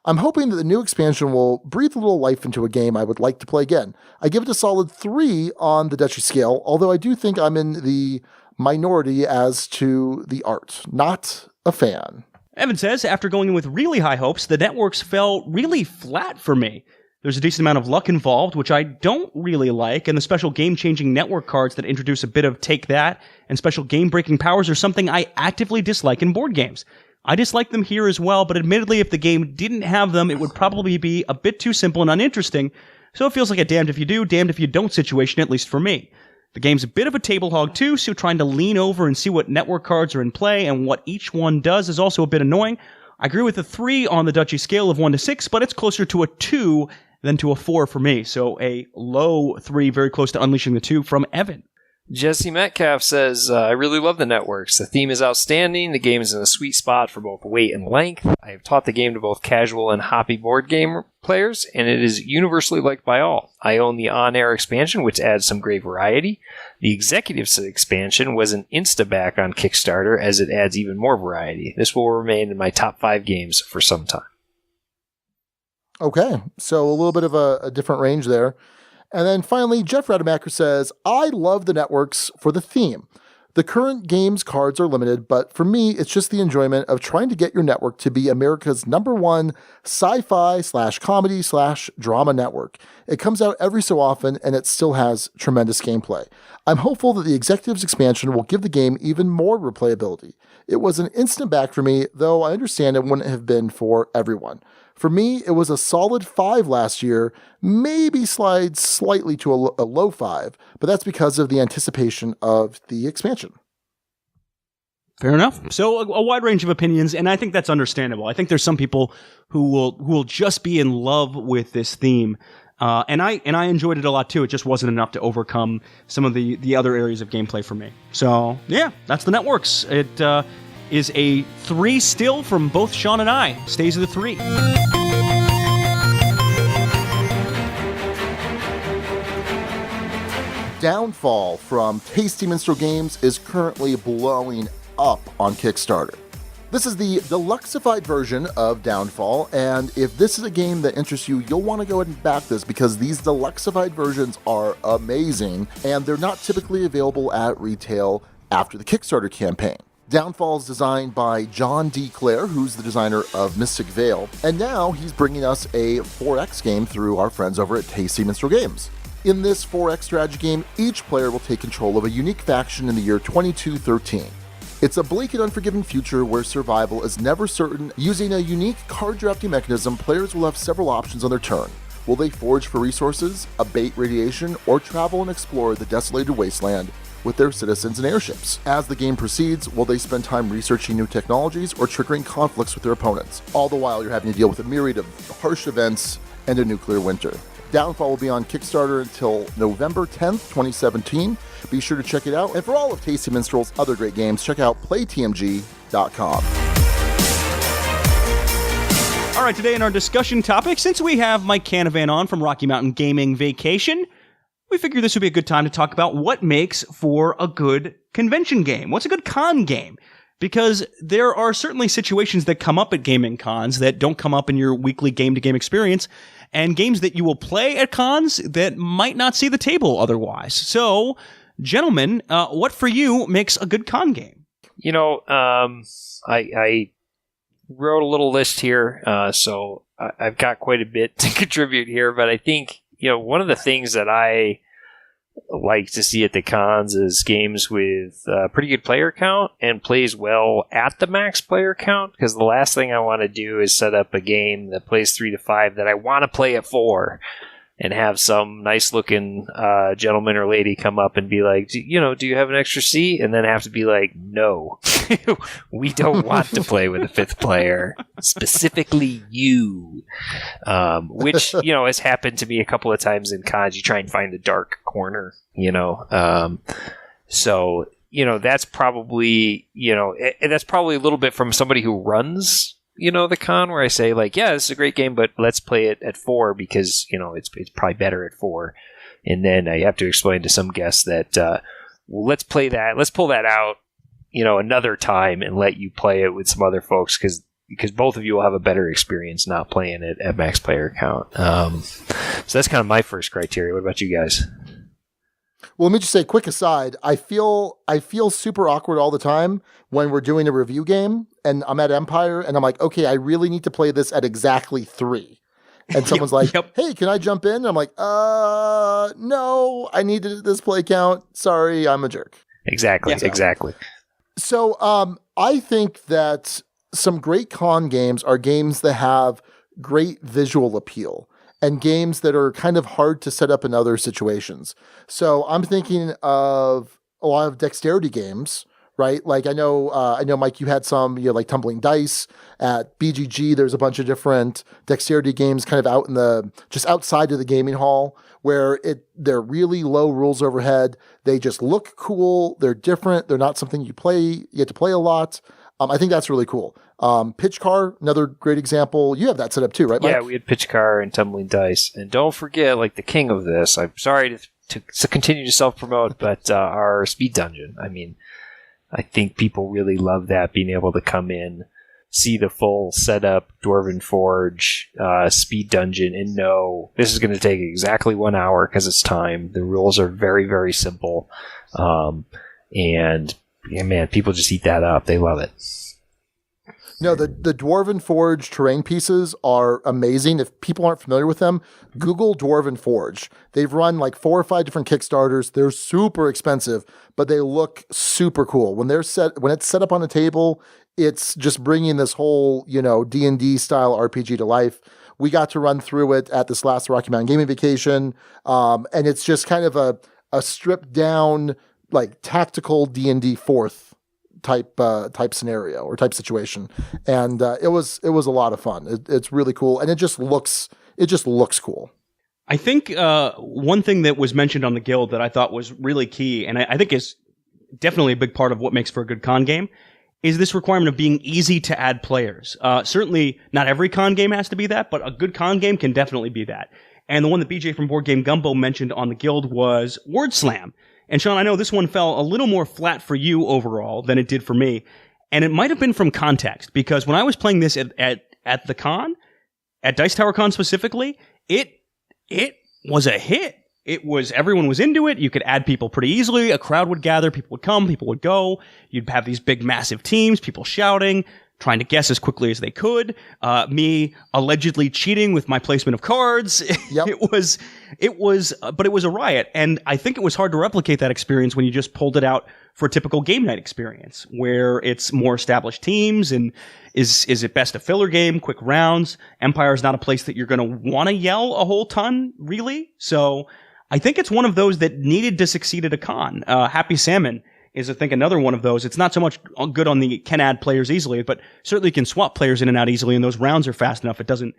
I'm hoping that the new expansion will breathe a little life into a game I would like to play again. I give it a solid 3 on the Dutchy scale, although I do think I'm in the minority as to the art. Not a fan. Evan says, after going in with really high hopes, the networks fell really flat for me. There's a decent amount of luck involved, which I don't really like, and the special game-changing network cards that introduce a bit of take that and special game-breaking powers are something I actively dislike in board games. I dislike them here as well, but admittedly, if the game didn't have them, it would probably be a bit too simple and uninteresting, so it feels like a damned if you do, damned if you don't situation, at least for me. The game's a bit of a table hog too, so trying to lean over and see what network cards are in play and what each one does is also a bit annoying. I agree with a 3 on the Dutchy scale of 1 to 6, but it's closer to a 2 than to a 4 for me, so a low 3, very close to unleashing the 2 from Evan. Jesse Metcalf says, I really love the networks. The theme is outstanding. The game is in a sweet spot for both weight and length. I have taught the game to both casual and hoppy board game players, and it is universally liked by all. I own the on-air expansion, which adds some great variety. The executive expansion was an insta-back on Kickstarter, as it adds even more variety. This will remain in my top 5 games for some time. Okay, so a little bit of a different range there. And then finally, Jeff Rademacher says, I love the networks for the theme. The current game's cards are limited, but for me, it's just the enjoyment of trying to get your network to be America's #1 sci-fi/comedy/drama network. It comes out every so often, and it still has tremendous gameplay. I'm hopeful that the Executives expansion will give the game even more replayability. It was an instant back for me, though I understand it wouldn't have been for everyone. For me, it was a solid 5 last year, maybe slides slightly to a low 5, but that's because of the anticipation of the expansion. Fair enough. So a wide range of opinions, and I think that's understandable. I think there's some people who will just be in love with this theme, and I enjoyed it a lot too. It just wasn't enough to overcome some of the other areas of gameplay for me. So yeah, that's the networks. It is a 3 still from both Sean and I. Stays at a 3. Downfall from Tasty Minstrel Games is currently blowing up on Kickstarter. This is the deluxeified version of Downfall, and if this is a game that interests you, you'll want to go ahead and back this because these deluxeified versions are amazing, and they're not typically available at retail after the Kickstarter campaign. Downfall is designed by John D. Clare, who's the designer of Mystic Vale, and now he's bringing us a 4X game through our friends over at Tasty Minstrel Games. In this 4X strategy game, each player will take control of a unique faction in the year 2213. It's a bleak and unforgiving future where survival is never certain. Using a unique card drafting mechanism, players will have several options on their turn. Will they forage for resources, abate radiation, or travel and explore the desolated wasteland with their citizens and airships? As the game proceeds, will they spend time researching new technologies or triggering conflicts with their opponents? All the while, you're having to deal with a myriad of harsh events and a nuclear winter. Downfall will be on Kickstarter until November 10th, 2017. Be sure to check it out. And for all of Tasty Minstrel's other great games, check out playtmg.com. All right, today in our discussion topic, since we have Mike Canavan on from Rocky Mountain Gaming Vacation, we figured this would be a good time to talk about what makes for a good convention game. What's a good con game? Because there are certainly situations that come up at gaming cons that don't come up in your weekly game-to-game experience, and games that you will play at cons that might not see the table otherwise. So, gentlemen, what for you makes a good con game? You know, I wrote a little list here, so I've got quite a bit to contribute here, but I think, you know, one of the things that I like to see at the cons is games with a pretty good player count and plays well at the max player count, because the last thing I want to do is set up a game that plays 3 to 5 that I want to play at 4 and have some nice looking gentleman or lady come up and be like, do you have an extra seat? And then have to be like, no, we don't want to play with a 5th player, specifically you. Which, has happened to me a couple of times in cons. You try and find the dark corner, so, that's probably, that's probably a little bit from somebody who runs the con, where I say, like, yeah, this is a great game, but let's play it at 4 because, it's probably better at 4. And then I have to explain to some guests that, let's pull that out, another time and let you play it with some other folks, because both of you will have a better experience not playing it at max player count. So that's kind of my first criteria. What about you guys? Well, let me just say, quick aside, I feel super awkward all the time when we're doing a review game and I'm at Empire and I'm like, okay, I really need to play this at exactly 3. And someone's like, hey, can I jump in? And I'm like, no, I need this play count. Sorry, I'm a jerk. Exactly. So I think that some great con games are games that have great visual appeal and games that are kind of hard to set up in other situations. So I'm thinking of a lot of dexterity games, right? Like I know, Mike, you had some, like Tumbling Dice at BGG. There's a bunch of different dexterity games kind of out in just outside of the gaming hall, where they're really low rules overhead. They just look cool. They're different. They're not something you get to play a lot. I think that's really cool. Pitch Car, another great example. You have that set up too, right, Mike? Yeah, we had Pitch Car and Tumbling Dice. And don't forget, like the king of this, I'm sorry to continue to self-promote, but our Speed Dungeon. I mean, I think people really love that, being able to come in, see the full setup, Dwarven Forge, Speed Dungeon, and know this is going to take exactly 1 hour because it's time. The rules are very, very simple. And yeah, man, people just eat that up. They love it. No, the Dwarven Forge terrain pieces are amazing. If people aren't familiar with them, Google Dwarven Forge. They've run like 4 or 5 different Kickstarters. They're super expensive, but they look super cool. When it's set up on a table, it's just bringing this whole, D&D style RPG to life. We got to run through it at this last Rocky Mountain Gaming Vacation, and it's just kind of a stripped down, like tactical D&D 4th type scenario or type situation, and it was a lot of fun. It's really cool, and it just looks cool. I think one thing that was mentioned on the Guild that I thought was really key, and I think is definitely a big part of what makes for a good con game, is this requirement of being easy to add players. Certainly, not every con game has to be that, but a good con game can definitely be that. And the one that BJ from Board Game Gumbo mentioned on the Guild was Word Slam. And Sean, I know this one fell a little more flat for you overall than it did for me. And it might have been from context, because when I was playing this at the con, at Dice Tower Con specifically, it was a hit. Everyone was into it. You could add people pretty easily. A crowd would gather. People would come. People would go. You'd have these big, massive teams, people shouting. trying to guess as quickly as they could, me allegedly cheating with my placement of cards. Yep. It was a riot. And I think it was hard to replicate that experience when you just pulled it out for a typical game night experience, where it's more established teams and is it best a filler game, quick rounds? Empire is not a place that you're going to want to yell a whole ton, really. So I think it's one of those that needed to succeed at a con. Happy Salmon is, I think, another one of those. It's not so much good on the can add players easily, but certainly can swap players in and out easily, and those rounds are fast enough. It doesn't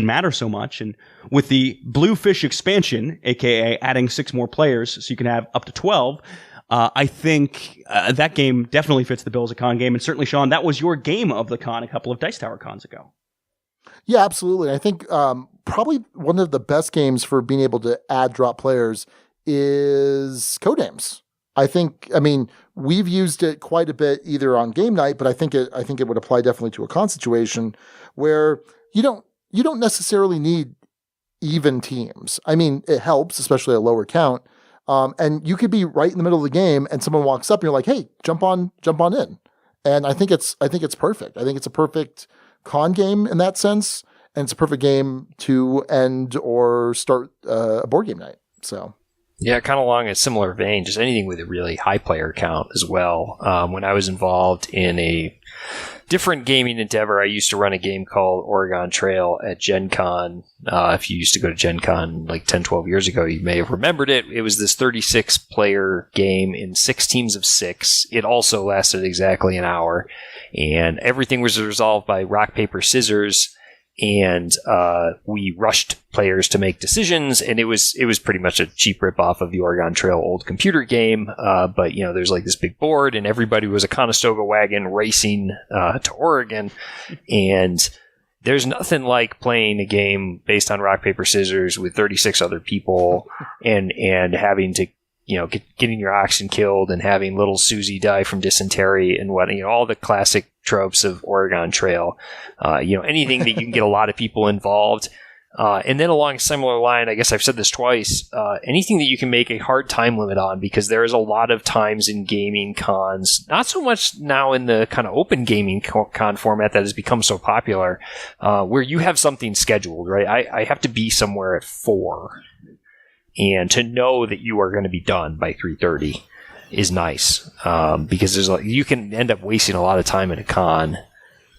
matter so much. And with the Bluefish expansion, aka adding 6 more players, so you can have up to 12, I think that game definitely fits the bill as a con game. And certainly, Sean, that was your game of the con a couple of Dice Tower cons ago. Yeah, absolutely. I think probably one of the best games for being able to add drop players is Codenames. I mean, we've used it quite a bit either on game night, but I think it would apply definitely to a con situation where you don't necessarily need even teams. I mean, it helps, especially at a lower count. And you could be right in the middle of the game and someone walks up and you're like, hey, jump on in. And I think it's perfect. I think it's a perfect con game in that sense. And it's a perfect game to end or start a board game night. So. Yeah, kind of along a similar vein, just anything with a really high player count as well. When I was involved in a different gaming endeavor, I used to run a game called Oregon Trail at Gen Con. If you used to go to Gen Con like 10, 12 years ago, you may have remembered it. It was this 36-player game in 6 teams of 6. It also lasted exactly an hour, and everything was resolved by rock, paper, scissors. And we rushed players to make decisions, and it was pretty much a cheap ripoff of the Oregon Trail old computer game. But there's like this big board, and everybody was a Conestoga wagon racing to Oregon. And there's nothing like playing a game based on rock, paper, scissors with 36 other people, and having to getting your oxen killed and having little Susie die from dysentery and all the classic tropes of Oregon Trail. Anything that you can get a lot of people involved. And then along a similar line, I guess I've said this twice, anything that you can make a hard time limit on, because there is a lot of times in gaming cons, not so much now in the kind of open gaming con format that has become so popular, where you have something scheduled, right? I have to be somewhere at 4. And to know that you are going to be done by 3:30 is nice, because you can end up wasting a lot of time at a con,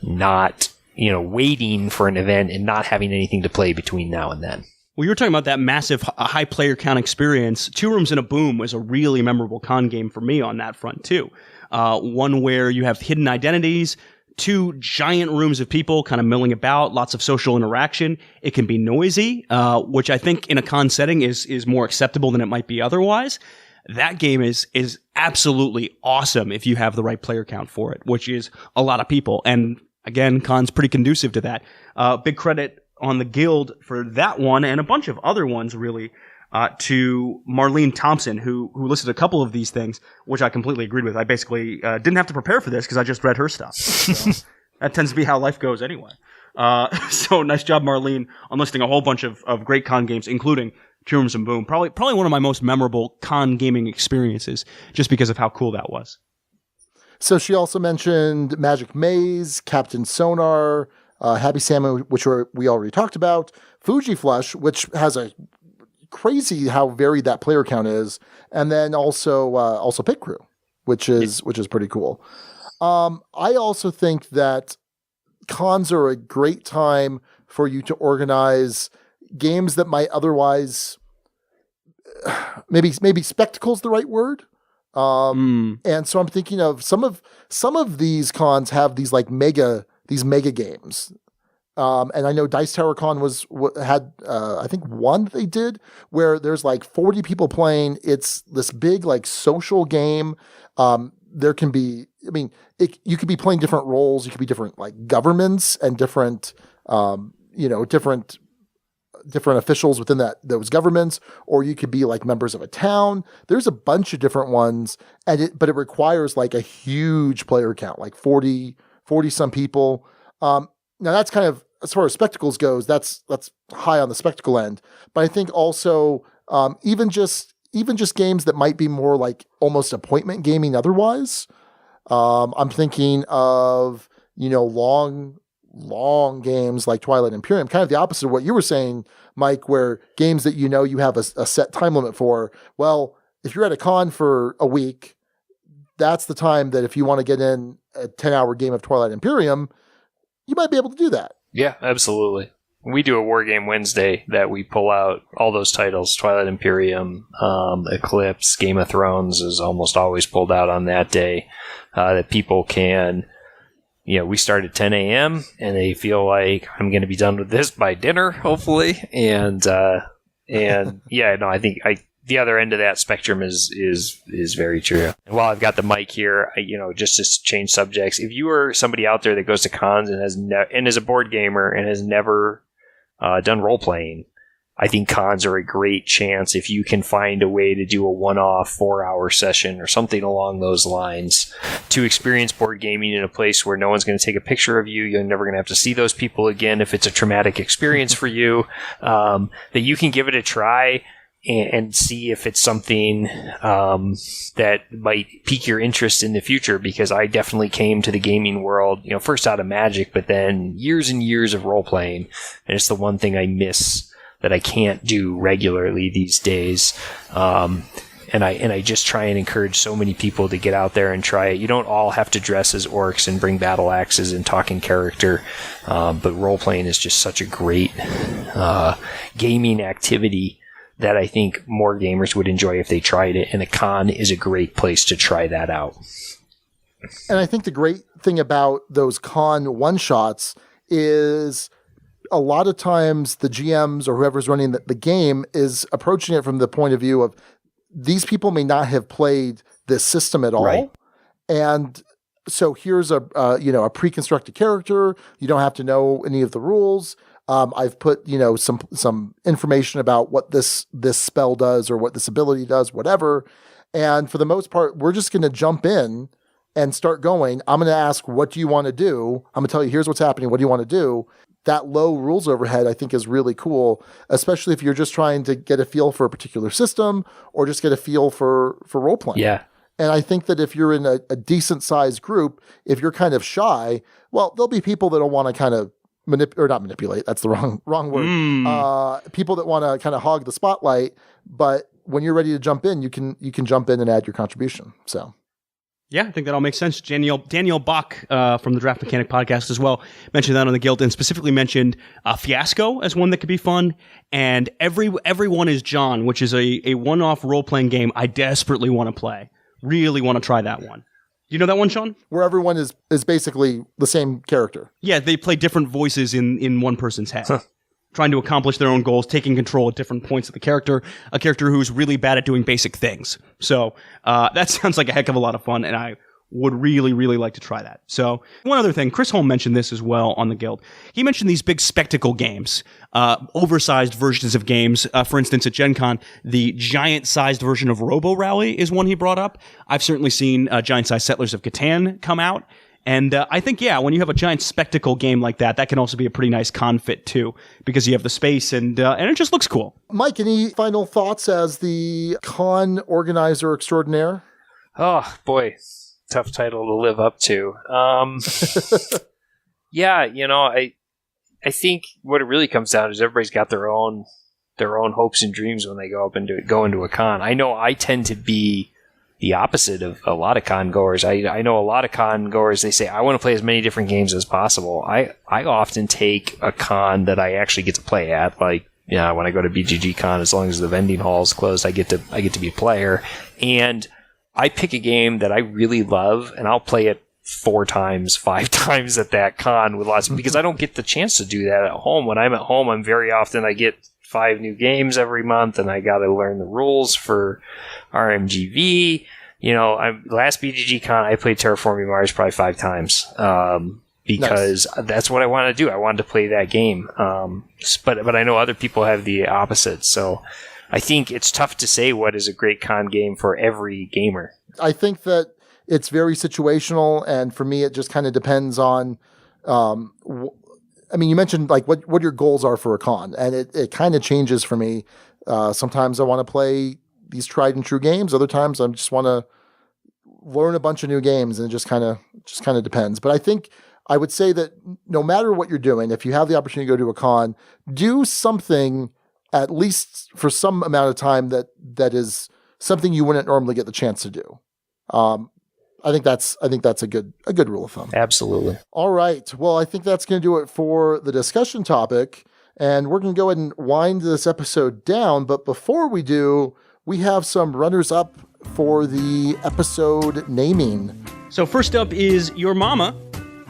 not waiting for an event and not having anything to play between now and then. Well, you were talking about that massive high player count experience. 2 Rooms and a Boom was a really memorable con game for me on that front too. One where you have hidden identities, 2 giant rooms of people kind of milling about, lots of social interaction. It can be noisy, which I think in a con setting is more acceptable than it might be otherwise. That game is absolutely awesome if you have the right player count for it, which is a lot of people. And again, con's pretty conducive to that. Big credit on the guild for that one and a bunch of other ones, really, to Marlene Thompson, who listed a couple of these things, which I completely agreed with. I basically didn't have to prepare for this because I just read her stuff. So that tends to be how life goes anyway. So nice job, Marlene, on listing a whole bunch of great con games, including 2 Rooms and Boom. Probably one of my most memorable con gaming experiences, just because of how cool that was. So she also mentioned Magic Maze, Captain Sonar, Happy Salmon, which we already talked about, Fuji Flush, which has a crazy how varied that player count is, and then also Pit Crew, which is pretty cool. I also think that cons are a great time for you to organize games that might otherwise maybe spectacle's the right word. And so I'm thinking of some of these cons have these mega games. And I know Dice Tower Con had I think one they did where there's 40 people playing. It's this big social game. There can be, you could be playing different roles. You could be different governments and different different officials within those governments, or you could be members of a town. There's a bunch of different ones, but it requires a huge player count, 40 some people. Now that's kind of, as far as spectacles goes, that's high on the spectacle end. But I think also even just games that might be more almost appointment gaming otherwise. I'm thinking of long games like Twilight Imperium, kind of the opposite of what you were saying, Mike, where games that you have a set time limit for. Well, if you're at a con for a week, that's the time that if you want to get in a 10-hour game of Twilight Imperium, you might be able to do that. Yeah, absolutely. We do a War Game Wednesday that we pull out all those titles. Twilight Imperium, Eclipse, Game of Thrones is almost always pulled out on that day, that people can, we start at 10 a.m. and they feel like I'm going to be done with this by dinner, hopefully. And I think the other end of that spectrum is very true. And while I've got the mic here, just to change subjects, if you are somebody out there that goes to cons and is a board gamer and has never done role playing, I think cons are a great chance if you can find a way to do a one-off 4-hour session or something along those lines to experience board gaming in a place where no one's going to take a picture of you. You're never going to have to see those people again if it's a traumatic experience for you, that you can give it a try and see if it's something that might pique your interest in the future, because I definitely came to the gaming world, first out of Magic, but then years and years of role playing, and it's the one thing I miss that I can't do regularly these days. And I just try and encourage so many people to get out there and try it. You don't all have to dress as orcs and bring battle axes and talk in character, but role playing is just such a great gaming activity that I think more gamers would enjoy if they tried it, and a con is a great place to try that out. And I think the great thing about those con one-shots is a lot of times the GMs or whoever's running the game is approaching it from the point of view of these people may not have played this system at all. Right. And so here's a pre-constructed character. You don't have to know any of the rules. I've put, some information about what this spell does or what this ability does, whatever. And for the most part, we're just going to jump in and start going. I'm going to ask, what do you want to do? I'm going to tell you, here's what's happening. What do you want to do? That low rules overhead, I think, is really cool, especially if you're just trying to get a feel for a particular system or just get a feel for role playing. Yeah. And I think that if you're in a decent sized group, if you're kind of shy, well, there'll be people that'll want to kind of not manipulate. That's the wrong word. People that want to kind of hog the spotlight, but when you're ready to jump in, you can jump in and add your contribution. So. Yeah, I think that all makes sense. Daniel Bach from the Draft Mechanic podcast as well mentioned that on the Guild, and specifically mentioned Fiasco as one that could be fun. And Everyone is John, which is a one-off role-playing game I desperately want to play. Really want to try that one. You know that one, Sean? Where everyone is basically the same character. Yeah, they play different voices in one person's head. Trying to accomplish their own goals, taking control at different points of the character, a character who's really bad at doing basic things. So that sounds like a heck of a lot of fun, and I would really, really like to try that. So one other thing, Chris Holm mentioned this as well on the Guild. He mentioned these big spectacle games, oversized versions of games. For instance, at Gen Con, the giant-sized version of Robo Rally is one he brought up. I've certainly seen giant-sized Settlers of Catan come out. And I think, when you have a giant spectacle game like that, that can also be a pretty nice con fit too, because you have the space and it just looks cool. Mike, any final thoughts as the con organizer extraordinaire? Oh, boy. Tough title to live up to. I think what it really comes down to is everybody's got their own hopes and dreams when they go into a con. I know I tend to be the opposite of a lot of con goers. I know a lot of con goers, they say, I want to play as many different games as possible. I often take a con that I actually get to play at, like, when I go to BGG Con, as long as the vending hall is closed, I get to be a player. And I pick a game that I really love, and I'll play it 4 times, 5 times at that con with lots of, because I don't get the chance to do that at home. When I'm at home, I get 5 new games every month, and I got to learn the rules for RMGV. Last BGG Con, I played Terraforming Mars probably 5 times because that's what I wanted to do. I wanted to play that game. But I know other people have the opposite. So I think it's tough to say what is a great con game for every gamer. I think that it's very situational, and for me, it just kind of depends on. You mentioned like what your goals are for a con, and it kind of changes for me. Sometimes I want to play these tried and true games. Other times I just want to learn a bunch of new games, and it just kind of depends. But I think I would say that no matter what you're doing, if you have the opportunity to go to a con, do something at least for some amount of time that is something you wouldn't normally get the chance to do. I think that's a good rule of thumb. Absolutely. All right. Well, I think that's going to do it for the discussion topic, and we're going to go ahead and wind this episode down. But before we do, we have some runners-up for the episode naming. So first up is Your Mama,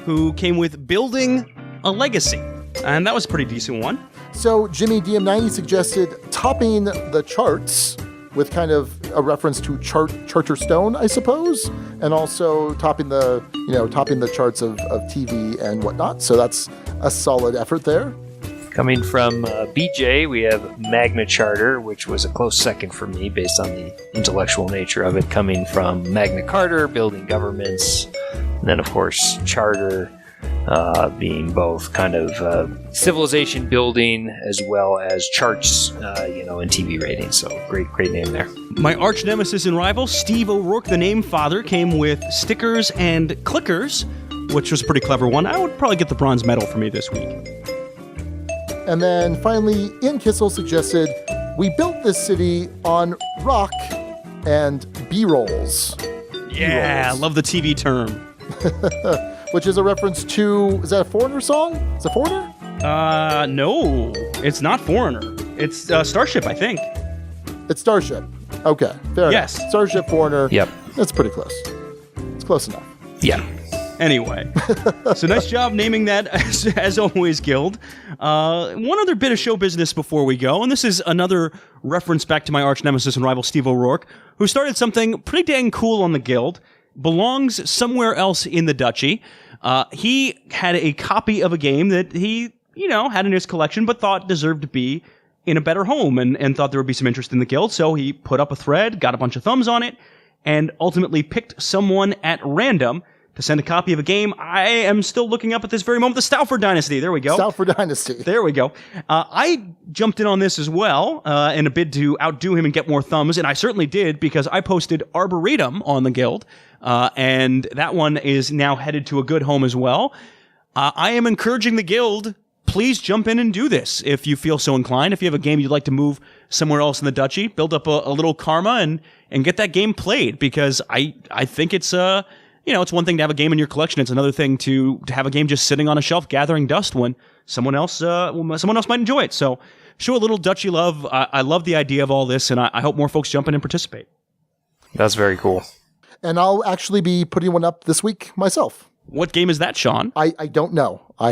who came with Building a Legacy. And that was a pretty decent one. So Jimmy DM90 suggested topping the charts with kind of a reference to Charterstone, I suppose, and also topping the charts of TV and whatnot. So that's a solid effort there. Coming from BJ, we have Magna Charter, which was a close second for me based on the intellectual nature of it, coming from Magna Carta, building governments, and then, of course, Charter being both kind of civilization building as well as charts, and TV ratings. So great name there. My arch nemesis and rival, Steve O'Rourke, the name father, came with Stickers and Clickers, which was a pretty clever one. I would probably get the bronze medal for me this week. And then finally, Ian Kissel suggested, we built this city on rock and B-rolls. Yeah, I love the TV term. Which is a reference to, is that a Foreigner song? Is it Foreigner? No, it's not Foreigner. It's Starship, I think. It's Starship. Okay, fair Yes. enough. Starship, Foreigner. Yep. That's pretty close. It's close enough. Yeah. Anyway, so nice job naming that, as always, Guild. One other bit of show business before we go, and this is another reference back to my arch nemesis and rival Steve O'Rourke, who started something pretty dang cool on the Guild, belongs somewhere else in the Duchy. He had a copy of a game that he, had in his collection, but thought deserved to be in a better home, and thought there would be some interest in the Guild, so he put up a thread, got a bunch of thumbs on it, and ultimately picked someone at random to send a copy of a game I am still looking up at this very moment, the Stouffer Dynasty. There we go. Stouffer Dynasty. There we go. I jumped in on this as well in a bid to outdo him and get more thumbs, and I certainly did because I posted Arboretum on the Guild, and that one is now headed to a good home as well. I am encouraging the Guild, please jump in and do this if you feel so inclined. If you have a game you'd like to move somewhere else in the Duchy, build up a little karma and get that game played, because I think it's it's one thing to have a game in your collection. It's another thing to have a game just sitting on a shelf gathering dust when someone else might enjoy it. So show a little Duchy love. I love the idea of all this, and I hope more folks jump in and participate. That's very cool. And I'll actually be putting one up this week myself. What game is that, Sean? I don't know. I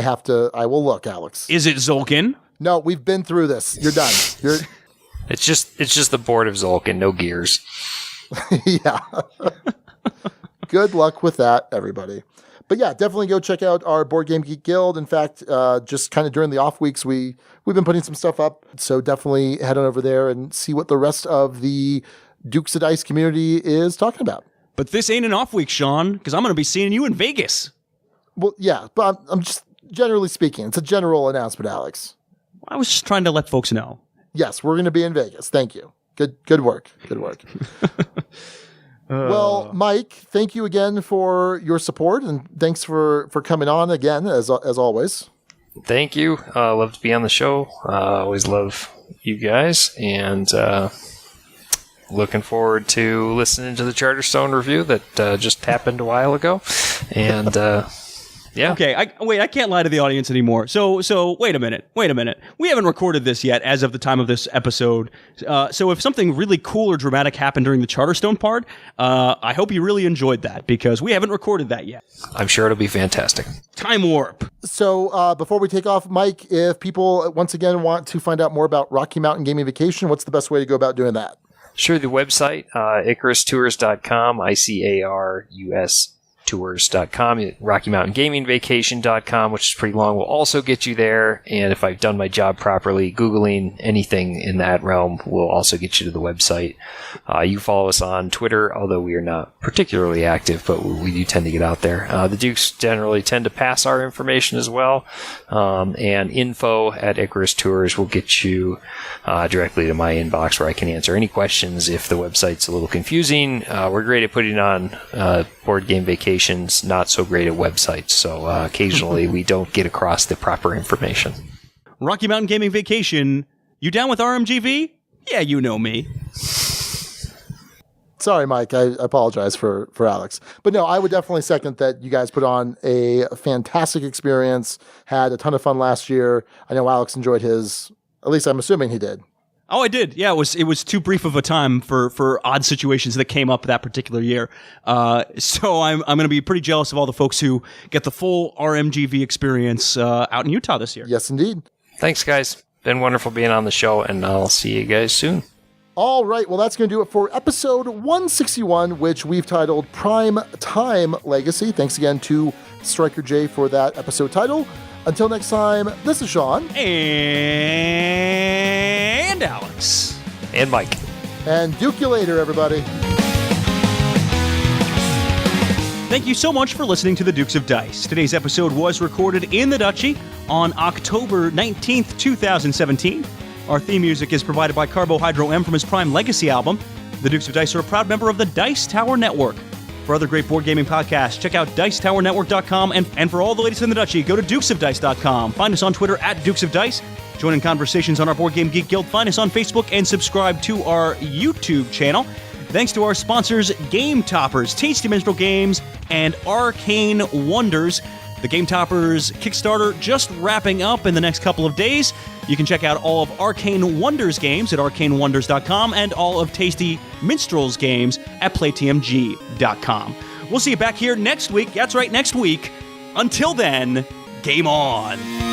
will look, Alex. Is it Zolkin? No, we've been through this. You're done. It's just the board of Zolkin, no gears. Yeah. Good luck with that, everybody. But yeah, definitely go check out our Board Game Geek Guild. In fact, just kind of during the off weeks, we've been putting some stuff up. So definitely head on over there and see what the rest of the Dukes of Dice community is talking about. But this ain't an off week, Sean, because I'm going to be seeing you in Vegas. Well, yeah, but I'm just generally speaking. It's a general announcement, Alex. I was just trying to let folks know. Yes, we're going to be in Vegas. Thank you. Good work. Good work. Well, Mike, thank you again for your support, and thanks for coming on again, as always. Thank you. Love to be on the show. Always love you guys, and looking forward to listening to the Charterstone review that just happened a while ago. And yeah. Okay, I can't lie to the audience anymore. So wait a minute. We haven't recorded this yet as of the time of this episode. So if something really cool or dramatic happened during the Charterstone part, I hope you really enjoyed that, because we haven't recorded that yet. I'm sure it'll be fantastic. Time warp. So before we take off, Mike, if people once again want to find out more about Rocky Mountain Gaming Vacation, what's the best way to go about doing that? Sure, the website, IcarusTours.com, ICARUS tours.com, Rocky Mountain Gaming Vacation.com, which is pretty long, will also get you there. And if I've done my job properly, Googling anything in that realm will also get you to the website. You follow us on Twitter, although we are not particularly active, but we do tend to get out there. The Dukes generally tend to pass our information as well. And info at Icarus Tours will get you directly to my inbox, where I can answer any questions if the website's a little confusing. We're great at putting on Board Game Vacation's not so great at websites, so occasionally we don't get across the proper information. Rocky Mountain Gaming Vacation, you down with RMGV? Yeah, you know me. Sorry, Mike. I apologize for Alex. But no, I would definitely second that you guys put on a fantastic experience, had a ton of fun last year. I know Alex enjoyed his, at least I'm assuming he did. Oh, I did. Yeah, it was too brief of a time for odd situations that came up that particular year. So I'm going to be pretty jealous of all the folks who get the full RMGV experience out in Utah this year. Yes, indeed. Thanks, guys. Been wonderful being on the show, and I'll see you guys soon. All right, well, that's going to do it for episode 161, which we've titled Prime Time Legacy. Thanks again to Striker J for that episode title. Until next time, this is Sean. And Alex. And Mike. And Duke you later, everybody. Thank you so much for listening to the Dukes of Dice. Today's episode was recorded in the Duchy on October 19th, 2017. Our theme music is provided by Carbohydro M from his Prime Legacy album. The Dukes of Dice are a proud member of the Dice Tower Network. For other great board gaming podcasts, check out DicetowerNetwork.com, and for all the latest in the Duchy, go to DukesOfDice.com. Find us on Twitter at Dukes of Dice. Join in conversations on our Board Game Geek Guild. Find us on Facebook and subscribe to our YouTube channel. Thanks to our sponsors, Game Toppers, Tasty Minstrel Games, and Arcane Wonders. The Game Toppers Kickstarter just wrapping up in the next couple of days. You can check out all of Arcane Wonders games at arcanewonders.com and all of Tasty Minstrel's games at playtmg.com. We'll see you back here next week. That's right, next week. Until then, game on.